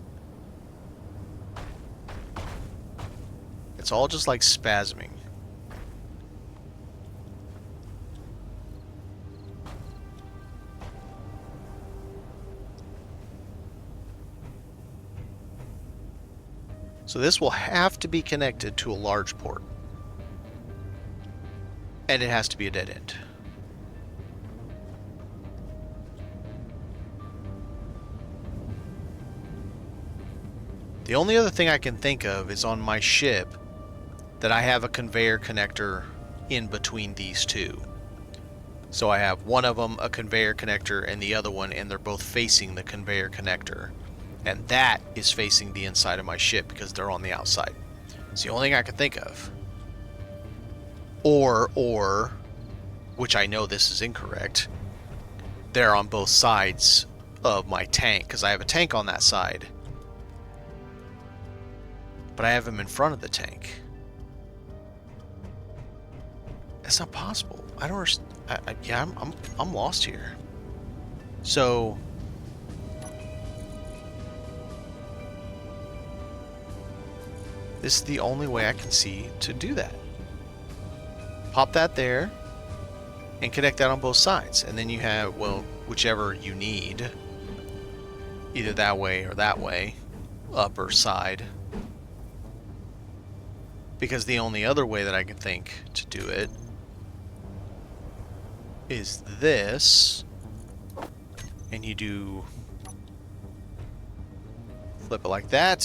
It's all just like spasming. So this will have to be connected to a large port. And it has to be a dead end. The only other thing I can think of is on my ship that I have a conveyor connector in between these two. So I have one of them a conveyor connector and the other one, and they're both facing the conveyor connector. And that is facing the inside of my ship because they're on the outside. It's the only thing I can think of. Or, which I know this is incorrect, they're on both sides of my tank, because I have a tank on that side. But I have them in front of the tank. That's not possible. I don't understand. Yeah, I'm lost here. So this is the only way I can see to do that. Pop that there and connect that on both sides, and then you have, well, whichever you need, either that way or that way, up or side. Because the only other way that I can think to do it is this, and you do flip it like that,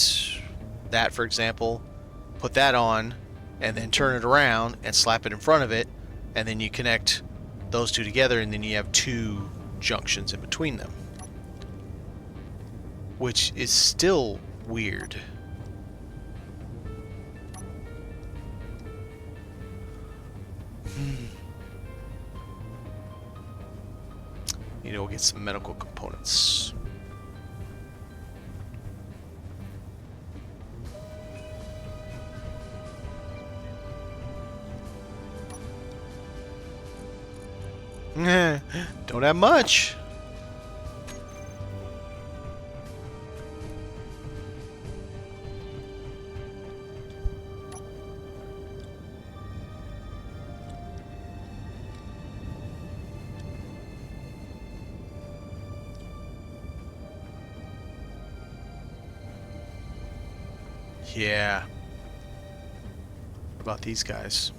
for example, put that on, and then turn it around and slap it in front of it, and then you connect those two together, and then you have 2 junctions in between them, which is still weird. Need to go get some medical components. Don't have much. Yeah. What about these guys?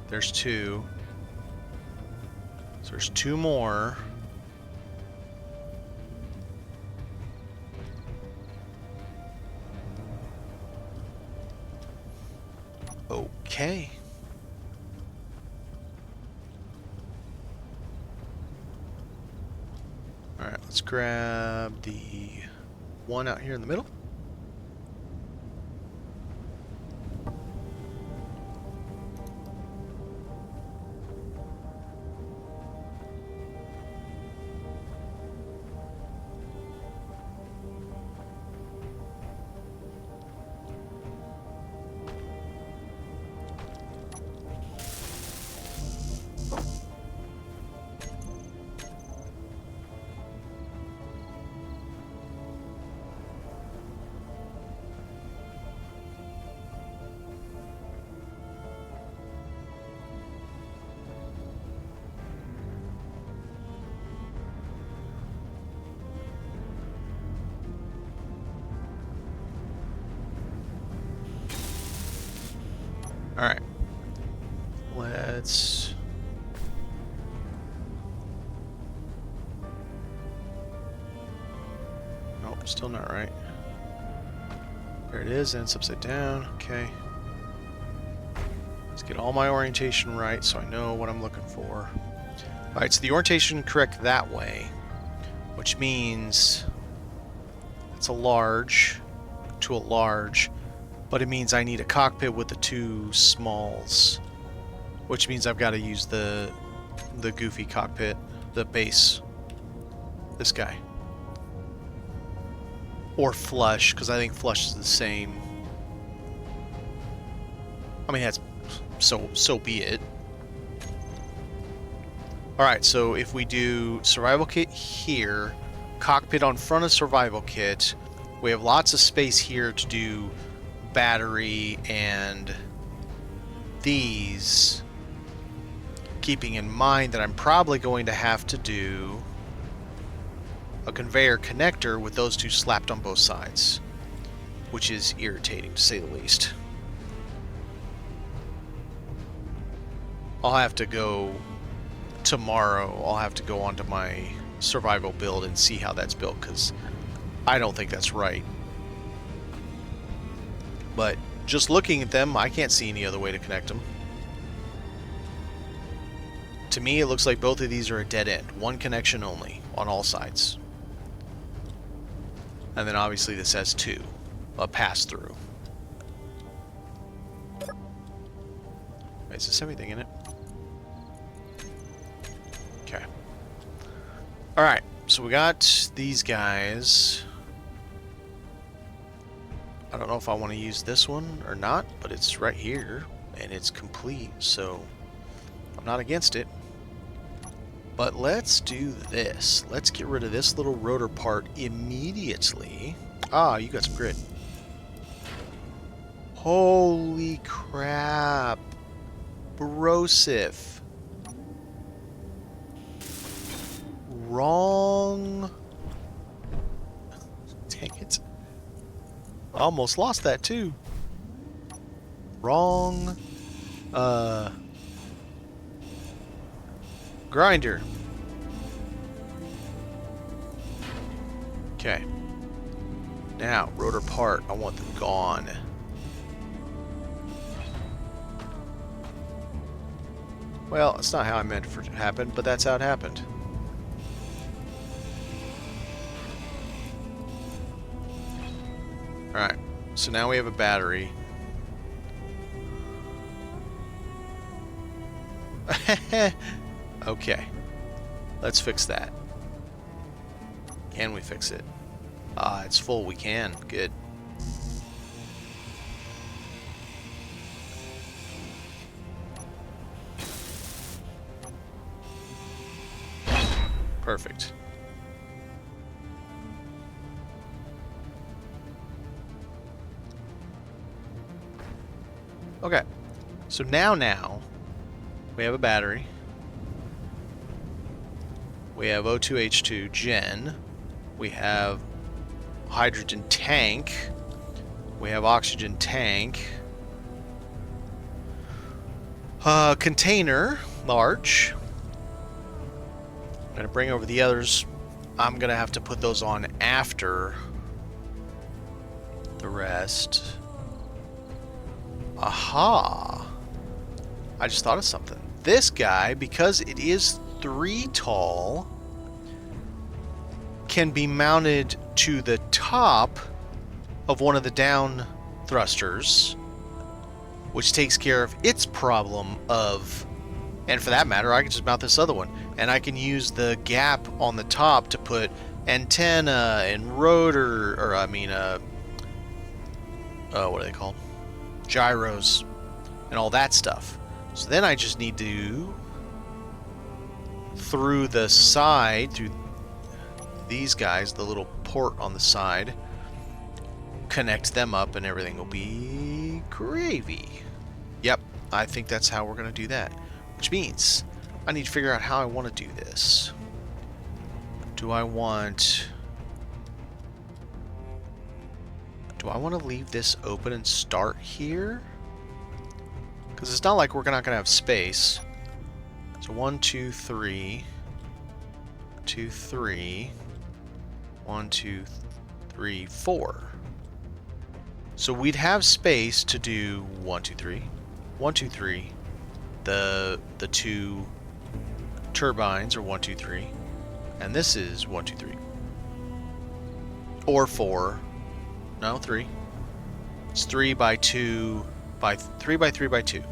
There's 2. So there's 2 more. Okay. Alright, let's grab the one out here in the middle. Alright. Let's... Nope, still not right. There it is, and it's upside down. Okay. Let's get all my orientation right so I know what I'm looking for. Alright, so the orientation correct that way, which means it's a large to a large. But it means I need a cockpit with the 2 smalls, which means I've got to use the goofy cockpit, the base, this guy, or flush, because I think flush is the same. I mean, that's so be it. All right, so if we do survival kit here, cockpit on front of survival kit, we have lots of space here to do battery and these, keeping in mind that I'm probably going to have to do a conveyor connector with those 2 slapped on both sides, which is irritating to say the least. I'll have to go tomorrow, I'll have to go onto my survival build and see how that's built, because I don't think that's right. But just looking at them, I can't see any other way to connect them. To me, it looks like both of these are a dead end. One connection only on all sides. And then obviously this has 2. A pass-through. Is this everything in it? Okay. Alright, so we got these guys. I don't know if I want to use this one or not, but it's right here, and it's complete, so I'm not against it. But let's do this. Let's get rid of this little rotor part immediately. Ah, you got some grit. Holy crap. Brosif. Wrong. Dang it. Almost lost that too. Wrong. Grinder. Okay. Now, rotor part. I want them gone. Well, it's not how I meant for it to happen, but that's how it happened. Alright, so now we have a battery. Okay, let's fix that. Can we fix it? It's full, we can. Good. Perfect. Okay. So now, we have a battery. We have O2H2 gen. We have hydrogen tank. We have oxygen tank. Container, large. I'm going to bring over the others. I'm going to have to put those on after the rest. Aha! I just thought of something. This guy, because it is 3 tall, can be mounted to the top of one of the down thrusters, which takes care of its problem of, and for that matter, I can just mount this other one, and I can use the gap on the top to put antenna and rotor, or I mean, what are they called? Gyros and all that stuff. So then I just need to, through the side, through these guys, the little port on the side, connect them up and everything will be gravy. Yep, I think that's how we're going to do that. Which means I need to figure out how I want to do this. Do I want to leave this open and start here? Because it's not like we're not going to have space. So 1, 2, 3. 2, 3. 1, 2, 3, 4. So we'd have space to do 1, 2, 3. 1, 2, 3. The 2 turbines are 1, 2, 3. And this is 1, 2, 3. Or 4. No, 3. It's 3 by 2 by 3 by 3 by 2.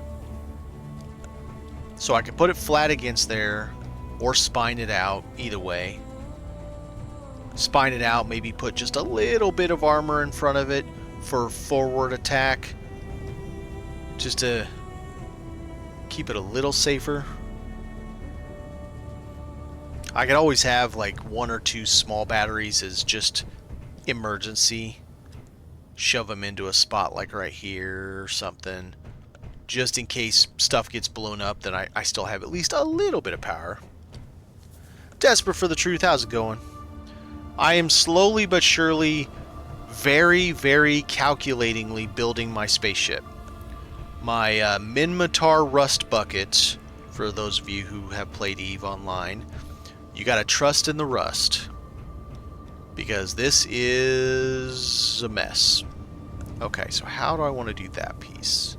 So I can put it flat against there or spine it out, either way. Spine it out, maybe put just a little bit of armor in front of it for forward attack, just to keep it a little safer. I could always have like 1 or 2 small batteries as just emergency. Shove them into a spot like right here or something, just in case stuff gets blown up, then I still have at least a little bit of power. Desperate for the truth, how's it going? I am slowly but surely, very, very calculatingly building my spaceship. My Minmatar Rust Bucket, for those of you who have played EVE online, you gotta trust in the rust, because this is a mess. Okay, so how do I want to do that piece?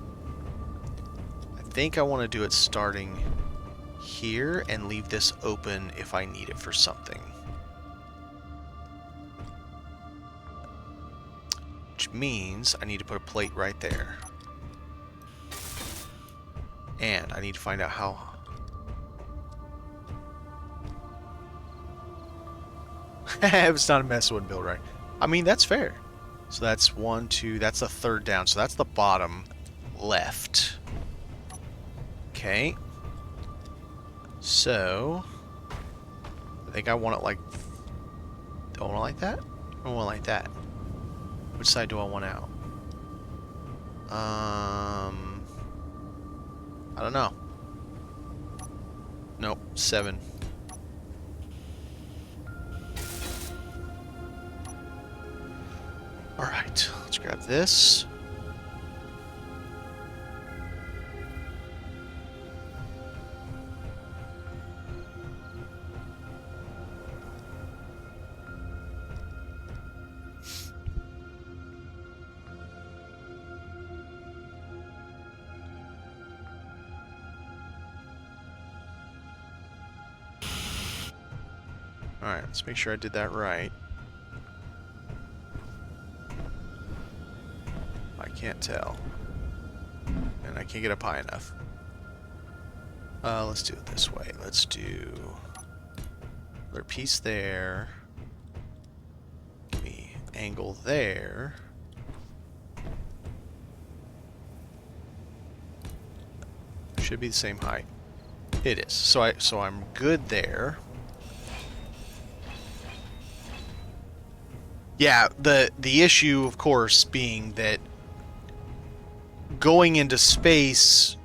I think I want to do it starting here and leave this open if I need it for something. Which means I need to put a plate right there. And I need to find out how... If it's not a mess, it wouldn't build right. I mean, that's fair. So that's 1, 2, that's the third down. So that's the bottom left. Okay. So, I think I want it like... Do I want it like that? Or I want it like that? Which side do I want out? I don't know. Nope, 7. Alright, let's grab this. Alright, let's make sure I did that right. I can't tell. And I can't get up high enough. Let's do it this way. Let's do... Another piece there. Give me angle there. Should be the same height. It is. So I'm good there. Yeah, the issue, of course, being that going into space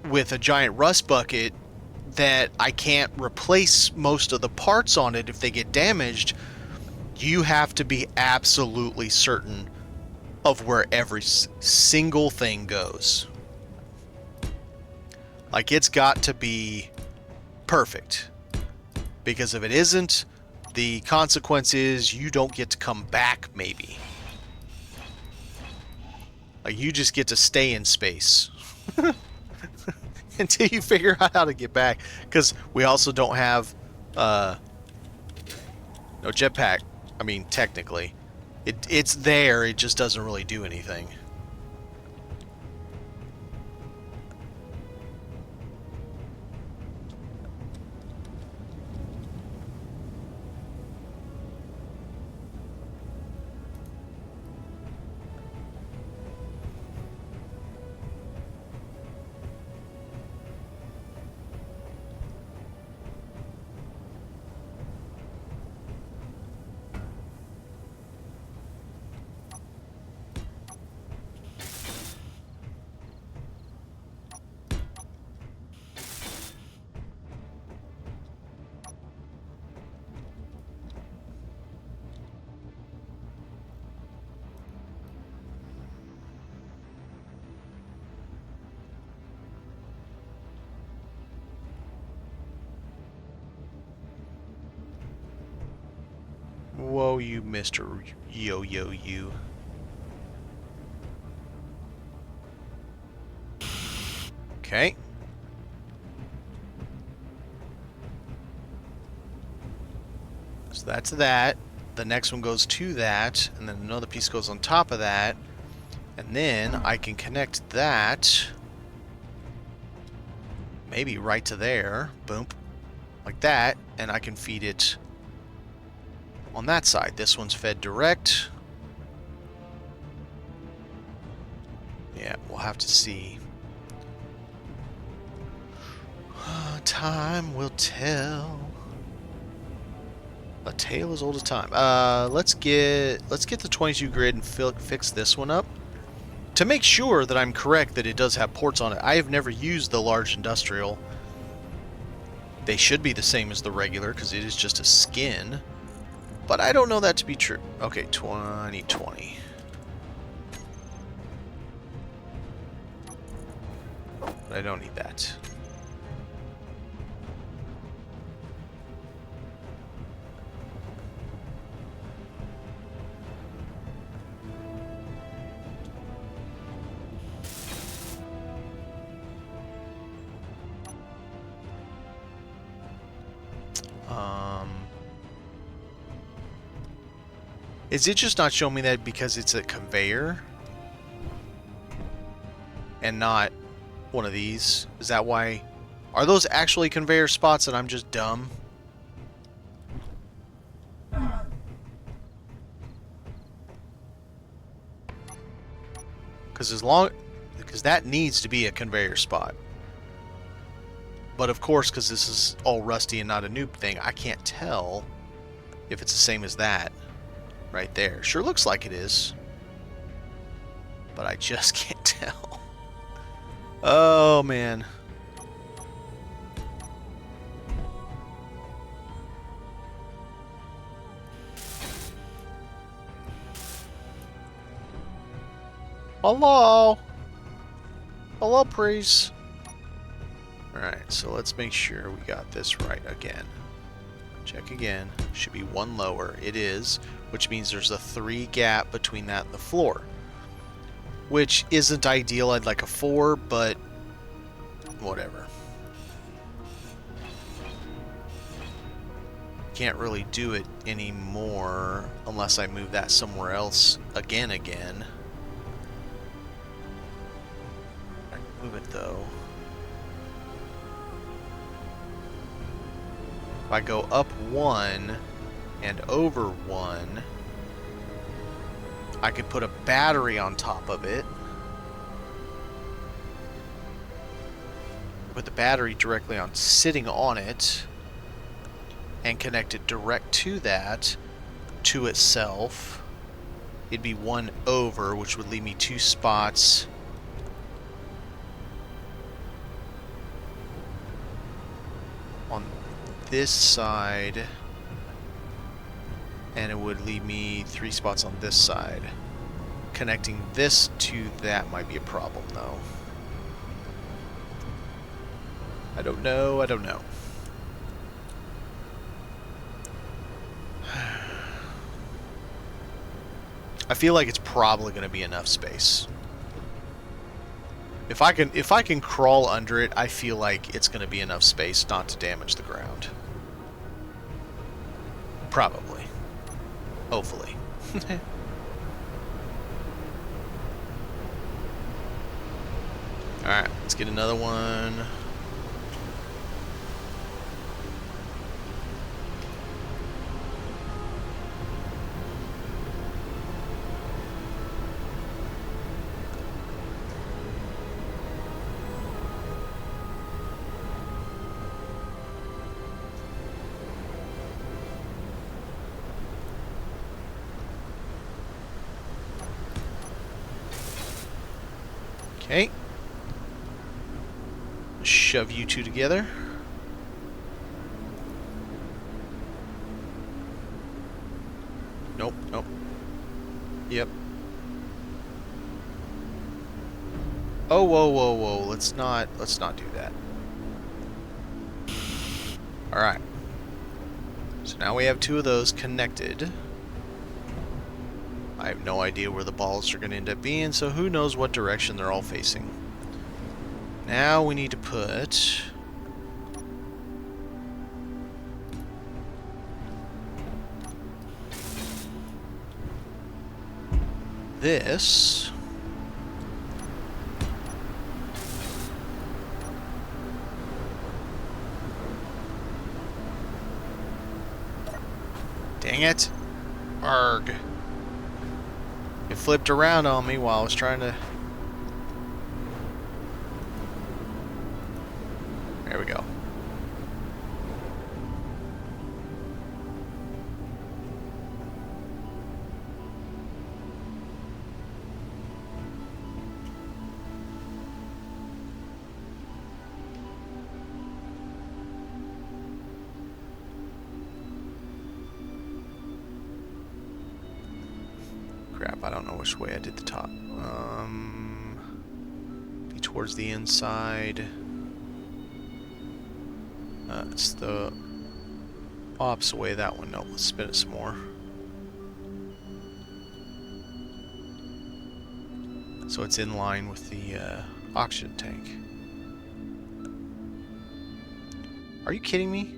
with a giant rust bucket, that I can't replace most of the parts on it if they get damaged. You have to be absolutely certain of where every single thing goes. Like, it's got to be perfect, because if it isn't, the consequence is you don't get to come back, maybe. Like, you just get to stay in space until you figure out how to get back, because we also don't have no jetpack. I mean, technically it's there, it just doesn't really do anything. Whoa, you Mr. Yo-Yo, you. Okay. So that's that. The next one goes to that, and then another piece goes on top of that. And then I can connect that maybe right to there. Boom. Like that. And I can feed it on that side. This one's fed direct. Yeah, we'll have to see. Time will tell. A tale as old as time. Let's get the 22 grid and fix this one up to make sure that I'm correct that it does have ports on it. I have never used the large industrial. They should be the same as the regular because it is just a skin. But I don't know that to be true. Okay, 2020. But I don't need that. Is it just not showing me that because it's a conveyor and not one of these? Is that why? Are those actually conveyor spots and I'm just dumb? Because that needs to be a conveyor spot. But of course, because this is all rusty and not a noob thing, I can't tell if it's the same as that right there. Sure looks like it is, but I just can't tell. Oh, man. Hello? Hello, please. Alright, so let's make sure we got this right again. Check again. Should be one lower. It is, which means there's a 3 gap between that and the floor. Which isn't ideal. I'd like a 4, but whatever. Can't really do it anymore unless I move that somewhere else again. I move it though. If I go up 1 and over 1, I could put a battery on top of it. Put the battery directly on, sitting on it, and connect it direct to that, to itself. it'd be 1 over, which would leave me 2 spots. On this side, and it would leave me 3 spots on this side. Connecting this to that might be a problem, though. I don't know, I don't know. I feel like it's probably going to be enough space. If I can crawl under it, I feel like it's going to be enough space not to damage the ground. Probably. Hopefully. Alright, let's get another one. Okay. Shove you two together. Nope, nope. Yep. Oh, whoa, whoa, whoa. Let's not do that. Alright. So now we have 2 of those connected. I have no idea where the balls are going to end up being, so who knows what direction they're all facing. Now we need to put... this... Dang it. Arg. It flipped around on me while I was trying to... There we go. Crap, I don't know which way I did the top. Be towards the inside. It's the opposite way, that one. No, let's spin it some more. So it's in line with the oxygen tank. Are you kidding me?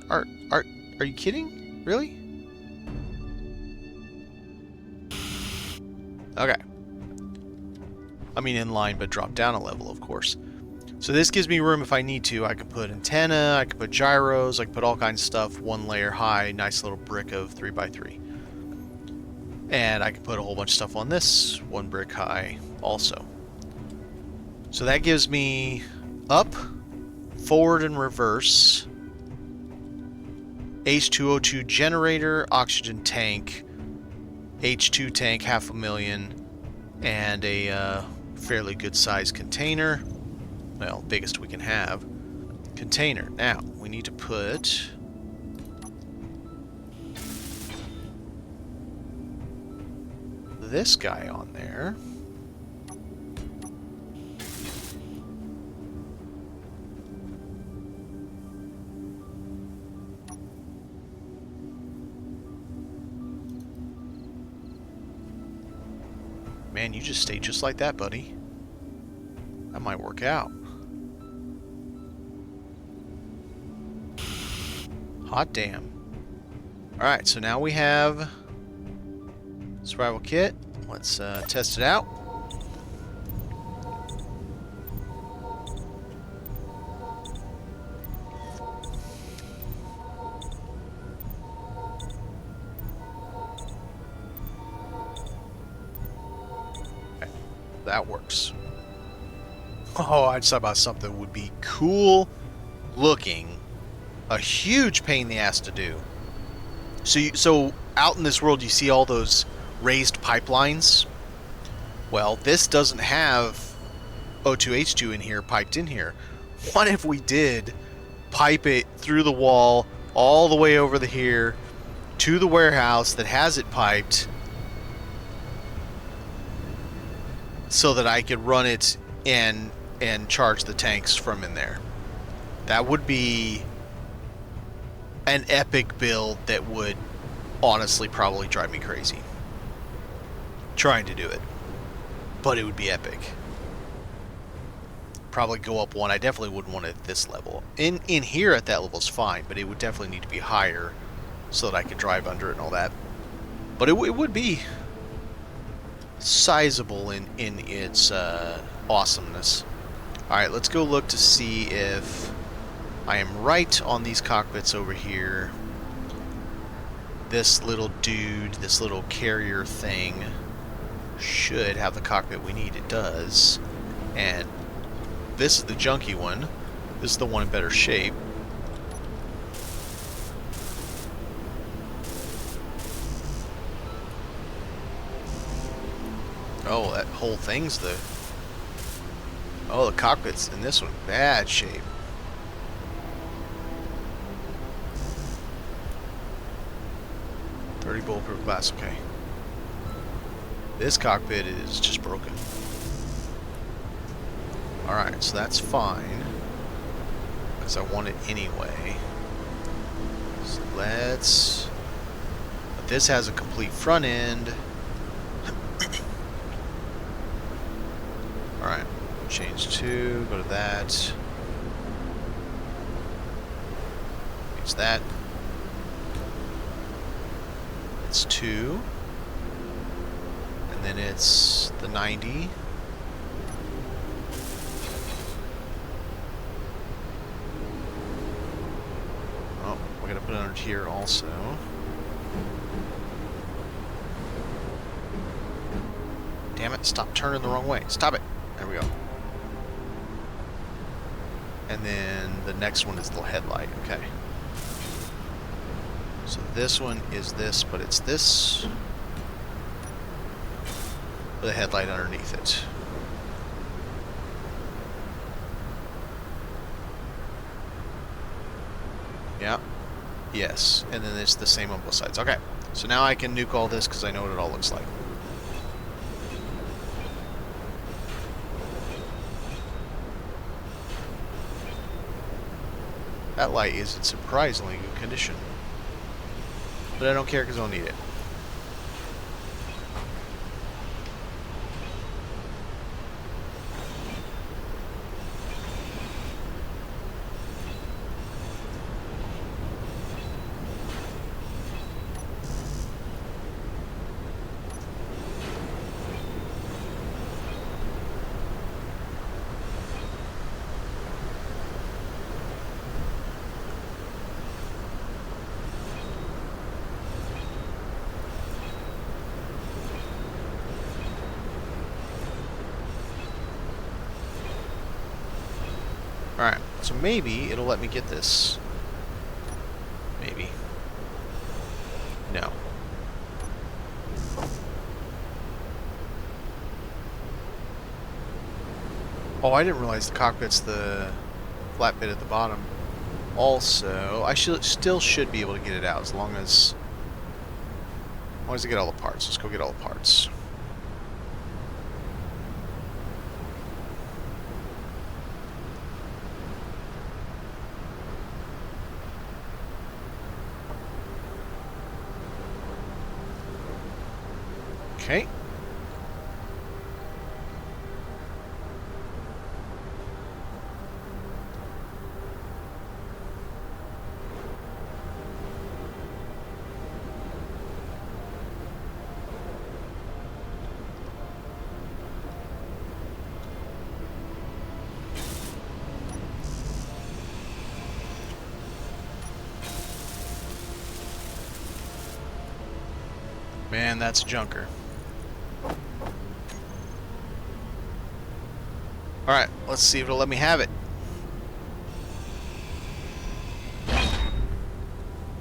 Are you kidding? Really? Okay. I mean in line, but drop down a level, of course. So this gives me room if I need to. I can put antenna, I can put gyros, I can put all kinds of stuff, 1 layer high, nice little brick of 3x3. And I can put a whole bunch of stuff on this, 1 brick high also. So that gives me up, forward and reverse, H2O2 generator, oxygen tank, H2 tank, 500,000, and a fairly good sized container. Well, biggest we can have. Container. Now, we need to put... this guy on there. Man, you just stayed just like that, buddy. That might work out. Hot damn. Alright, so now we have survival kit. Let's test it out. Okay, that works. Oh, I just thought about something that would be cool looking. A huge pain in the ass to do. So out in this world, you see all those raised pipelines. Well, this doesn't have O2H2 in here, piped in here. What if we did pipe it through the wall all the way over here to the warehouse that has it piped, so that I could run it and charge the tanks from in there? That would be an epic build that would honestly probably drive me crazy trying to do it, but it would be epic. Probably go up one. I definitely wouldn't want it at this level. In here at that level is fine, but it would definitely need to be higher so that I could drive under it and all that. But it would be sizable in its awesomeness. Alright, let's go look to see if I am right on these cockpits over here. This little dude, this little carrier thing, should have the cockpit we need. It does. And this is the junky one. This is the one in better shape. Oh, that whole thing's the... Oh, the cockpit's in this one bad shape. .30 bulletproof glass, okay. This cockpit is just broken. Alright, so that's fine, because I want it anyway. So let's... But this has a complete front end. Alright, change to, go to that. Use that. It's 2. And then it's the 90. Oh, we're gonna put it under here also. Damn it, stop turning the wrong way. Stop it. There we go. And then the next one is the headlight. Okay. So this one is this, but it's this with a headlight underneath it. Yeah. Yes. And then it's the same on both sides. Okay. So now I can nuke all this because I know what it all looks like. That light is in surprisingly good condition. But I don't care because I don't need it. Alright, so maybe it'll let me get this. Maybe. No. Oh, I didn't realize the cockpit's the flat bit at the bottom. Also, I still should be able to get it out as long as I get all the parts. Let's go get all the parts. Okay. Man, that's a junker. Alright, let's see if it'll let me have it.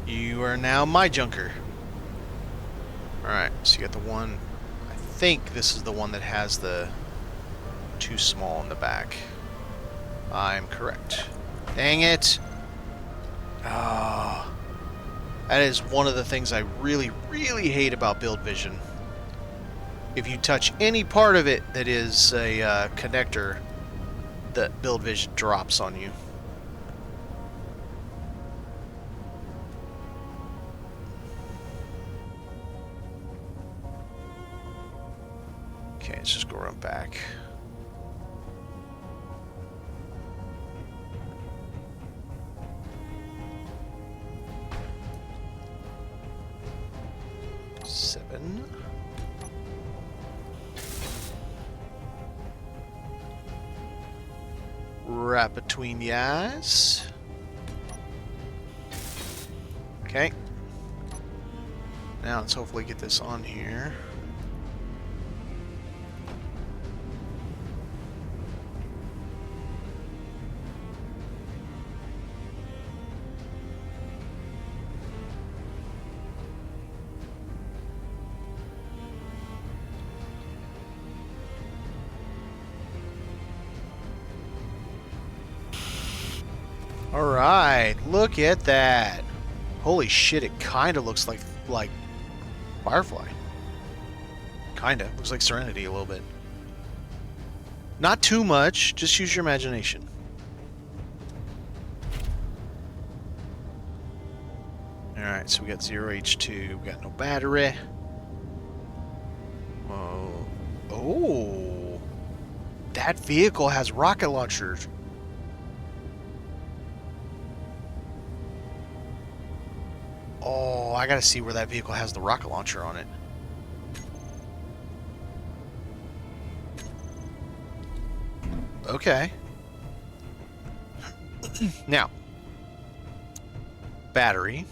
You are now my junker. Alright, so you got the one, I think this is the one that has the too small in the back. I'm correct. Dang it! Oh, that is one of the things I really, really hate about Build Vision. If you touch any part of it that is a connector, the Build Vision drops on you. Okay, let's just go run back. Seven. Right between the eyes. Okay. Now let's hopefully get this on here. Alright, look at that. Holy shit, it kinda looks like Firefly. Kinda. Looks like Serenity a little bit. Not too much, just use your imagination. Alright, so we got 0 H2, we got no battery. Oh. That vehicle has rocket launchers. Oh, I gotta see where that vehicle has the rocket launcher on it. Okay. Now, battery.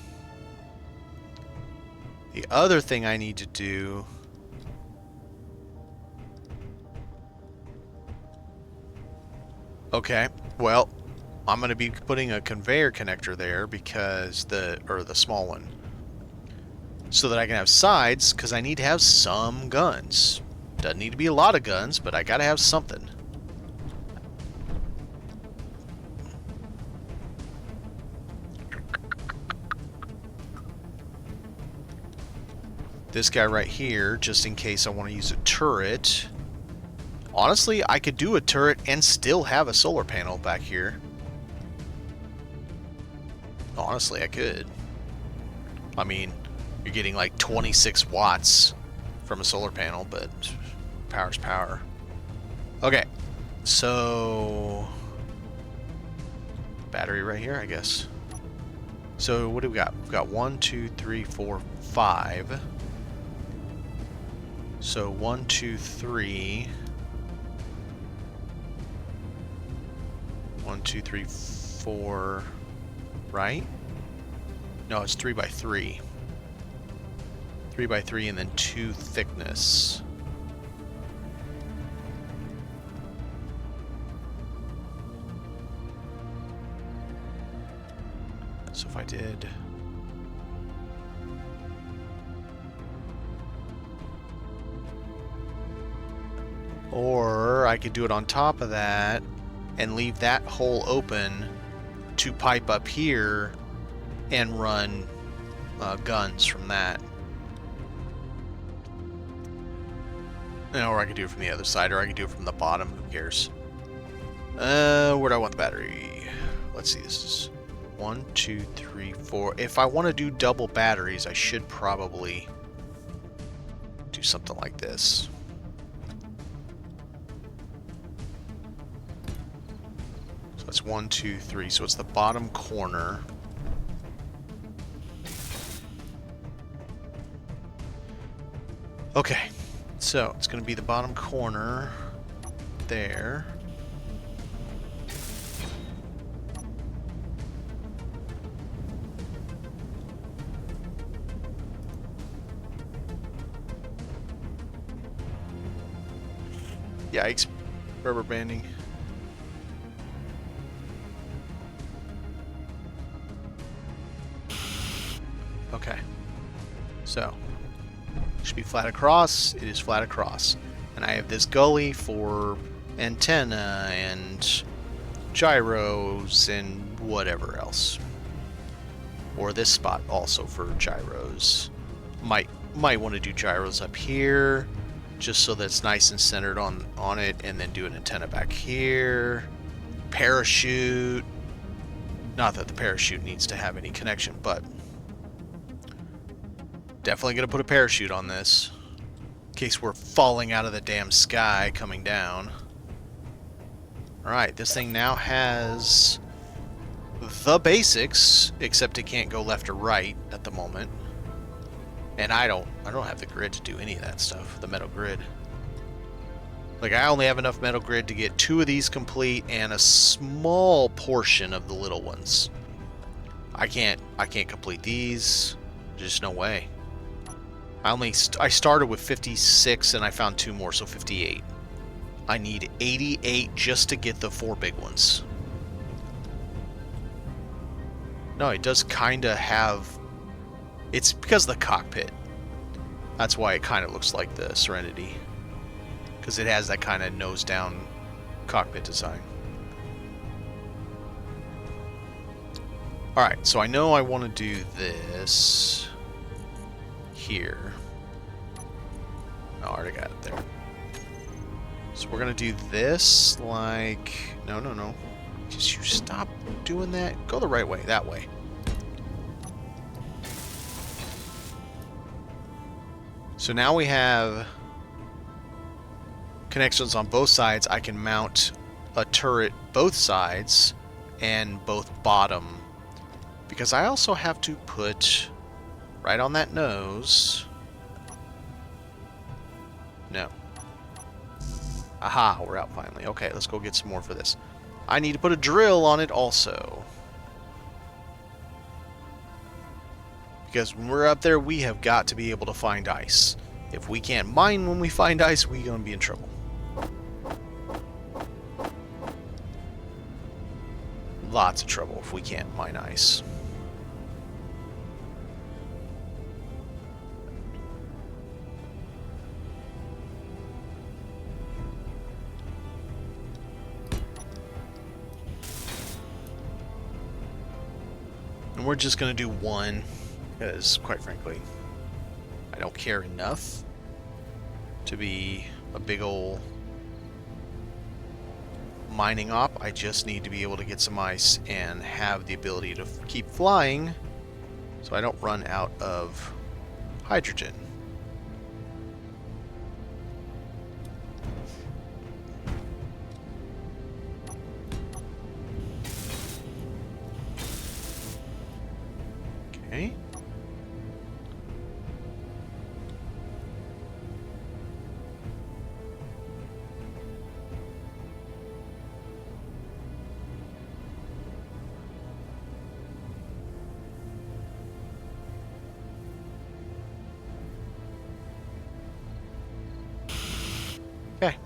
The other thing I need to do... Okay, well, I'm going to be putting a conveyor connector there because the small one, so that I can have sides, because I need to have some guns. Doesn't need to be a lot of guns, but I got to have something. This guy right here, just in case I want to use a turret. Honestly, I could do a turret and still have a solar panel back here. Honestly, I could. I mean, you're getting like 26 watts from a solar panel, but power's power. Okay, so... battery right here, I guess. So what do we got? We've got 1, 2, 3, 4, 5. So 1, 2, 3... 1, 2, 3, 4, right? No, it's 3 by 3. 3 by 3 and then 2 thickness. So if I did... Or I could do it on top of that and leave that hole open to pipe up here and run guns from that. Or I could do it from the other side, or I could do it from the bottom. Who cares? Where do I want the battery? Let's see, this is 1, 2, 3, 4. If I want to do double batteries, I should probably do something like this. That's 1, 2, 3. So it's the bottom corner. Okay. So it's going to be the bottom corner there. Yikes. Rubber banding. Okay, so It should be flat across. It is flat across. And I have this gully for antenna and gyros and whatever else. Or this spot also for gyros. Might want to do gyros up here, just so that's nice and centered on it, and then do an antenna back here. Parachute. Not that the parachute needs to have any connection, but definitely going to put a parachute on this in case we're falling out of the damn sky coming down. Alright, this thing now has the basics, except it can't go left or right at the moment. And I don't have the grid to do any of that stuff, the metal grid. Like, I only have enough metal grid to get 2 of these complete and a small portion of the little ones. I can't complete these. Just no way. I started with 56 and I found 2 more, so 58. I need 88 just to get the 4 big ones. No, it does kind of have... It's because of the cockpit. That's why it kind of looks like the Serenity. Because it has that kind of nose-down cockpit design. Alright, so I know I want to do this here. Oh, I already got it there. So we're going to do this like... No. Just you stop doing that. Go the right way, that way. So now we have connections on both sides. I can mount a turret both sides and both bottom. Because I also have to put right on that nose. No. Aha, we're out finally. Okay, let's go get some more for this. I need to put a drill on it also. Because when we're up there, we have got to be able to find ice. If we can't mine when we find ice, we're going to be in trouble. Lots of trouble if we can't mine ice. And we're just going to do one, because, quite frankly, I don't care enough to be a big ol' mining op. I just need to be able to get some ice and have the ability to keep flying so I don't run out of hydrogen. Okay. Okay.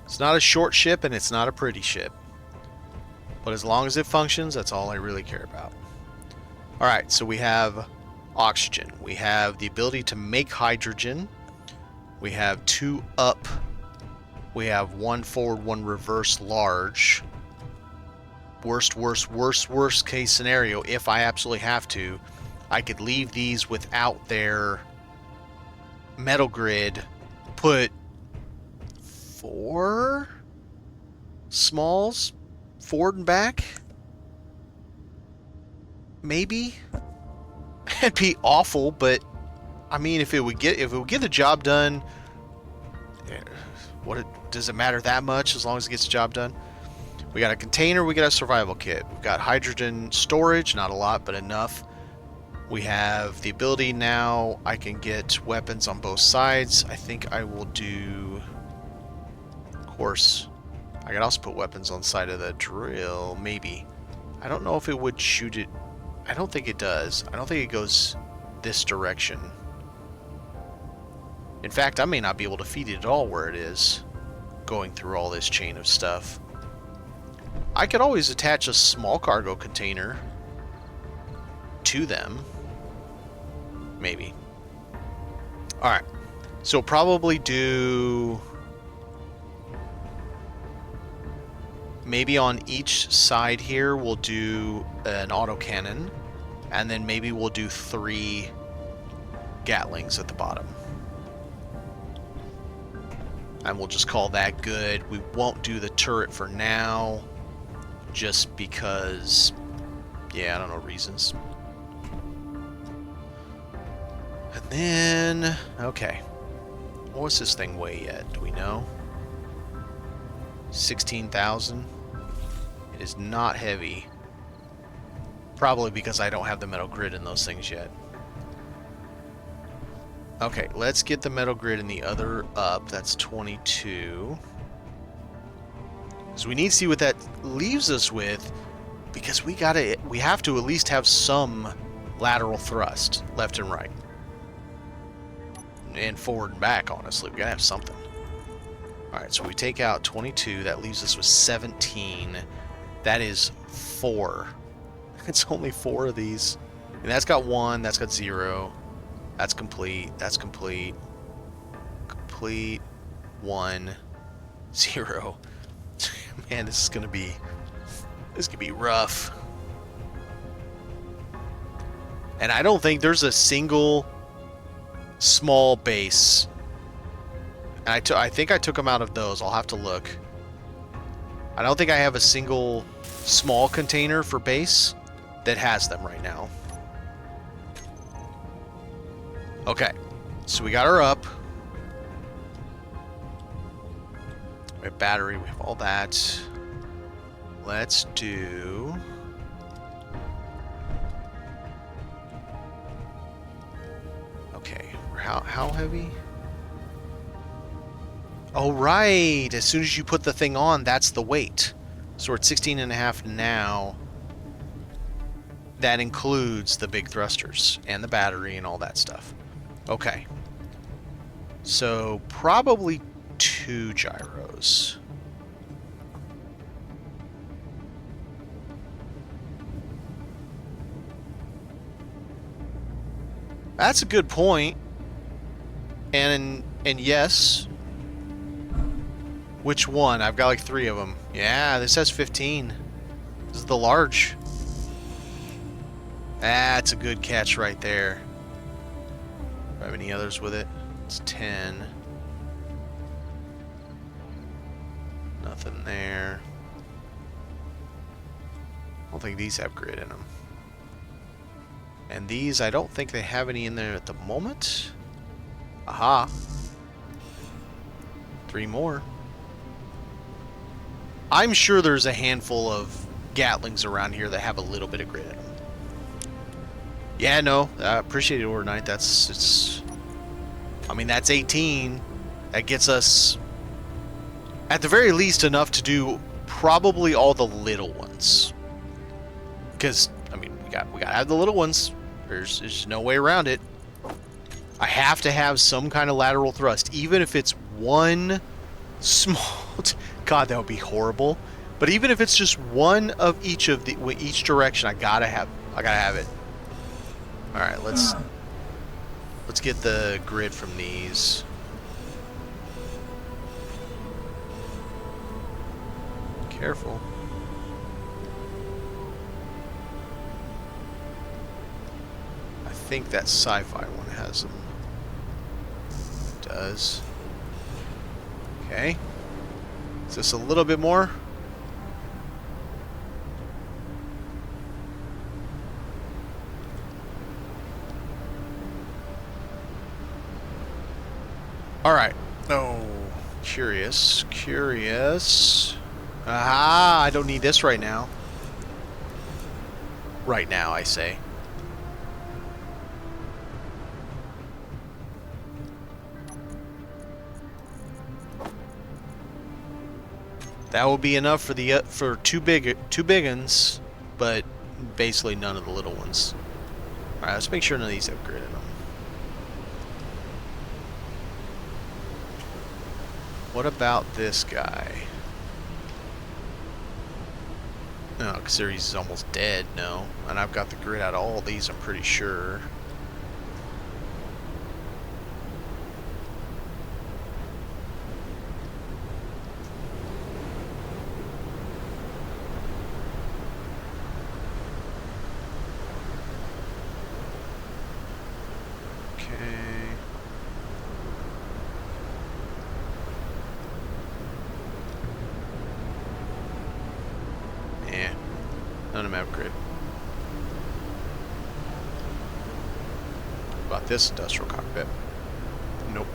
It's not a short ship and it's not a pretty ship. But as long as it functions, that's all I really care about. Alright, so we have oxygen. We have the ability to make hydrogen. We have 2 up. We have 1 forward, 1 reverse large. Worst case scenario, if I absolutely have to, I could leave these without their metal grid, put 4 smalls forward and back, maybe. It'd be awful, but I mean, if it would get the job done, does it matter that much as long as it gets the job done? We got a container, we got a survival kit, we've got hydrogen storage, not a lot, but enough. We have the ability now, I can get weapons on both sides. I think I will do, of course, I could also put weapons on the side of the drill, maybe. I don't know if it would shoot it. I don't think it does. I don't think it goes this direction. In fact, I may not be able to feed it at all where it is, going through all this chain of stuff. I could always attach a small cargo container to them. Maybe. Alright. So probably do... maybe on each side here we'll do an autocannon. And then maybe we'll do 3 Gatlings at the bottom. And we'll just call that good. We won't do the turret for now. Just because... yeah, I don't know reasons. And then... okay. What's this thing weigh yet? Do we know? 16,000. It is not heavy. Probably because I don't have the metal grid in those things yet. Okay, let's get the metal grid in the other up. That's 22. So we need to see what that leaves us with, because we have to at least have some lateral thrust, left and right. And forward and back, honestly. We gotta have something. Alright, so we take out 22. That leaves us with 17. That is 4. It's only 4 of these. And that's got 1, that's got 0. That's complete, that's complete. Complete. 1. 0. Man, this is gonna be rough. And I don't think there's a single small base. And I think I took them out of those. I'll have to look. I don't think I have a single small container for base that has them right now. Okay, so we got her up. We have battery, we have all that. Let's do... okay, how heavy? Oh, right! As soon as you put the thing on, that's the weight. So we're at 16.5 now. That includes the big thrusters and the battery and all that stuff. Okay. So probably 2 gyros. That's a good point. And yes. Which one? I've got like 3 of them. Yeah, this has 15. This is the large. That's a good catch right there. Do I have any others with it? It's 10. Nothing there. I don't think these have grid in them. And these, I don't think they have any in there at the moment. Aha. 3 more. I'm sure there's a handful of Gatlings around here that have a little bit of grid in them. Yeah, no, I appreciate it, Order Knight. I mean, that's 18. That gets us, at the very least, enough to do probably all the little ones. Because, I mean, we gotta have the little ones. There's no way around it. I have to have some kind of lateral thrust, even if it's one small... God, that would be horrible. But even if it's just one of each direction, I gotta have it. All right, let's get the grid from these. Careful. I think that sci-fi one has them. It does. Okay. Is this a little bit more? All right. Oh, curious. Aha, I don't need this right now. Right now, I say. That will be enough for the for two big uns, but basically none of the little ones. All right, let's make sure none of these have grid in them. What about this guy? No, because he's almost dead. No, and I've got the grid out of all these. I'm pretty sure. None of them have grid. What about this industrial cockpit? Nope.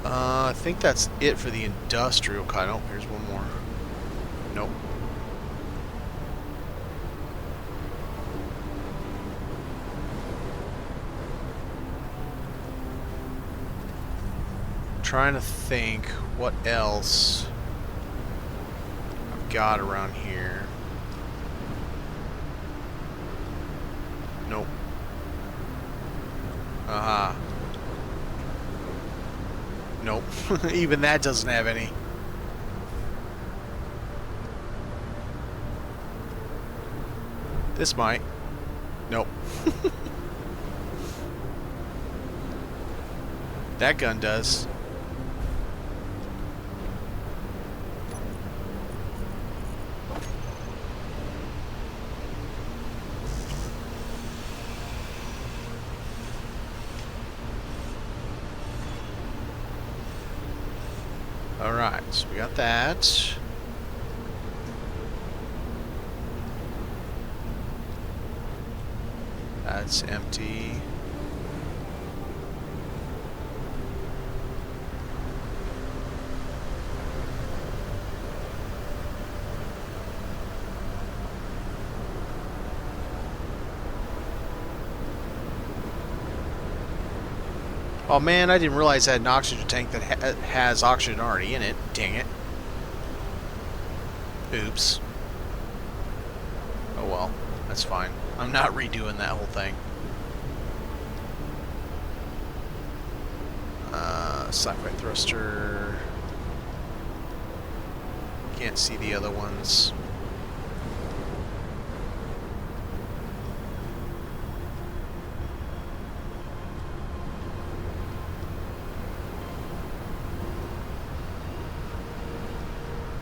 I think that's it for the industrial cockpit. Oh, here's one more. Nope. Trying to think what else I've got around here. Nope. Aha. Nope. Even that doesn't have any. This might. Nope. That gun does. Alright, so we got that. That's empty. Oh man, I didn't realize I had an oxygen tank that has oxygen already in it. Dang it. Oops. Oh well, that's fine. I'm not redoing that whole thing. Sci-fi thruster. Can't see the other ones.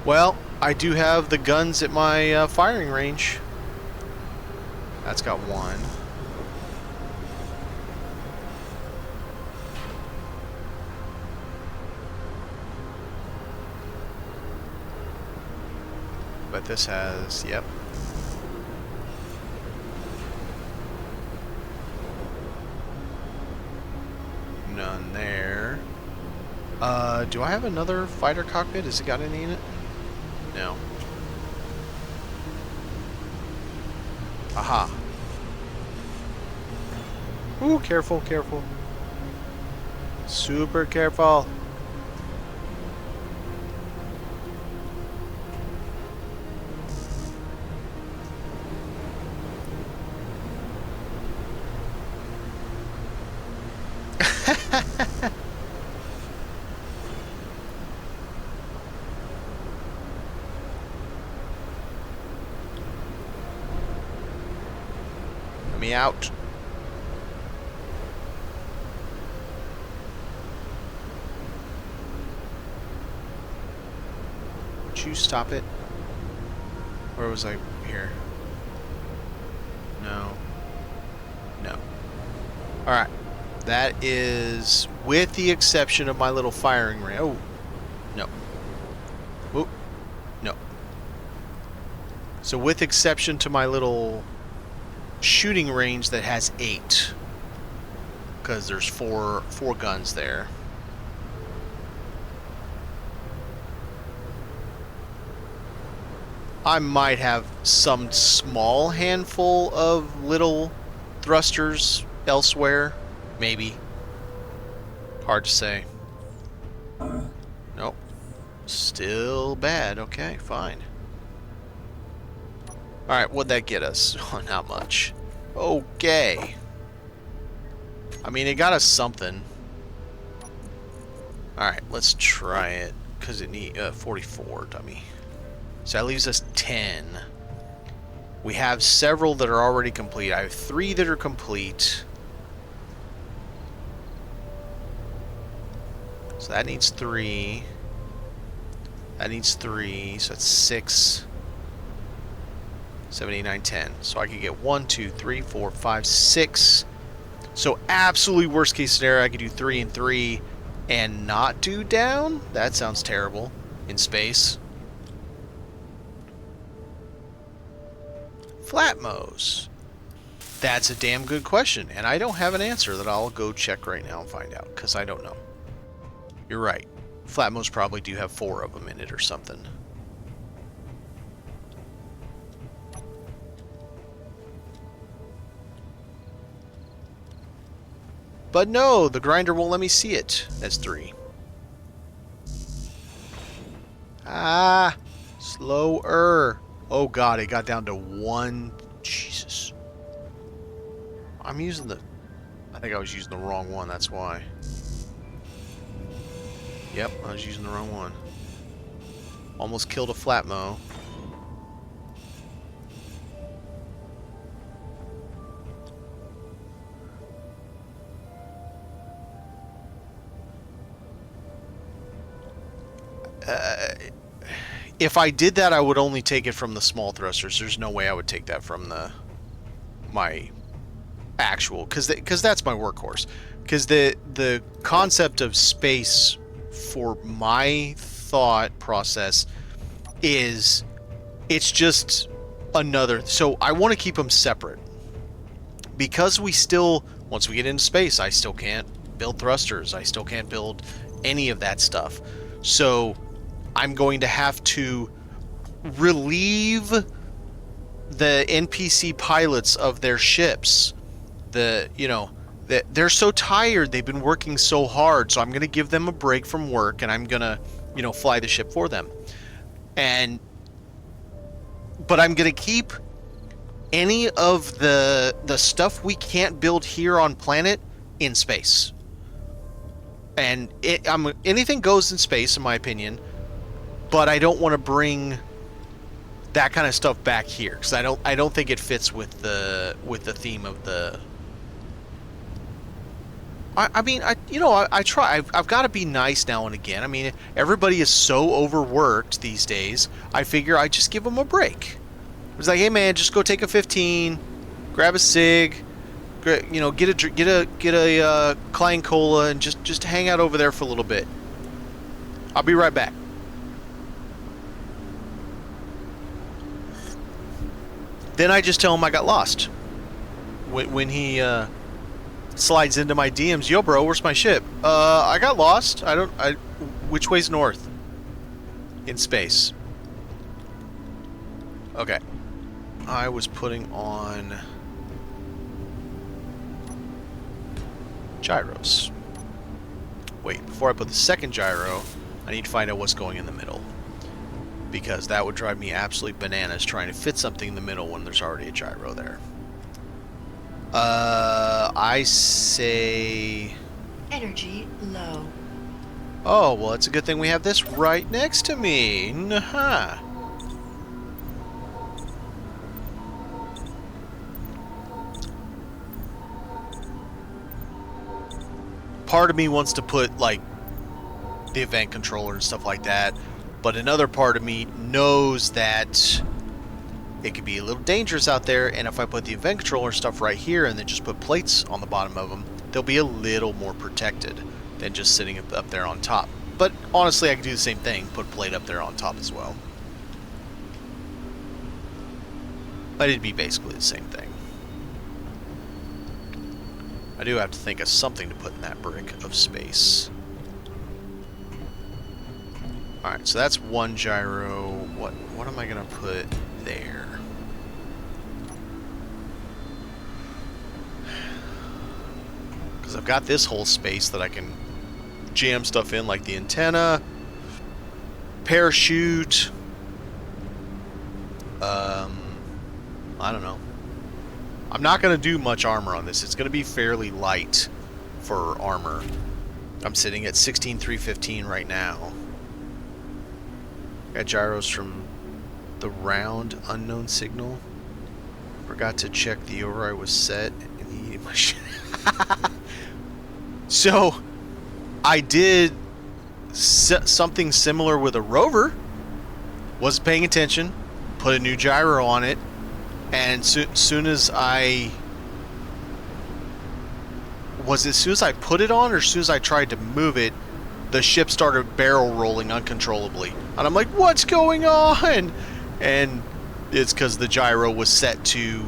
Well, I do have the guns at my firing range. That's got one. But this has, yep. None there. Do I have another fighter cockpit? Has it got any in it? No. Aha. Ooh, careful, careful. Super careful. Let me out. Would you stop it? Or was I here? No. No. Alright. That is with the exception of my little firing range. Oh. No. Oh. No. So with exception to my little shooting range that has 8. Because there's four guns there. I might have some small handful of little thrusters elsewhere. Maybe. Hard to say. Nope. Still bad. Okay, fine. Alright, what'd that get us? Oh, not much. Okay. I mean, it got us something. Alright, let's try it. Because it needs 44, dummy. So that leaves us 10. We have several that are already complete. I have 3 that are complete. So that needs 3. That needs 3. So that's 6. 7, 8, 9, 10. So I could get 1, 2, 3, 4, 5, 6. So absolutely worst case scenario, I could do 3 and 3 and not do down? That sounds terrible in space. Flatmos? That's a damn good question, and I don't have an answer that I'll go check right now and find out, because I don't know. You're right. Flatmos probably do have 4 of them in it or something. But no, the grinder won't let me see it as 3. Ah, slower. Oh god, it got down to 1. Jesus. I'm using the... I think I was using the wrong one, that's why. Yep, I was using the wrong one. Almost killed a Flatmo. If I did that, I would only take it from the small thrusters. There's no way I would take that from my actual, because that's my workhorse. Because the concept of space for my thought process is it's just another. So I want to keep them separate because we still, once we get into space, I still can't build thrusters. I still can't build any of that stuff. So I'm going to have to relieve the NPC pilots of their ships. They're so tired, they've been working so hard, so I'm going to give them a break from work, and I'm going to, fly the ship for them. But I'm going to keep any of the stuff we can't build here on planet in space. And anything goes in space, in my opinion, but I don't want to bring that kind of stuff back here because I don't think it fits with the theme of the. I try. I've got to be nice now and again. I mean, everybody is so overworked these days. I figure I just give them a break. It's like, hey man, just go take a 15, grab a cig, get a Klein Cola, and just hang out over there for a little bit. I'll be right back. Then I just tell him I got lost. When he slides into my DMs, yo bro, where's my ship? I got lost. Which way's north? In space. Okay. I was putting on gyros. Wait, before I put the second gyro, I need to find out what's going in the middle. Because that would drive me absolutely bananas trying to fit something in the middle when there's already a gyro there. I say... Energy low. Oh, well, it's a good thing we have this right next to me. Nah. Part of me wants to put, like, the event controller and stuff like that, but another part of me knows that it could be a little dangerous out there, and if I put the event controller stuff right here and then just put plates on the bottom of them, they'll be a little more protected than just sitting up there on top. But honestly, I could do the same thing, put a plate up there on top as well. But it'd be basically the same thing. I do have to think of something to put in that brick of space. Alright, so that's one gyro. What am I going to put there? Because I've got this whole space that I can jam stuff in, like the antenna, parachute, I don't know. I'm not going to do much armor on this. It's going to be fairly light for armor. I'm sitting at 16,315 right now. Got gyros from the round unknown signal. Forgot to check the override was set and he my shit. So I did something similar with a rover. Wasn't paying attention. Put a new gyro on it. And soon as I put it on, or as soon as I tried to move it, the ship started barrel rolling uncontrollably, and I'm like, "What's going on?" And It's because the gyro was set to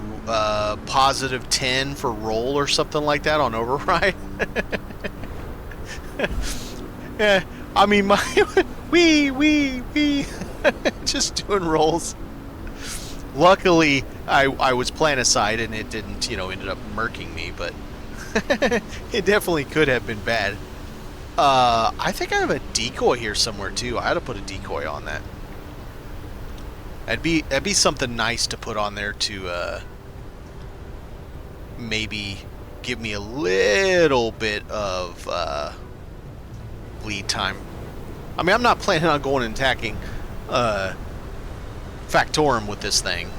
positive 10 for roll or something like that on override. Yeah, I mean, we just doing rolls. Luckily, I was planetside and it didn't, ended up murking me, but it definitely could have been bad. I think I have a decoy here somewhere too. I had to put a decoy on that. That'd be something nice to put on there to maybe give me a little bit of lead time. I mean, I'm not planning on going and attacking Factorum with this thing.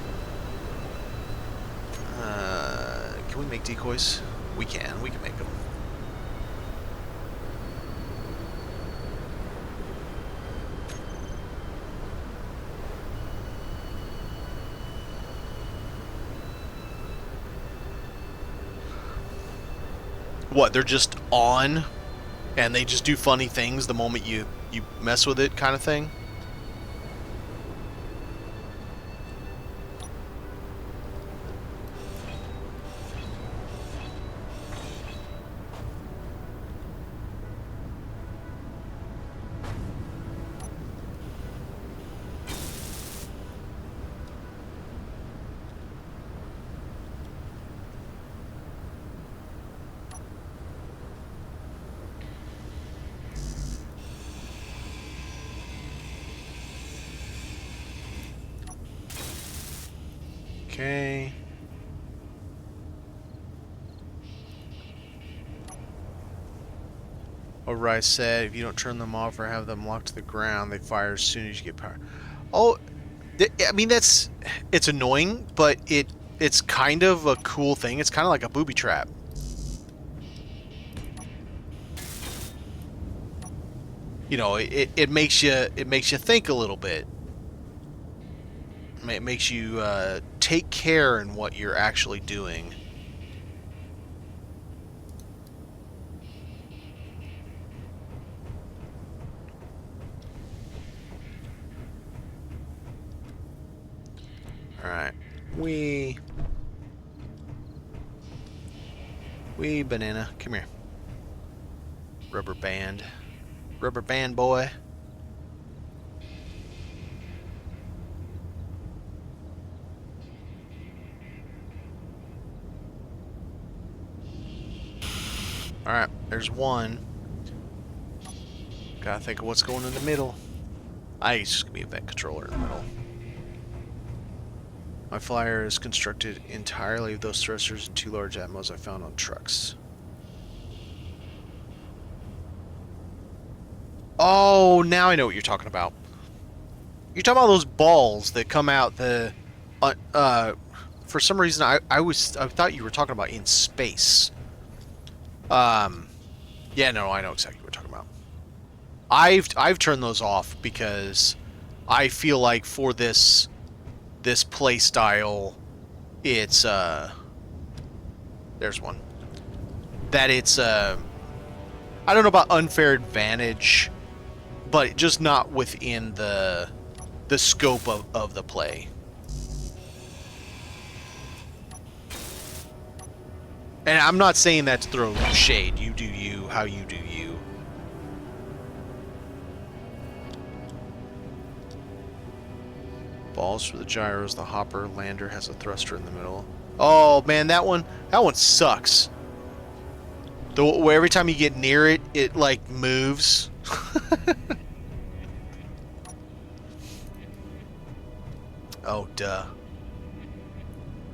Can we make decoys? We can. We can make them. What, they're just on and they just do funny things the moment you mess with it, kind of thing? Okay. Override said, if you don't turn them off or have them locked to the ground, they fire as soon as you get power. Oh, I mean, it's annoying, but it's kind of a cool thing. It's kind of like a booby trap. It makes you think a little bit. It makes you take care in what you're actually doing. Alright. Wee banana. Come here. Rubber band. Rubber band boy. Alright, there's one. Gotta think of what's going in the middle. It's just gonna be a vent controller in the middle. My flyer is constructed entirely of those thrusters and two large atmos I found on trucks. Oh, now I know what you're talking about. You're talking about those balls that come out the... for some reason, I thought you were talking about in space. Yeah, no, I know exactly what you're talking about. I've turned those off because I feel like for this play style, it's there's one that it's I don't know about unfair advantage, but just not within the scope of the play. And I'm not saying that to throw shade. You do you, how you do you. Balls for the gyros. The hopper lander has a thruster in the middle. Oh man, that one sucks. Where every time you get near it, it like moves. Oh duh.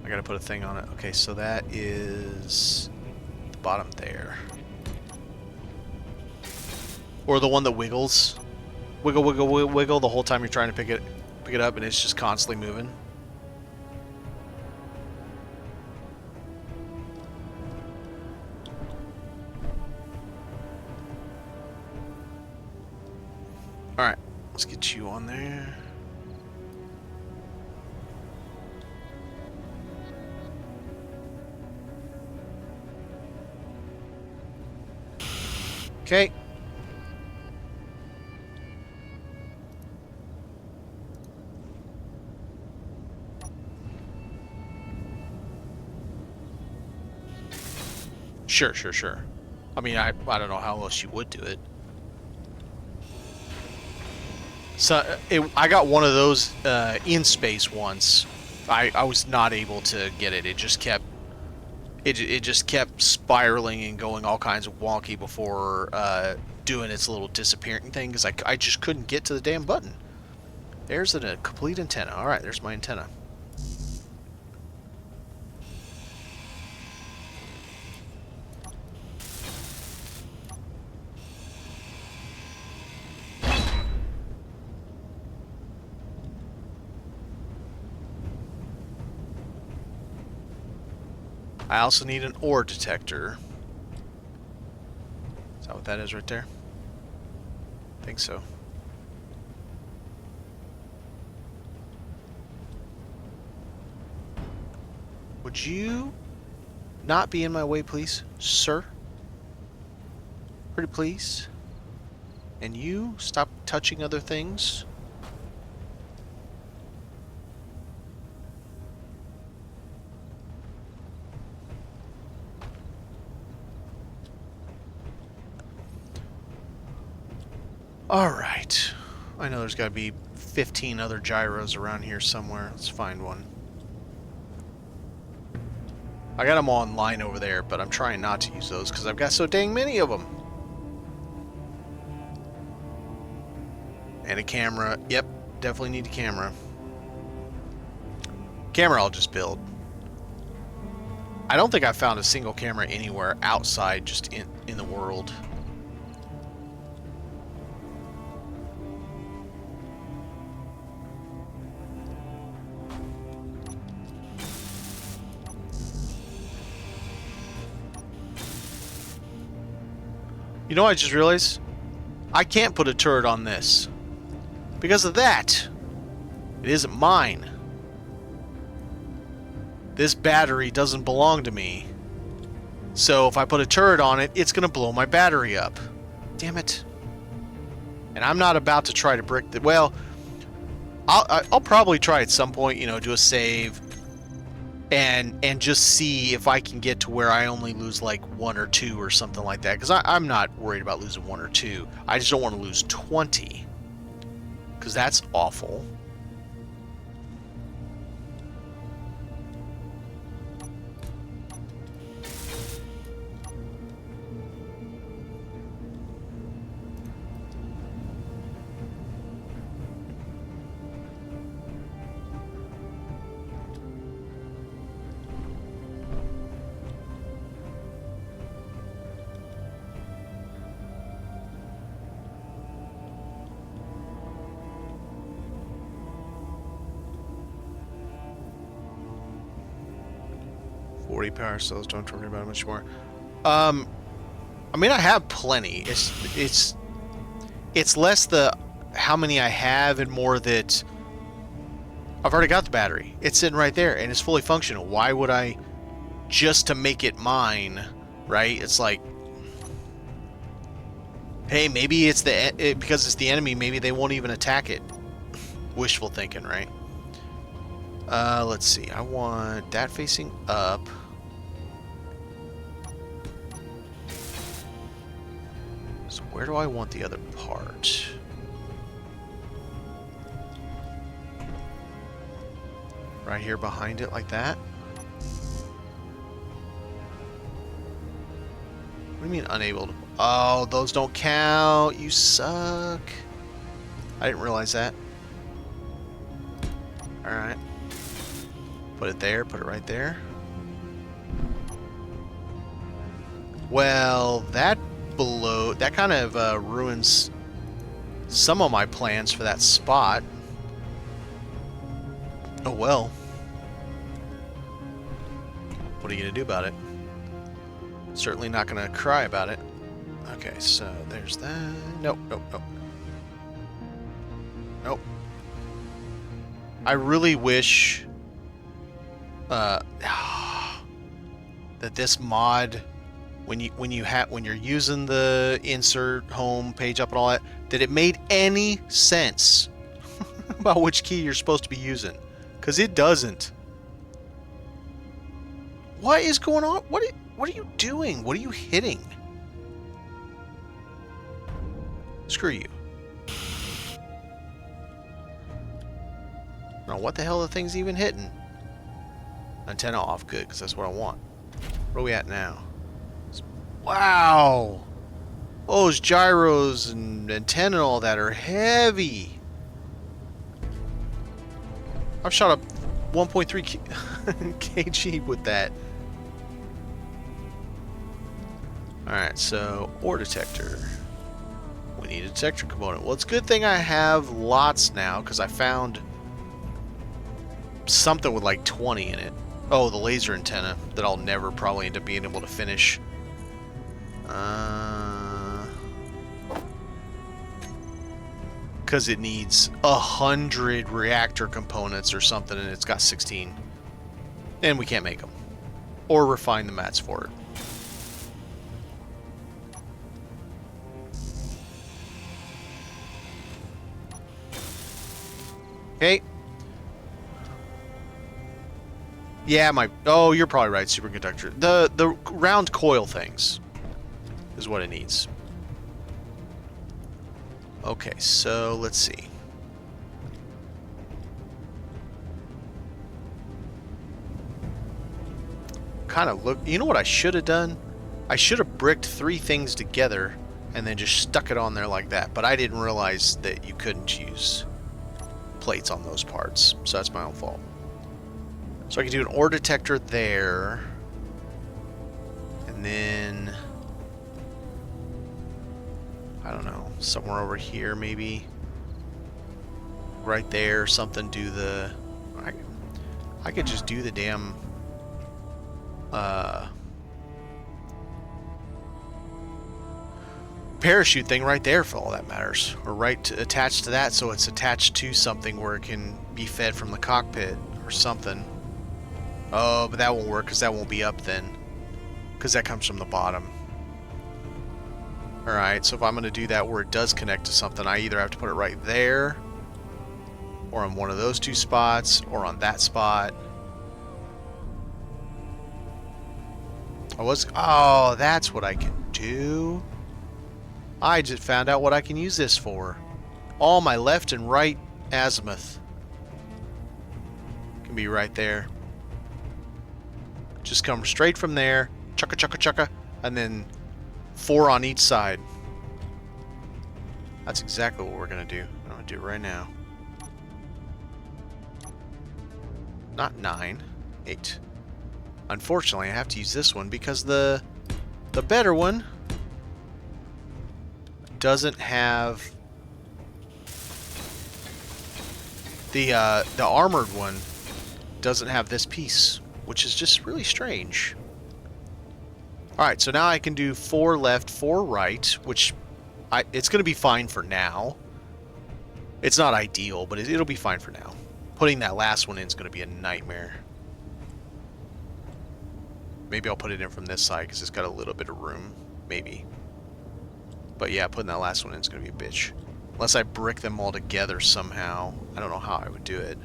I gotta put a thing on it. Okay, so that is the bottom there. Or the one that wiggles. Wiggle, wiggle, wiggle, wiggle the whole time you're trying to pick it up and it's just constantly moving. Alright, let's get you on there. Okay. Sure, sure, sure. I mean, I don't know how else you would do it. So I got one of those in space once. I was not able to get it. It just kept spiraling and going all kinds of wonky before doing its little disappearing thing because I just couldn't get to the damn button. There's a complete antenna. All right, there's my antenna. I also need an ore detector. Is that what that is right there? I think so. Would you not be in my way, please, sir? Pretty please. And you stop touching other things. Alright. I know there's got to be 15 other gyros around here somewhere. Let's find one. I got them online over there, but I'm trying not to use those because I've got so dang many of them. And a camera. Yep, definitely need a camera. Camera I'll just build. I don't think I found a single camera anywhere outside, just in the world. You know what I just realized? I can't put a turret on this. Because of that. It isn't mine. This battery doesn't belong to me. So if I put a turret on it, it's going to blow my battery up. Damn it. And I'm not about to try to brick the... Well, I'll probably try at some point, you know, do a save... And just see if I can get to where I only lose like 1 or 2 or something like that. Because I'm not worried about losing 1 or 2. I just don't want to lose 20. Because that's awful. Power cells, don't worry about it much more. I mean, I have plenty. It's less the how many I have and more that I've already got the battery. It's sitting right there and it's fully functional. Why would I just to make it mine, right? It's like, hey, maybe it's because it's the enemy, maybe they won't even attack it. Wishful thinking, right? Let's see. I want that facing up. So where do I want the other part? Right here behind it like that? What do you mean unable to... Oh, those don't count. You suck. I didn't realize that. Alright. Put it there. Put it right there. Well, that kind of ruins some of my plans for that spot. Oh well. What are you gonna do about it? Certainly not gonna cry about it. Okay, so there's that. Nope, nope, nope. Nope. I really wish that this mod, when you're using the insert home page up and all that it made any sense about which key you're supposed to be using, because it doesn't. What is going on? What are you doing? What are you hitting? Screw you. Now, what the hell are the things even hitting? Antenna off, good, because that's what I want. Where are we at now? Wow! Those gyros and antenna and all that are heavy. I've shot up 1.3 kg with that. Alright, so ore detector. We need a detector component. Well, it's a good thing I have lots now, because I found something with like 20 in it. Oh, the laser antenna that I'll never probably end up being able to finish. Because it needs 100 reactor components or something, and it's got 16. And we can't make them. Or refine the mats for it. Okay. Yeah, oh, you're probably right, superconductor. The round coil things is what it needs. Okay, so let's see. Kind of look, you know what I should have done? I should have bricked 3 things together and then just stuck it on there like that, but I didn't realize that you couldn't use plates on those parts, so that's my own fault. So I can do an ore detector there, and then I don't know, somewhere over here maybe, right there, something. Do the I could just do the damn parachute thing right there for all that matters, or attached to that, so it's attached to something where it can be fed from the cockpit or something. Oh, but that won't work because that won't be up then, because that comes from the bottom. Alright, so if I'm going to do that where it does connect to something, I either have to put it right there, or on one of those 2 spots, or on that spot. Oh, that's what I can do. I just found out what I can use this for. All my left and right azimuth can be right there. Just come straight from there, chugga chugga chugga, and then 4 on each side. That's exactly what we're gonna do. I'm gonna do it right now. Not 9, 8. Unfortunately, I have to use this one because the better one doesn't have the armored one doesn't have this piece, which is just really strange. Alright, so now I can do 4 left, 4 right, which it's going to be fine for now. It's not ideal, but it'll be fine for now. Putting that last one in is going to be a nightmare. Maybe I'll put it in from this side because it's got a little bit of room. Maybe. But yeah, putting that last one in is going to be a bitch. Unless I brick them all together somehow. I don't know how I would do it.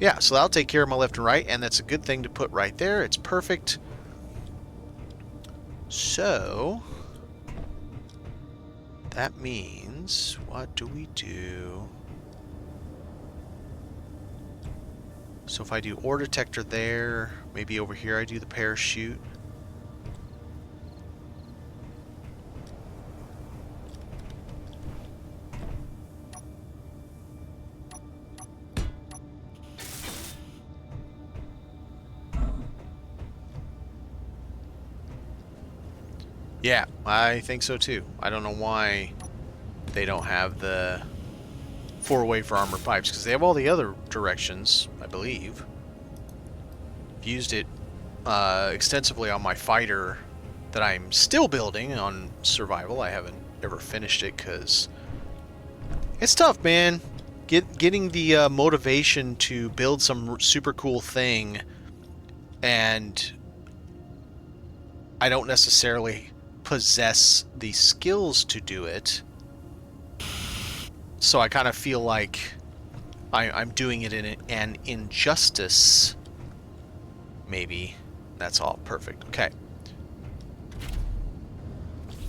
Yeah, so that'll take care of my left and right, and that's a good thing to put right there. It's perfect. So that means, what do we do? So if I do ore detector there, maybe over here I do the parachute. Yeah, I think so too. I don't know why they don't have the 4-way for armor pipes, because they have all the other directions, I believe. I've used it extensively on my fighter that I'm still building on survival. I haven't ever finished it because it's tough, man. Getting the motivation to build some super cool thing, and I don't necessarily possess the skills to do it, so I kind of feel like I'm doing it in an injustice, maybe. that's all. Perfect. Okay.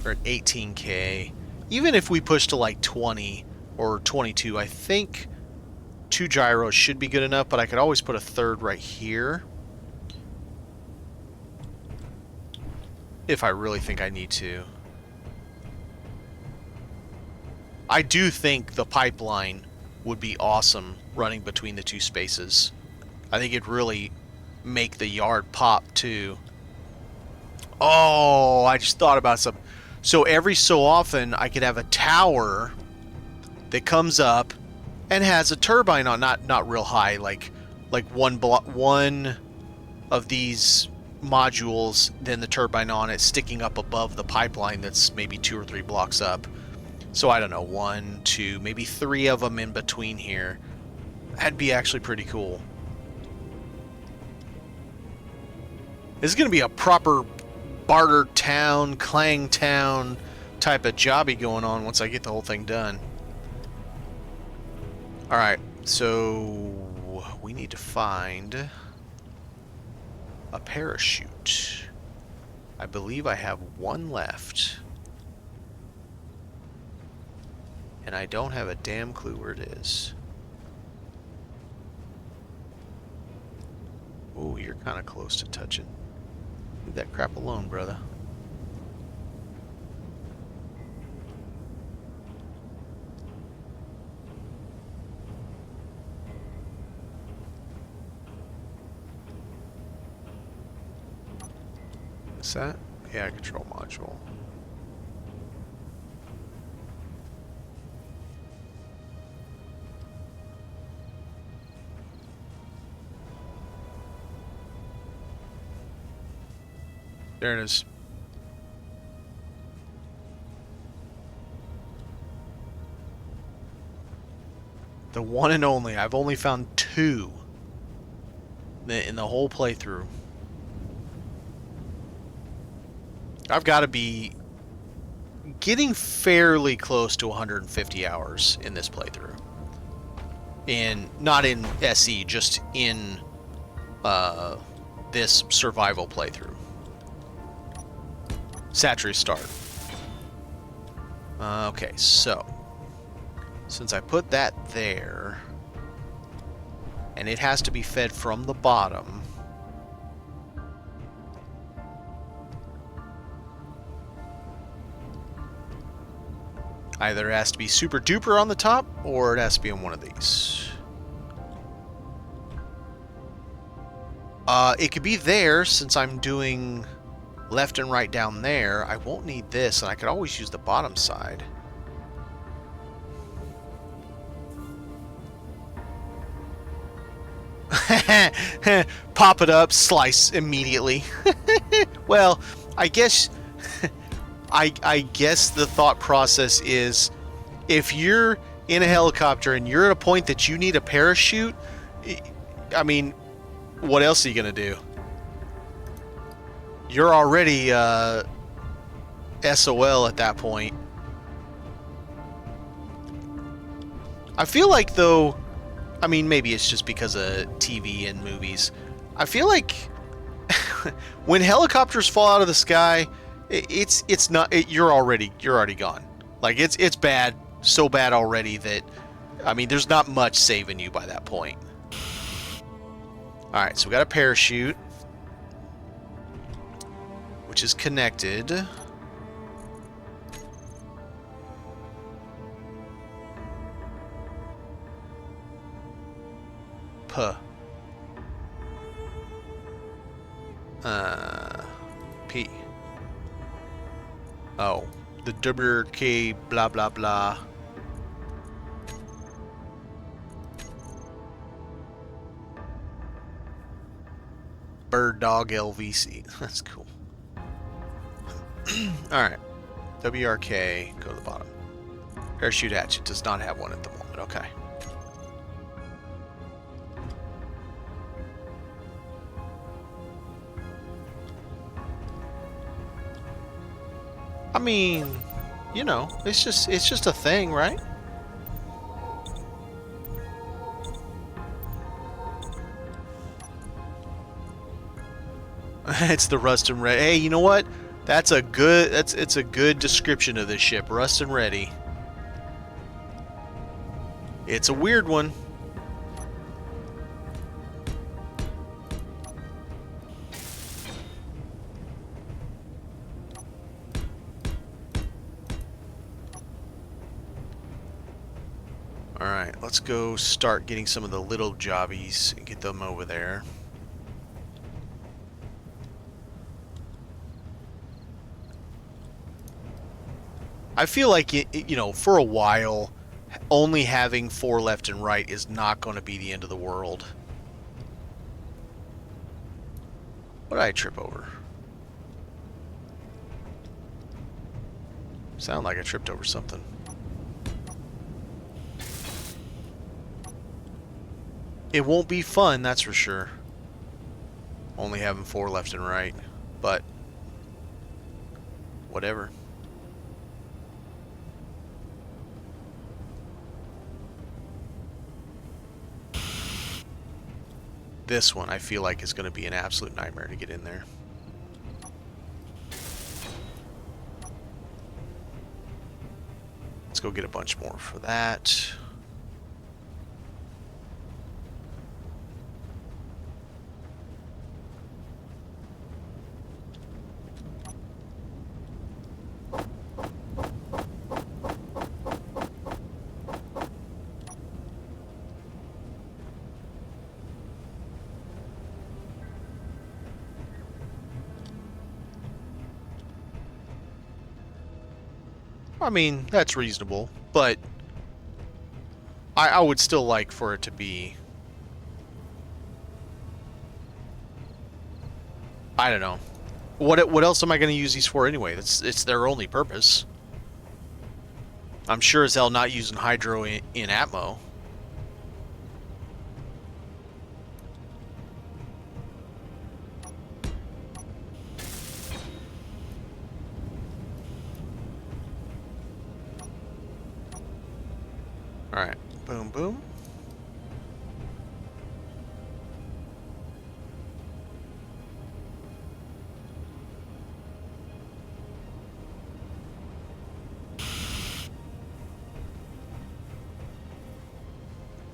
We're at 18K. Even if we push to like 20 or 22, I think 2 gyros should be good enough, but I could always put a third right here. If I really think I need to. I do think the pipeline would be awesome running between the 2 spaces. I think it'd really make the yard pop too. Oh, I just thought about something. So every so often I could have a tower that comes up and has a turbine on, not real high, like one of these modules, then the turbine on it sticking up above the pipeline that's maybe 2 or 3 blocks up. So I don't know, 1, 2, maybe 3 of them in between here. That'd be actually pretty cool. This is going to be a proper barter town, clang town type of jobby going on once I get the whole thing done. Alright, so we need to find a parachute. I believe I have 1 left. And I don't have a damn clue where it is. Oh, you're kind of close to touching. Leave that crap alone, brother. What's that? Yeah, control module. There it is. The one and only. I've only found 2 in the whole playthrough. I've got to be getting fairly close to 150 hours in this playthrough. Not in SE, just in this survival playthrough. Satreus Start. Okay, so since I put that there, and it has to be fed from the bottom, either it has to be super duper on the top, or it has to be on one of these. It could be there, since I'm doing left and right down there. I won't need this, and I could always use the bottom side. Pop it up, slice immediately. Well, I guess I guess the thought process is, if you're in a helicopter and you're at a point that you need a parachute, I mean, what else are you gonna do? You're already SOL at that point. I feel like, though, I mean, maybe it's just because of TV and movies. I feel like when helicopters fall out of the sky, it's not, you're already gone. Like, it's bad, so bad already that, I mean, there's not much saving you by that point. All right, so we got a parachute, which is connected. P. Oh, the WK blah blah blah. Bird Dog LVC. That's cool. Alright. WRK, go to the bottom. Parachute hatchet does not have one at the moment. Okay. I mean, you know, it's just a thing, right? It's the rust and ready. Hey, you know what? That's a good. It's a good description of this ship. Rust and ready. It's a weird one. Alright, let's go start getting some of the little jobbies and get them over there. I feel like, you know, for a while, only having 4 left and right is not going to be the end of the world. What did I trip over? Sound like I tripped over something. It won't be fun, that's for sure. Only having 4 left and right. But, whatever. This one, I feel like, is going to be an absolute nightmare to get in there. Let's go get a bunch more for that. I mean, that's reasonable, but I would still like for it to be, I don't know. What else am I going to use these for anyway? It's their only purpose. I'm sure as hell not using hydro in Atmo. Alright, boom, boom.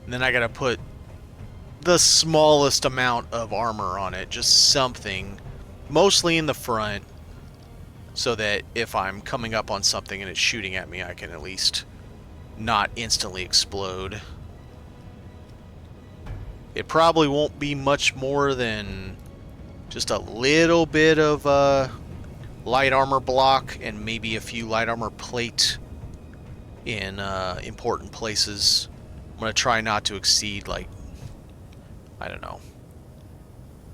And then I gotta put the smallest amount of armor on it, just something, mostly in the front, so that if I'm coming up on something and it's shooting at me, I can at least not instantly explode. It probably won't be much more than just a little bit of light armor block and maybe a few light armor plate in important places. I'm going to try not to exceed, like, I don't know,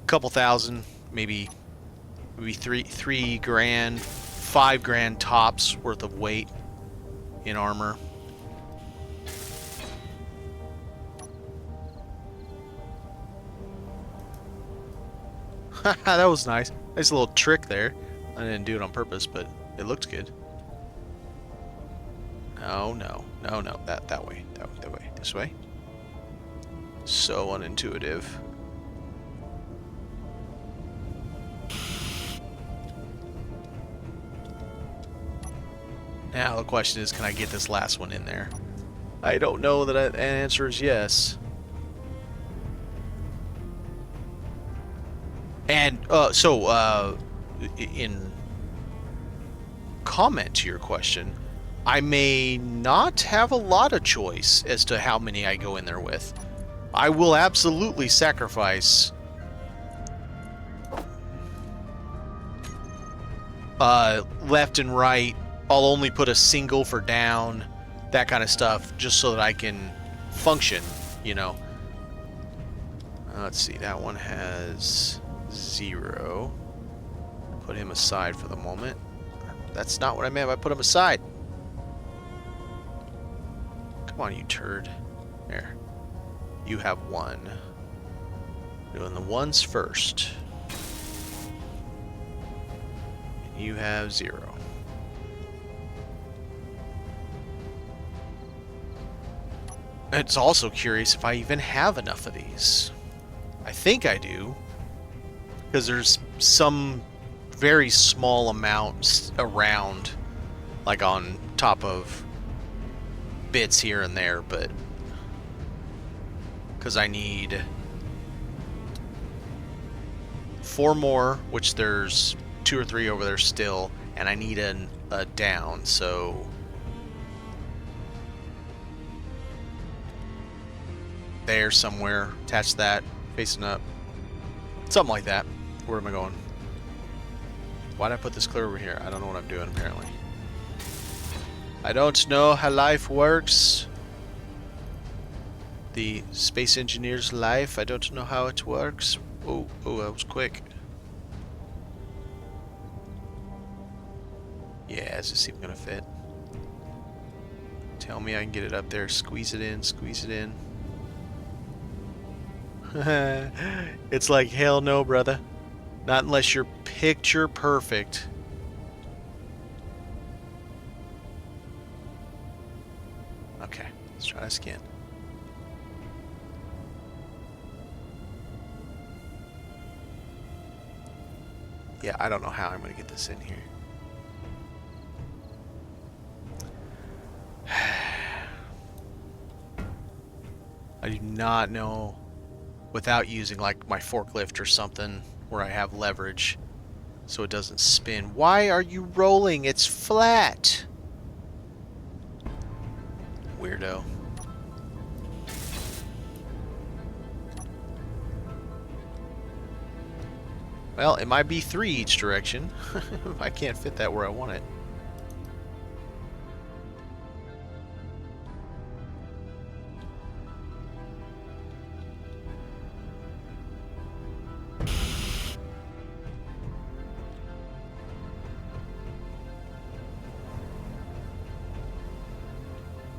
a couple thousand, maybe three grand, $5,000 tops worth of weight in armor. That was nice. Nice little trick there. I didn't do it on purpose, but it looked good. Oh no, no, no, that way, that way, this way. So unintuitive. Now the question is, can I get this last one in there? I don't know that the answer is yes. And in comment to your question, I may not have a lot of choice as to how many I go in there with. I will absolutely sacrifice left and right. I'll only put a single for down, that kind of stuff, just so that I can function, you know. Let's see, that one has 0. Put him aside for the moment. That's not what I meant by put him aside. Come on, you turd. There. You have 1. Doing the ones first. And you have 0. It's also curious if I even have enough of these. I think I do. Because there's some very small amounts around, like on top of bits here and there, but because I need 4 more, which there's 2 or 3 over there still, and I need a down, so there somewhere, attach that, facing up, something like that. Where am I going? Why'd I put this clear over here? I don't know what I'm doing, apparently. I don't know how life works. The space engineer's life, I don't know how it works. Oh, that was quick. Yeah, is this even gonna fit? Tell me I can get it up there. Squeeze it in, squeeze it in. It's like, hell no, brother. Not unless you're picture perfect. Okay, let's try this again. Yeah, I don't know how I'm going to get this in here. I do not know, without using like my forklift or something where I have leverage so it doesn't spin. Why are you rolling? It's flat. Weirdo. Well, it might be 3 each direction. I can't fit that where I want it.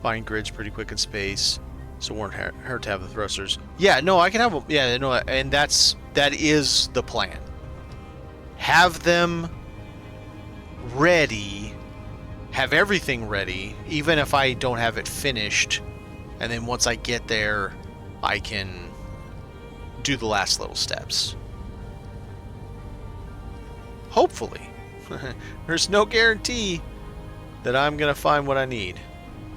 Find grids pretty quick in space, so it won't hurt to have the thrusters. Yeah, no, I can have them. Yeah, no, and that is the plan. Have them ready, have everything ready, even if I don't have it finished, and then once I get there, I can do the last little steps. Hopefully. There's no guarantee that I'm gonna find what I need.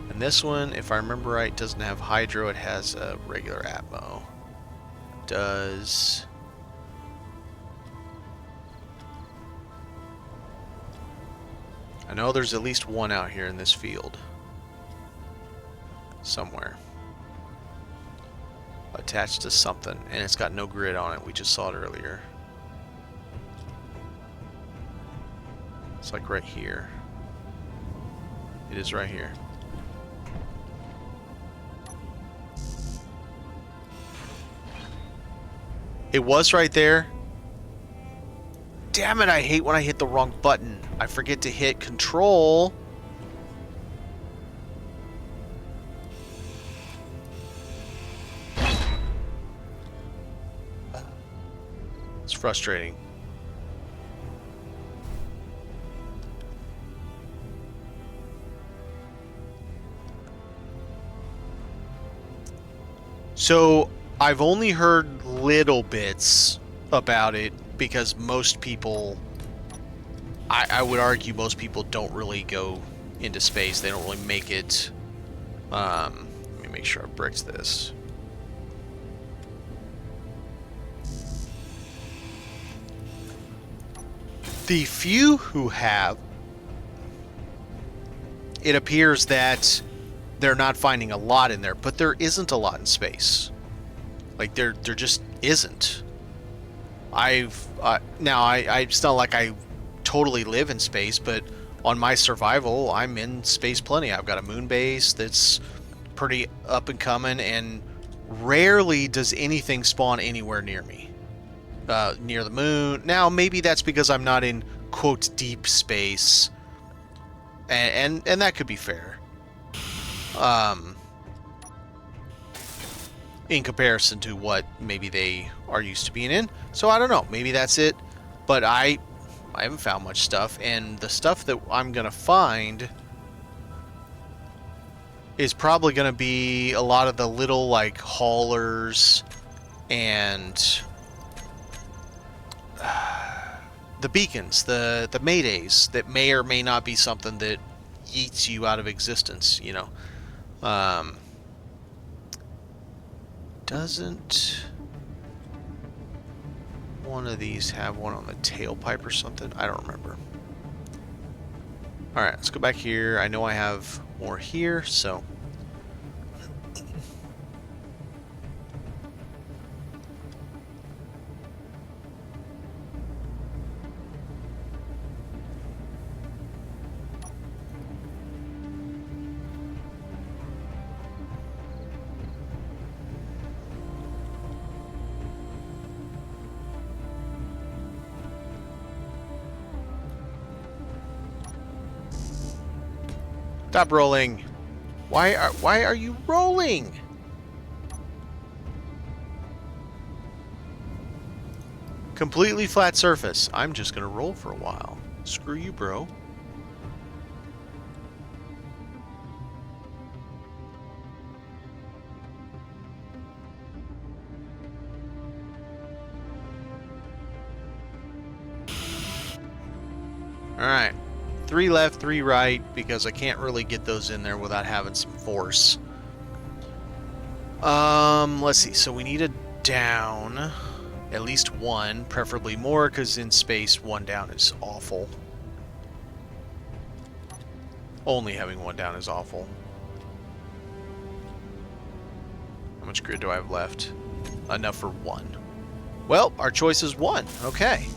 And this one, if I remember right, doesn't have hydro, it has a regular atmo. Does... I know there's at least one out here in this field. Somewhere. Attached to something, and it's got no grid on it. We just saw it earlier. It's like right here. It is right here. It was right there. Damn it, I hate when I hit the wrong button. I forget to hit control. It's frustrating. So, I've only heard little bits about it because most people, I would argue most people don't really go into space. They don't really make it. Let me make sure I bricks this. The few who have, it appears that they're not finding a lot in there, but there isn't a lot in space. Like there just isn't. Now it's not like I totally live in space, but on my survival, I'm in space plenty. I've got a moon base that's pretty up and coming, and rarely does anything spawn anywhere near me. Near the moon. Now, maybe that's because I'm not in, quote, deep space. And that could be fair. In comparison to what maybe they are used to being in. So I don't know. Maybe that's it. But I haven't found much stuff. And the stuff that I'm going to find is probably going to be a lot of the little, like, haulers and... the beacons, the maydays that may or may not be something that yeets you out of existence, you know. Doesn't one of these have one on the tailpipe or something? I don't remember. Alright, let's go back here. I know I have more here, so... Stop rolling. Why are you rolling? Completely flat surface. I'm just gonna roll for a while. Screw you, bro. Alright. 3 left, 3 right, because I can't really get those in there without having some force. Let's see. So we need a down. At least 1, preferably more, because in space, 1 down is awful. Only having 1 down is awful. How much grid do I have left? Enough for 1. Well, our choice is 1. Okay.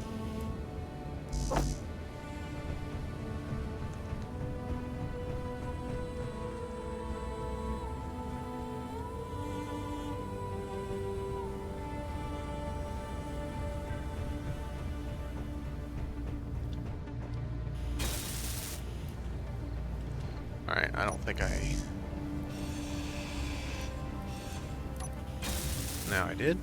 Alright, I don't think I... Now I did.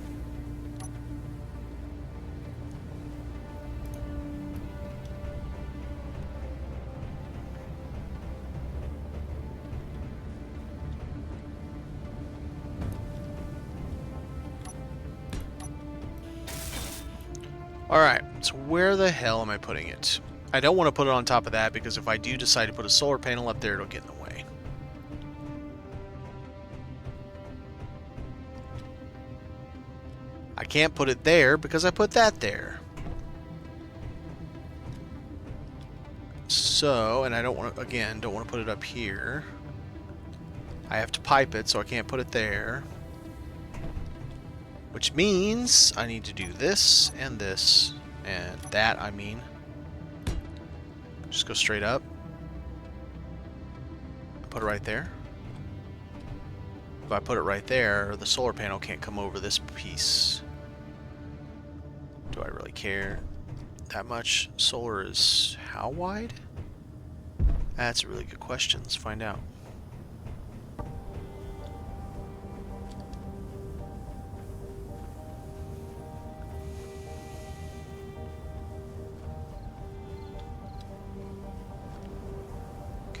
Alright, so where the hell am I putting it? I don't want to put it on top of that because if I do decide to put a solar panel up there, it'll get in the way. I can't put it there because I put that there. So, and I don't want to, again, don't want to put it up here. I have to pipe it, so I can't put it there. Which means I need to do this and this and that, I mean. Just go straight up. Put it right there. If I put it right there, the solar panel can't come over this piece. Do I really care that much? Solar is how wide? That's a really good question. Let's find out.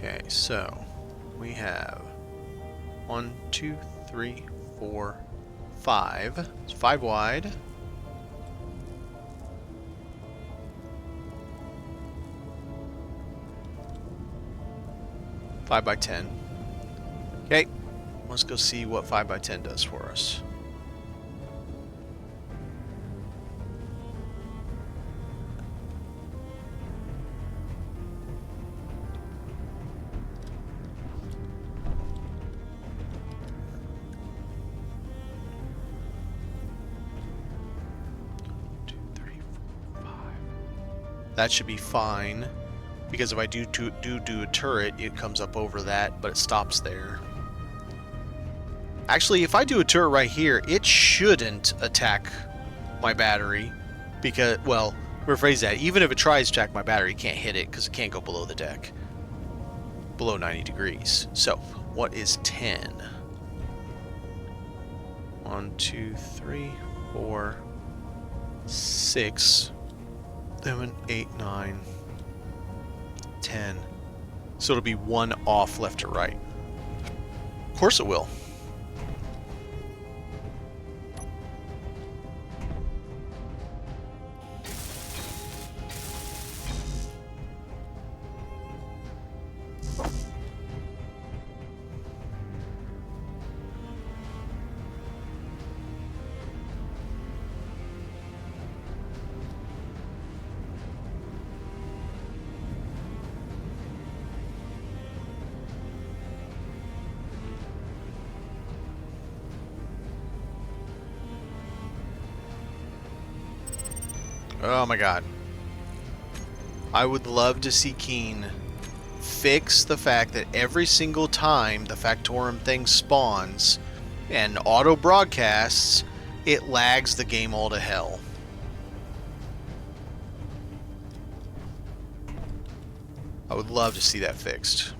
Okay, so we have 1, 2, 3, 4, 5. It's 5 wide. Five by 10. Okay, let's go see what 5 by 10 does for us. That should be fine, because if I do a turret, it comes up over that, but it stops there. Actually, if I do a turret right here, it shouldn't attack my battery, because, well, rephrase that, even if it tries to attack my battery, it can't hit it, because it can't go below the deck. Below 90 degrees. So, what is 10? 1, 2, 3, 4, 6... 7, 8, 9, 10. So it'll be 1 off left to right. Of course it will. Oh my god. I would love to see Keen fix the fact that every single time the Factorum thing spawns and auto broadcasts, it lags the game all to hell. I would love to see that fixed.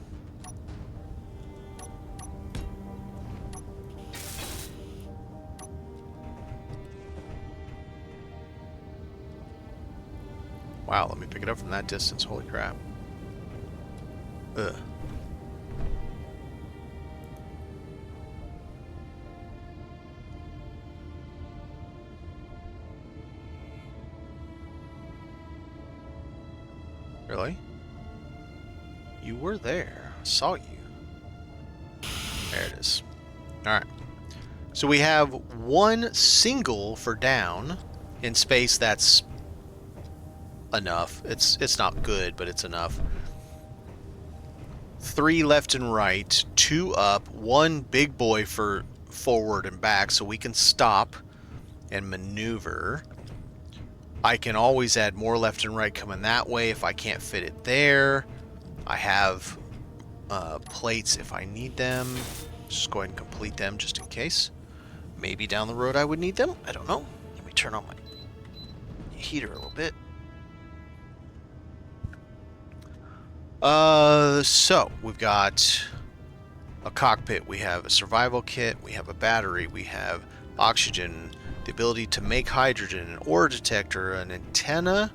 Wow, let me pick it up from that distance. Holy crap. Ugh. Really? You were there. I saw you. There it is. Alright. So we have one single for down in space. That's enough. It's not good, but it's enough. 3 left and right, 2 up, 1 big boy for forward and back so we can stop and maneuver. I can always add more left and right coming that way if I can't fit it there. I have plates if I need them. Just go ahead and complete them just in case. Maybe down the road I would need them. I don't know. Let me turn on my heater a little bit. So we've got a cockpit, we have a survival kit, we have a battery, we have oxygen, the ability to make hydrogen, an ore detector, an antenna,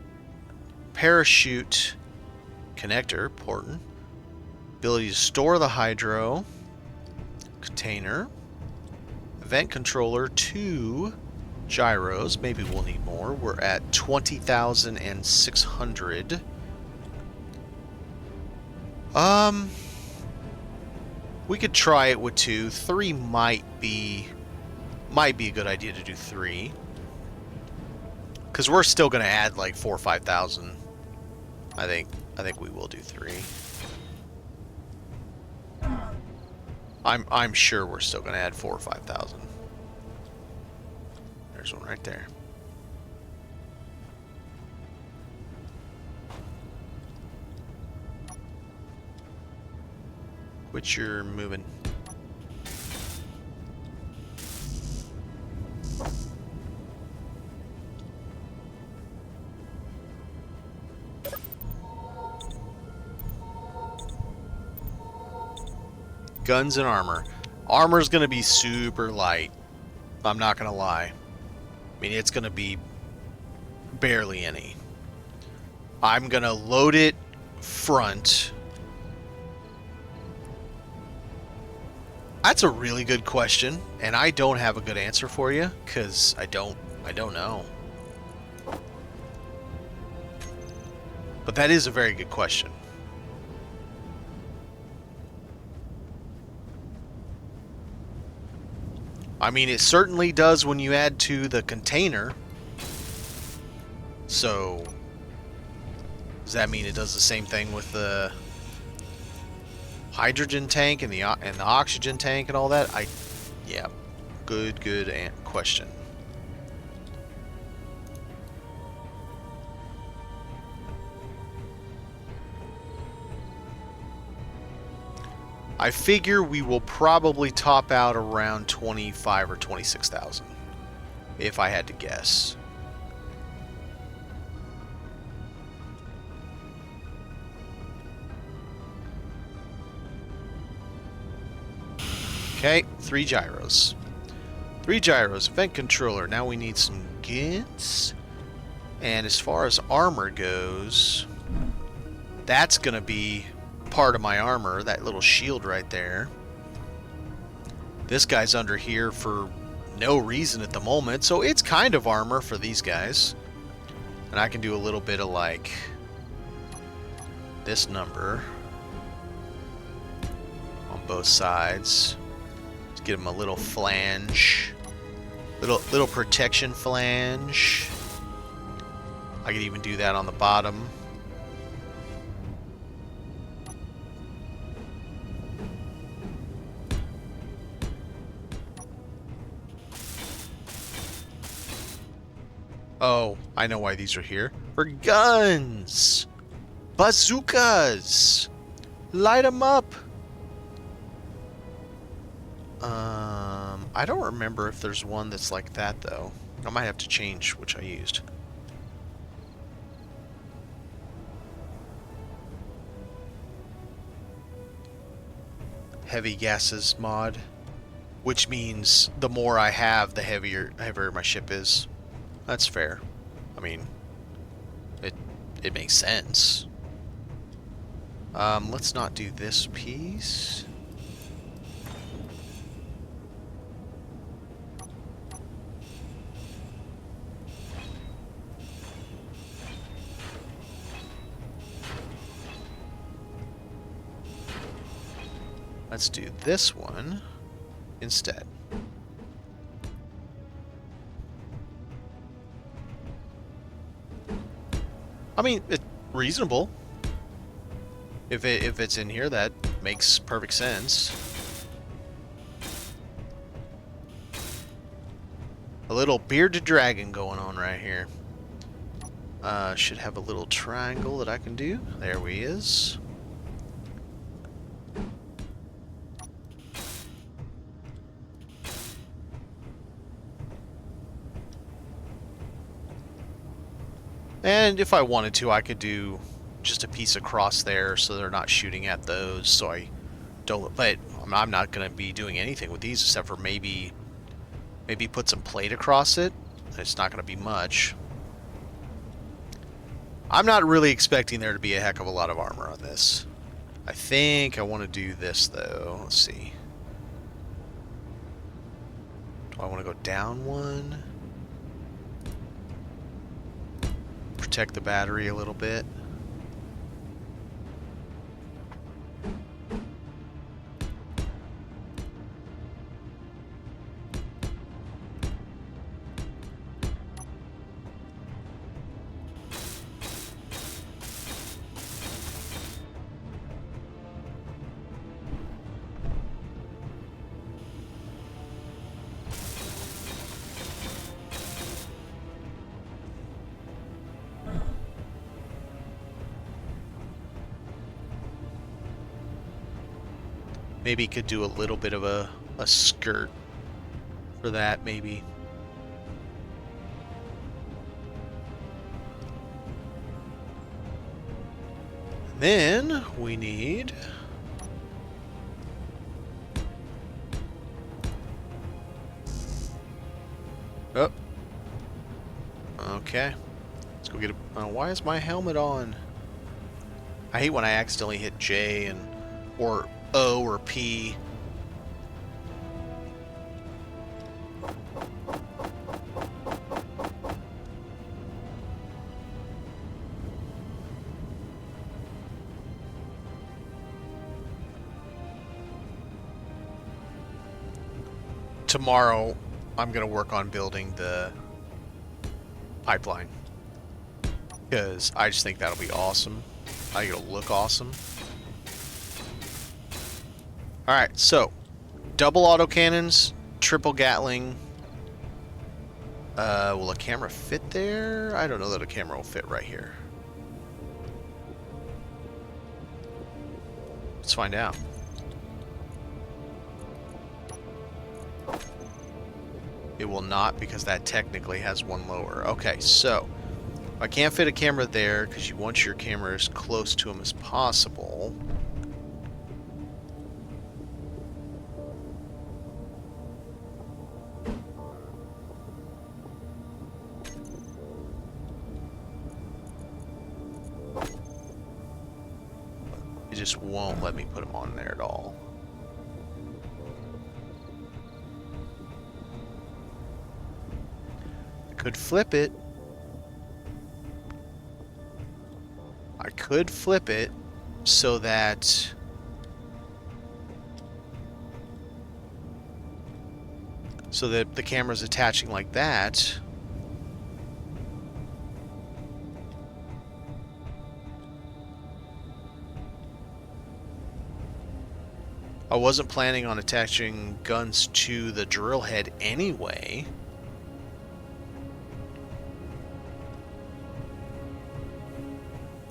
parachute, connector, important, ability to store the hydro, container, event controller, 2 gyros, maybe we'll need more. We're at 20,600. We could try it with 2. 3 might be a good idea to do 3. Because we're still going to add like 4,000 or 5,000. I think we will do 3. I'm sure we're still going to add 4,000 or 5,000. There's one right there. Quit your moving. Guns and armor. Armor's gonna be super light. I'm not gonna lie. I mean, it's gonna be barely any. I'm gonna load it front. That's a really good question, and I don't have a good answer for you because I don't know. But that is a very good question. I mean, it certainly does when you add to the container. So, does that mean it does the same thing with the hydrogen tank and the oxygen tank and all that? Yeah, good question. I figure we will probably top out around 25 or 26,000, if I had to guess. Okay, 3 gyros. 3 gyros, event controller. Now we need some gits. And as far as armor goes, that's going to be part of my armor, that little shield right there. This guy's under here for no reason at the moment, so it's kind of armor for these guys. And I can do a little bit of like this number on both sides. Let's get him a little flange, little protection flange. I could even do that on the bottom. Oh, I know why these are here. For guns! Bazookas! Light them up! I don't remember if there's one that's like that, though. I might have to change which I used. Heavy gases mod. Which means the more I have, the heavier my ship is. That's fair. I mean, it makes sense. Let's not do this piece. Let's do this one instead. I mean, it's reasonable. If it's in here, that makes perfect sense. A little bearded dragon going on right here. Should have a little triangle that I can do. There he is. And if I wanted to, I could do just a piece across there so they're not shooting at those, so I don't... But I'm not going to be doing anything with these except for maybe put some plate across it. It's not going to be much. I'm not really expecting there to be a heck of a lot of armor on this. I think I want to do this, though. Let's see. Do I want to go down one? Protect the battery a little bit. Maybe could do a little bit of a skirt for that, maybe. Then we need... Oh. Okay. Let's go get a... why is my helmet on? I hate when I accidentally hit J and... or O or P. Tomorrow, I'm going to work on building the pipeline. Because I just think that'll be awesome. I think it'll look awesome. Alright, so double autocannons, triple Gatling. Will a camera fit there? I don't know that a camera will fit right here. Let's find out. It will not, because that technically has one lower. Okay, so I can't fit a camera there because you want your camera as close to them as possible. It just won't let me put them on there at all. I could flip it. I could flip it so that the camera's attaching like that. I wasn't planning on attaching guns to the drill head anyway.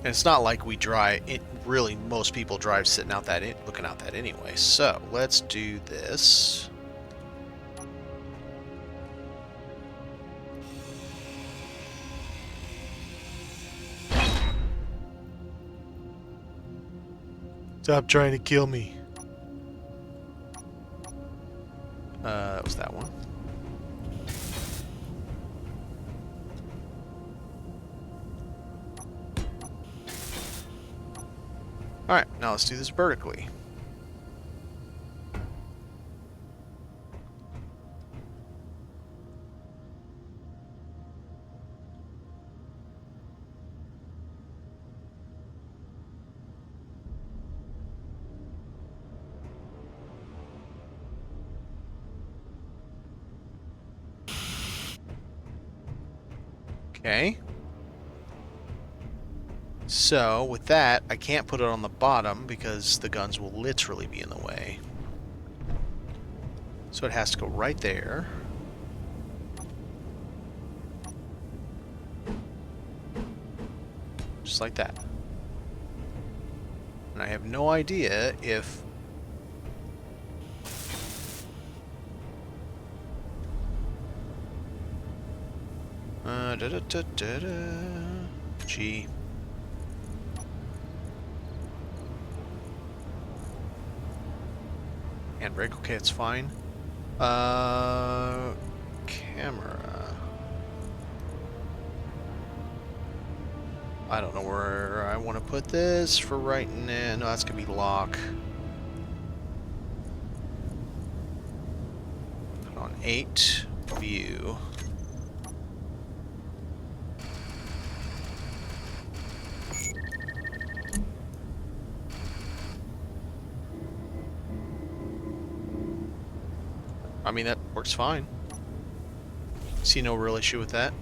And it's not like we drive. Really, most people drive sitting out that looking out that anyway. So let's do this. Stop trying to kill me. That was that one. Alright, now let's do this vertically. Okay. So, with that, I can't put it on the bottom because the guns will literally be in the way. So it has to go right there. Just like that. And I have no idea if... G. Handbrake, okay, it's fine. Camera. I don't know where I want to put this for right now. No, that's gonna be lock. Put on 8, view. I mean, that works fine. See no real issue with that.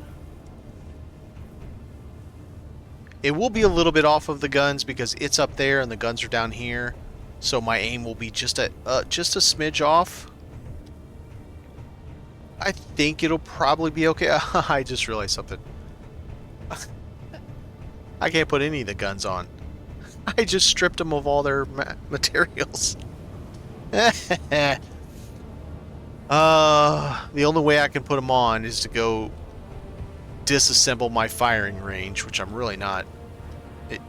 It will be a little bit off of the guns because it's up there and the guns are down here. So my aim will be just a smidge off. I think it'll probably be okay. I just realized something. I can't put any of the guns on. I just stripped them of all their materials. The only way I can put them on is to go disassemble my firing range, which I'm really not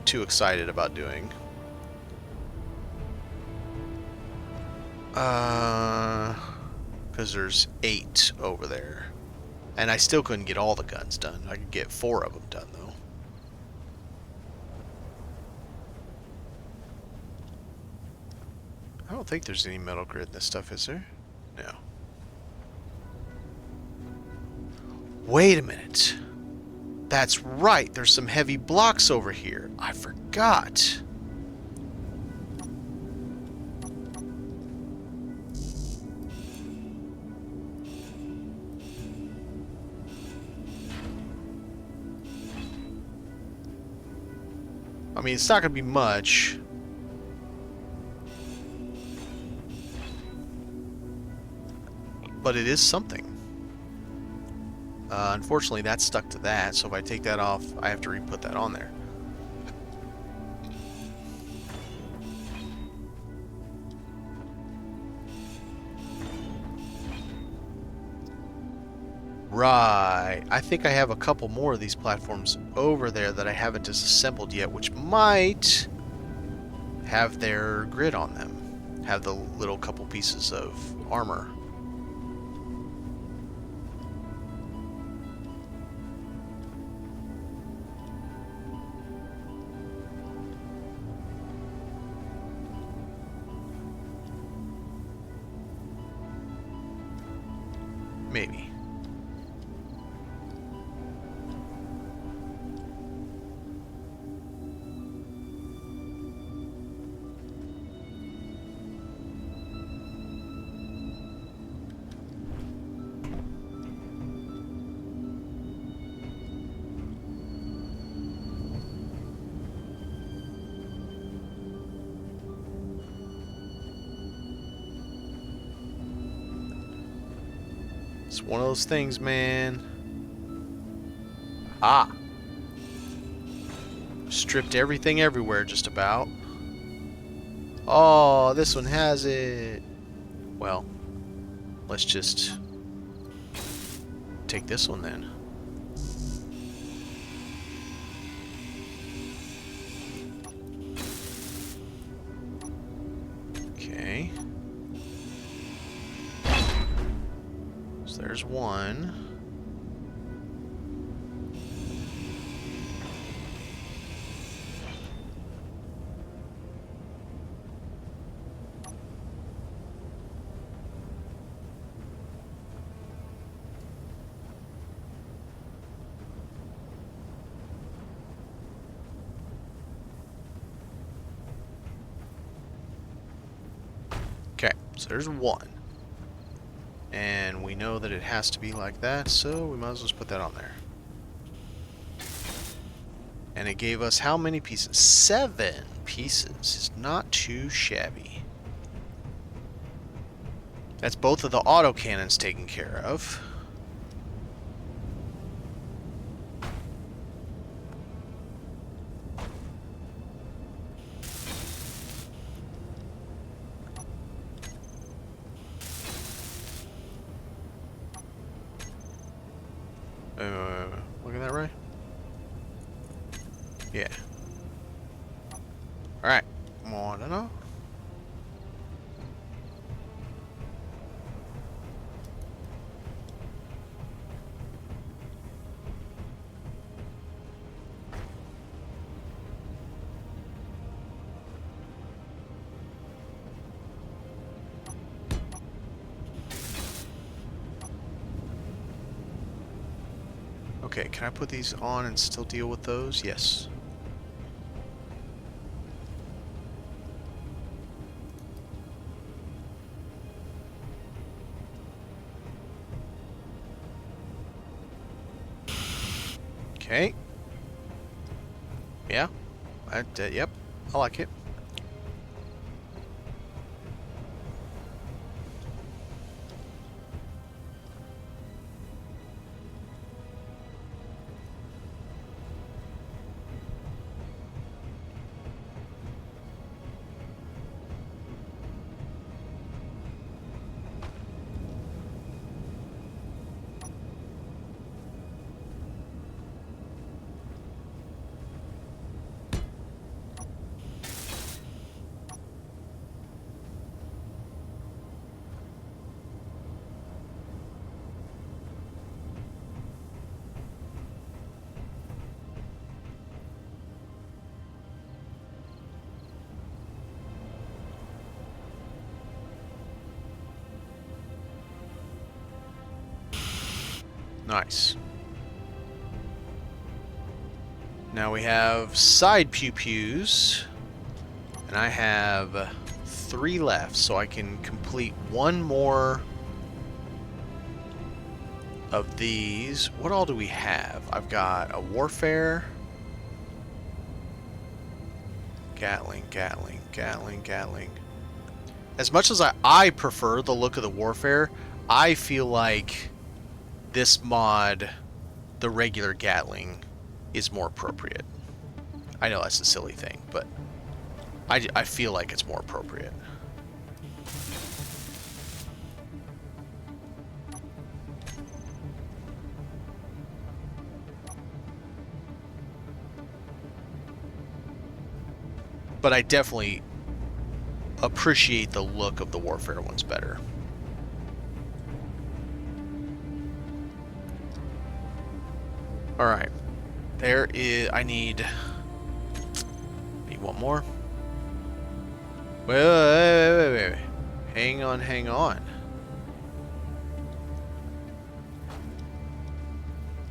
too excited about doing. Because there's 8 over there. And I still couldn't get all the guns done. I could get 4 of them done, though. I don't think there's any metal grid in this stuff, is there? No. Wait a minute. That's right. There's some heavy blocks over here. I forgot. I mean, it's not going to be much. But it is something. Unfortunately, that's stuck to that, so if I take that off, I have to re-put that on there. Right. I think I have a couple more of these platforms over there that I haven't disassembled yet, which might have their grid on them. Have the little couple pieces of armor. Maybe. It's one of those things, man. Ah. Stripped everything everywhere just about. Oh, this one has it. Well, let's just take this one then. Okay. So there's one. Okay, so there's one. And we know that it has to be like that, so we might as well just put that on there. And it gave us how many pieces? 7 pieces. It's not too shabby. That's both of the autocannons taken care of. Look at that, right? Yeah. Alright. I don't know. Okay, can I put these on and still deal with those? Yes. Okay. Yeah. Yep. I like it. Nice. Now we have side pew-pews, and I have 3 left, so I can complete one more of these. What all do we have? I've got a warfare, Gatling. As much as I prefer the look of the warfare, I feel like this mod, the regular Gatling, is more appropriate. I know that's a silly thing, but I feel like it's more appropriate. But I definitely appreciate the look of the warfare ones better. Alright. There is... I need one more. Wait. Hang on.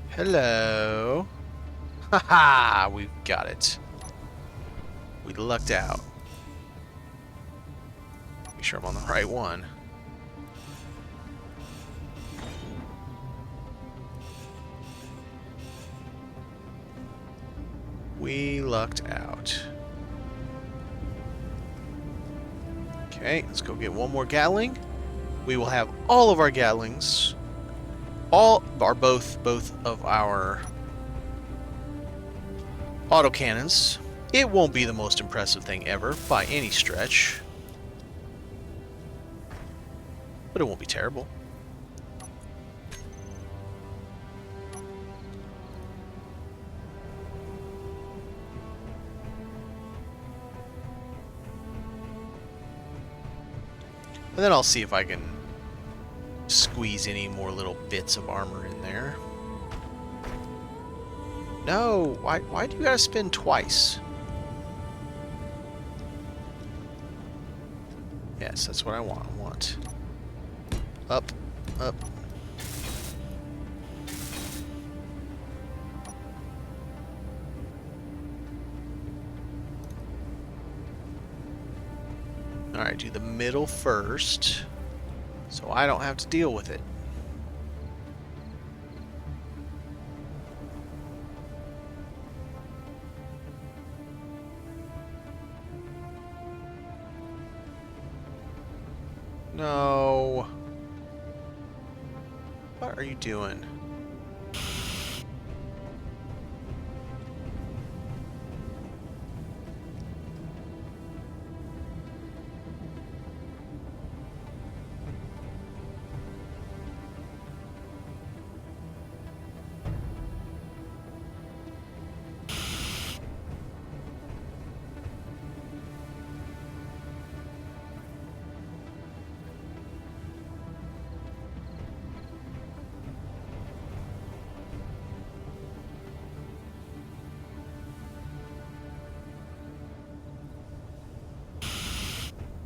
Hello. Haha, we've got it. We lucked out. Make sure I'm on the right one. We lucked out. Okay, let's go get one more Gatling. We will have all of our Gatlings. Both of our Autocannons. It won't be the most impressive thing ever, by any stretch. But it won't be terrible. And then I'll see if I can squeeze any more little bits of armor in there. No, why do you gotta spin twice? Yes, that's what I want. I want up, up. Alright, do the middle first, so I don't have to deal with it. No. What are you doing?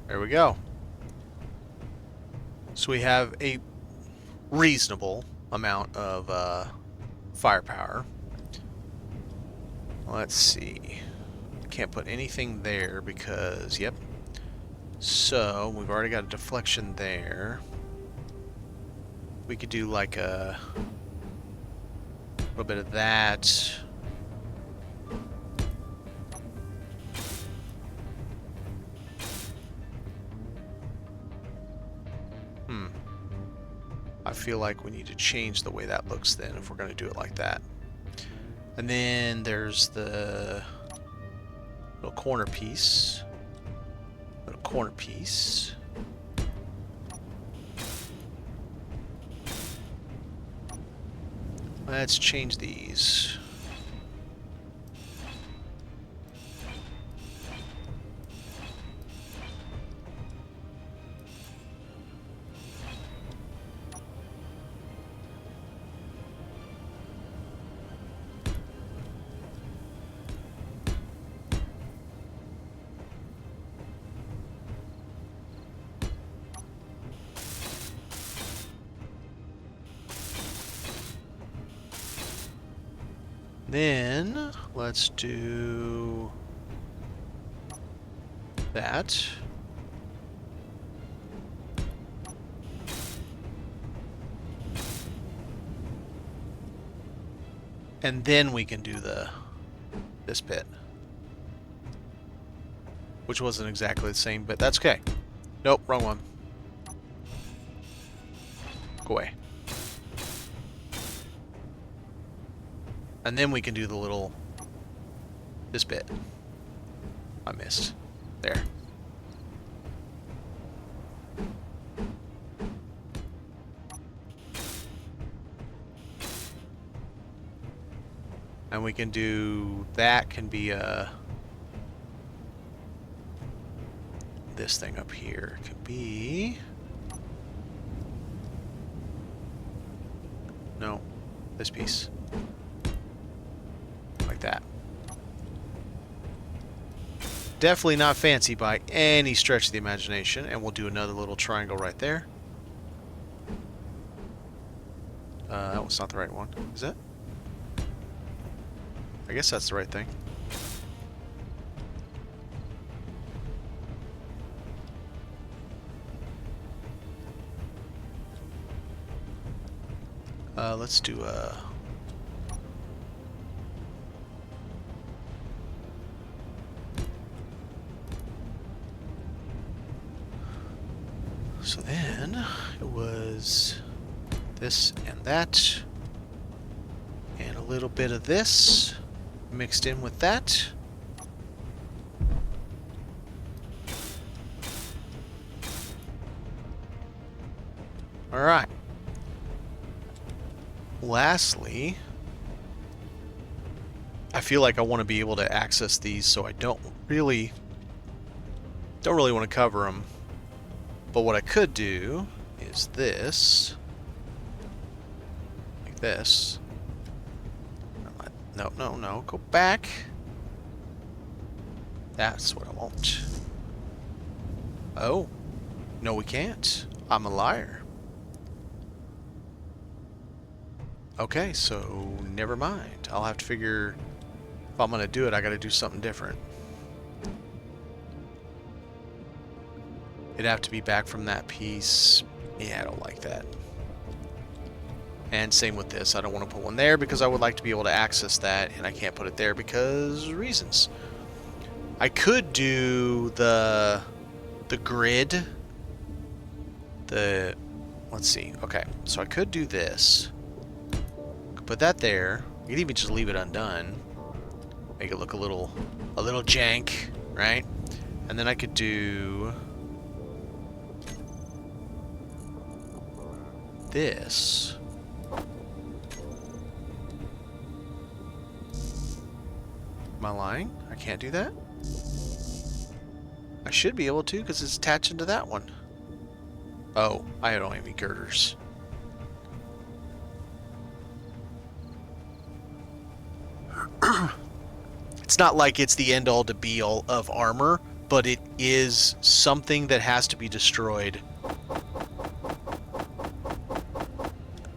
There we go. So we have a reasonable amount of firepower. Let's see. Can't put anything there because, yep. So we've already got a deflection there. We could do like a little bit of that. I feel like we need to change the way that looks then if we're going to do it like that. And then there's the little corner piece. Little corner piece. Let's change these. Then let's do that. And then we can do this bit. Which wasn't exactly the same, but that's okay. Nope, wrong one. Go away. And then we can do the little, this bit. I missed. There. And we can do, that can be this thing up here could be, no, this piece. That. Definitely not fancy by any stretch of the imagination, and we'll do another little triangle right there. That was not the right one. Is it? I guess that's the right thing. Let's do a so then it was this and that, and a little bit of this, mixed in with that. All right. Lastly, I feel like I want to be able to access these, so I don't really want to cover them. But what I could do is this, like this. No, no, no, go back. That's what I want. Oh, no, we can't. I'm a liar. Okay, so never mind. I'll have to figure, if I'm gonna do it, I gotta do something different. It'd have to be back from that piece. Yeah, I don't like that. And same with this. I don't want to put one there because I would like to be able to access that, and I can't put it there because reasons. I could do the grid. Let's see. Okay, so I could do this. Could put that there. You could even just leave it undone. Make it look a little jank, right? And then I could do this. Am I lying? I can't do that? I should be able to because it's attached into that one. Oh, I don't have any girders. It's not like it's the end-all to be-all of armor, but it is something that has to be destroyed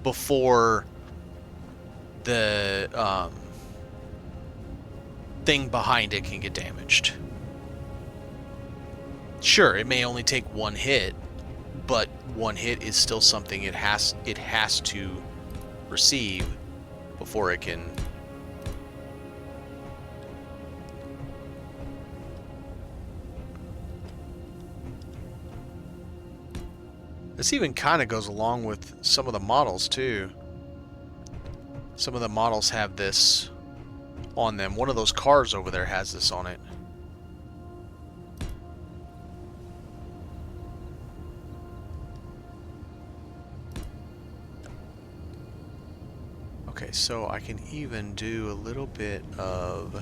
before the thing behind it can get damaged. Sure, it may only take one hit, but one hit is still something it has to receive before it can. This even kind of goes along with some of the models too. Some of the models have this on them. One of those cars over there has this on it. Okay, so I can even do a little bit of...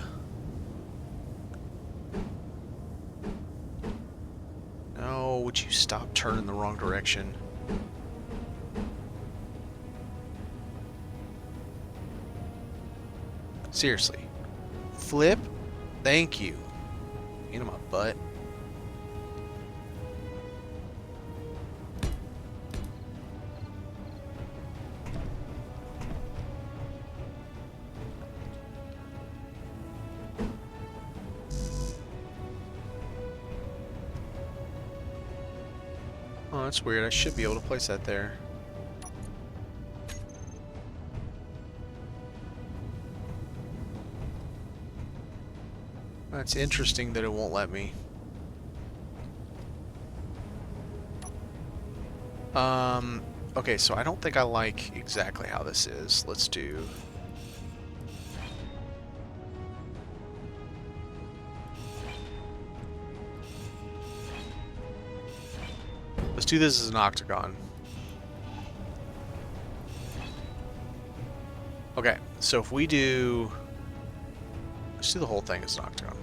No, would you stop turning the wrong direction? Seriously. Flip? Thank you. Into my butt. Oh, that's weird. I should be able to place that there. That's interesting that it won't let me. Okay, so I don't think I like exactly how this is. Let's do... Let's do this as an octagon. Okay, so if we do... Let's do the whole thing as an octagon.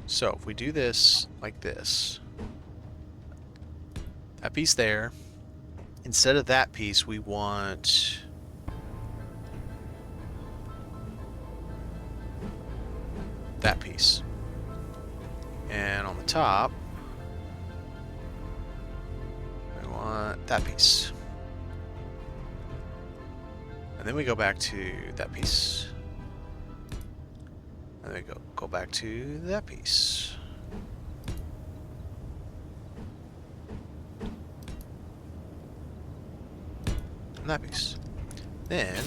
So if we do this like this, that piece there, instead of that piece, we want that piece. And on the top, we want that piece. And then we go back to that piece. And then we go back to that piece. And that piece. Then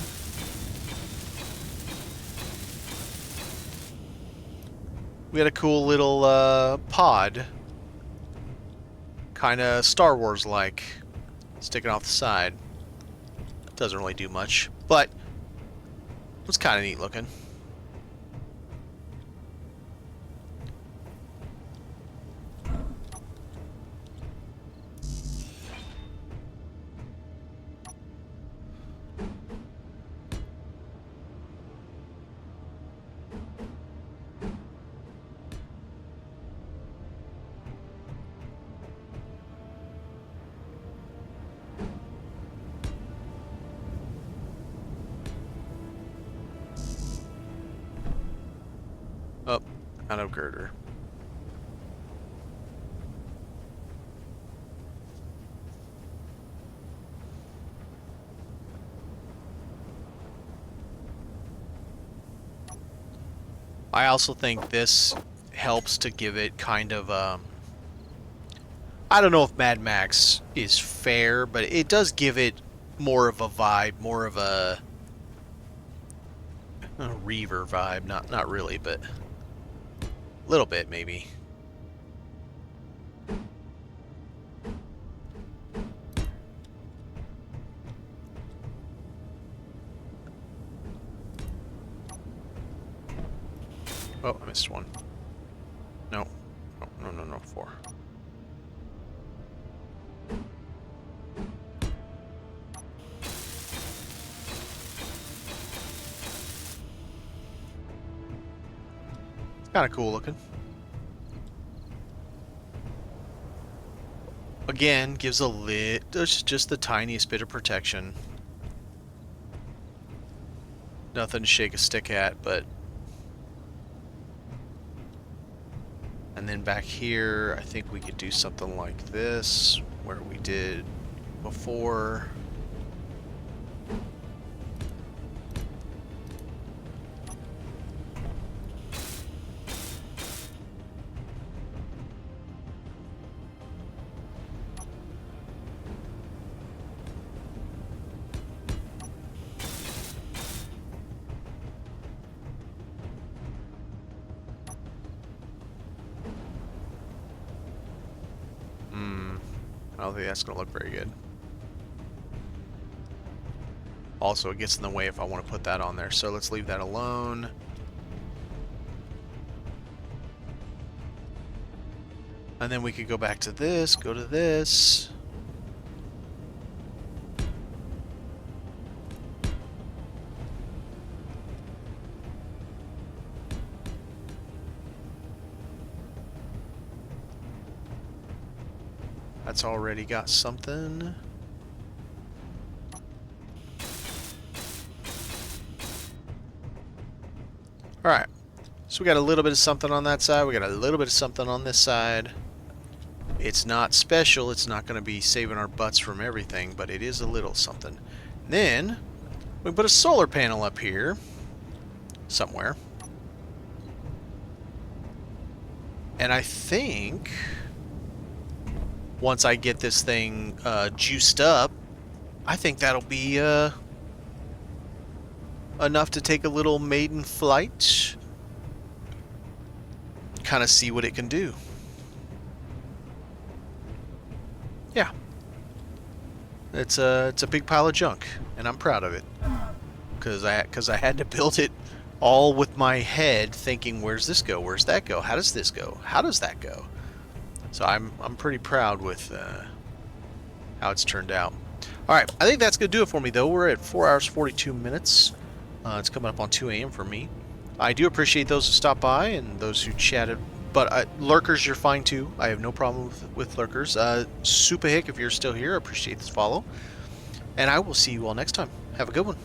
We had a cool little pod, kind of Star Wars like, sticking off the side. Doesn't really do much, but it was kind of neat looking. Oh, out of girder. I also think this helps to give it kind of, I don't know if Mad Max is fair, but it does give it more of a vibe, more of a Reaver vibe. Not really, but a little bit maybe. Oh, I missed one. No. Oh, no, 4. It's kind of cool looking. Again, gives a just the tiniest bit of protection. Nothing to shake a stick at, but... And then back here, I think we could do something like this, where we did before. I don't think that's going to look very good. Also, it gets in the way if I want to put that on there, so let's leave that alone. And then we could go back to this, go to this. That's already got something. Alright, so we got a little bit of something on that side, we got a little bit of something on this side. It's not special, it's not going to be saving our butts from everything, but it is a little something. And then, we put a solar panel up here, somewhere. And I think... once I get this thing juiced up, I think that'll be enough to take a little maiden flight. Kind of see what it can do. Yeah. It's a big pile of junk, and I'm proud of it. Because I had to build it all with my head thinking, where's this go? Where's that go? How does this go? How does that go? So I'm pretty proud with how it's turned out. All right, I think that's going to do it for me, though. We're at 4 hours, 42 minutes. It's coming up on 2 a.m. for me. I do appreciate those who stopped by and those who chatted. But lurkers, you're fine, too. I have no problem with lurkers. Super Hick, if you're still here, I appreciate this follow. And I will see you all next time. Have a good one.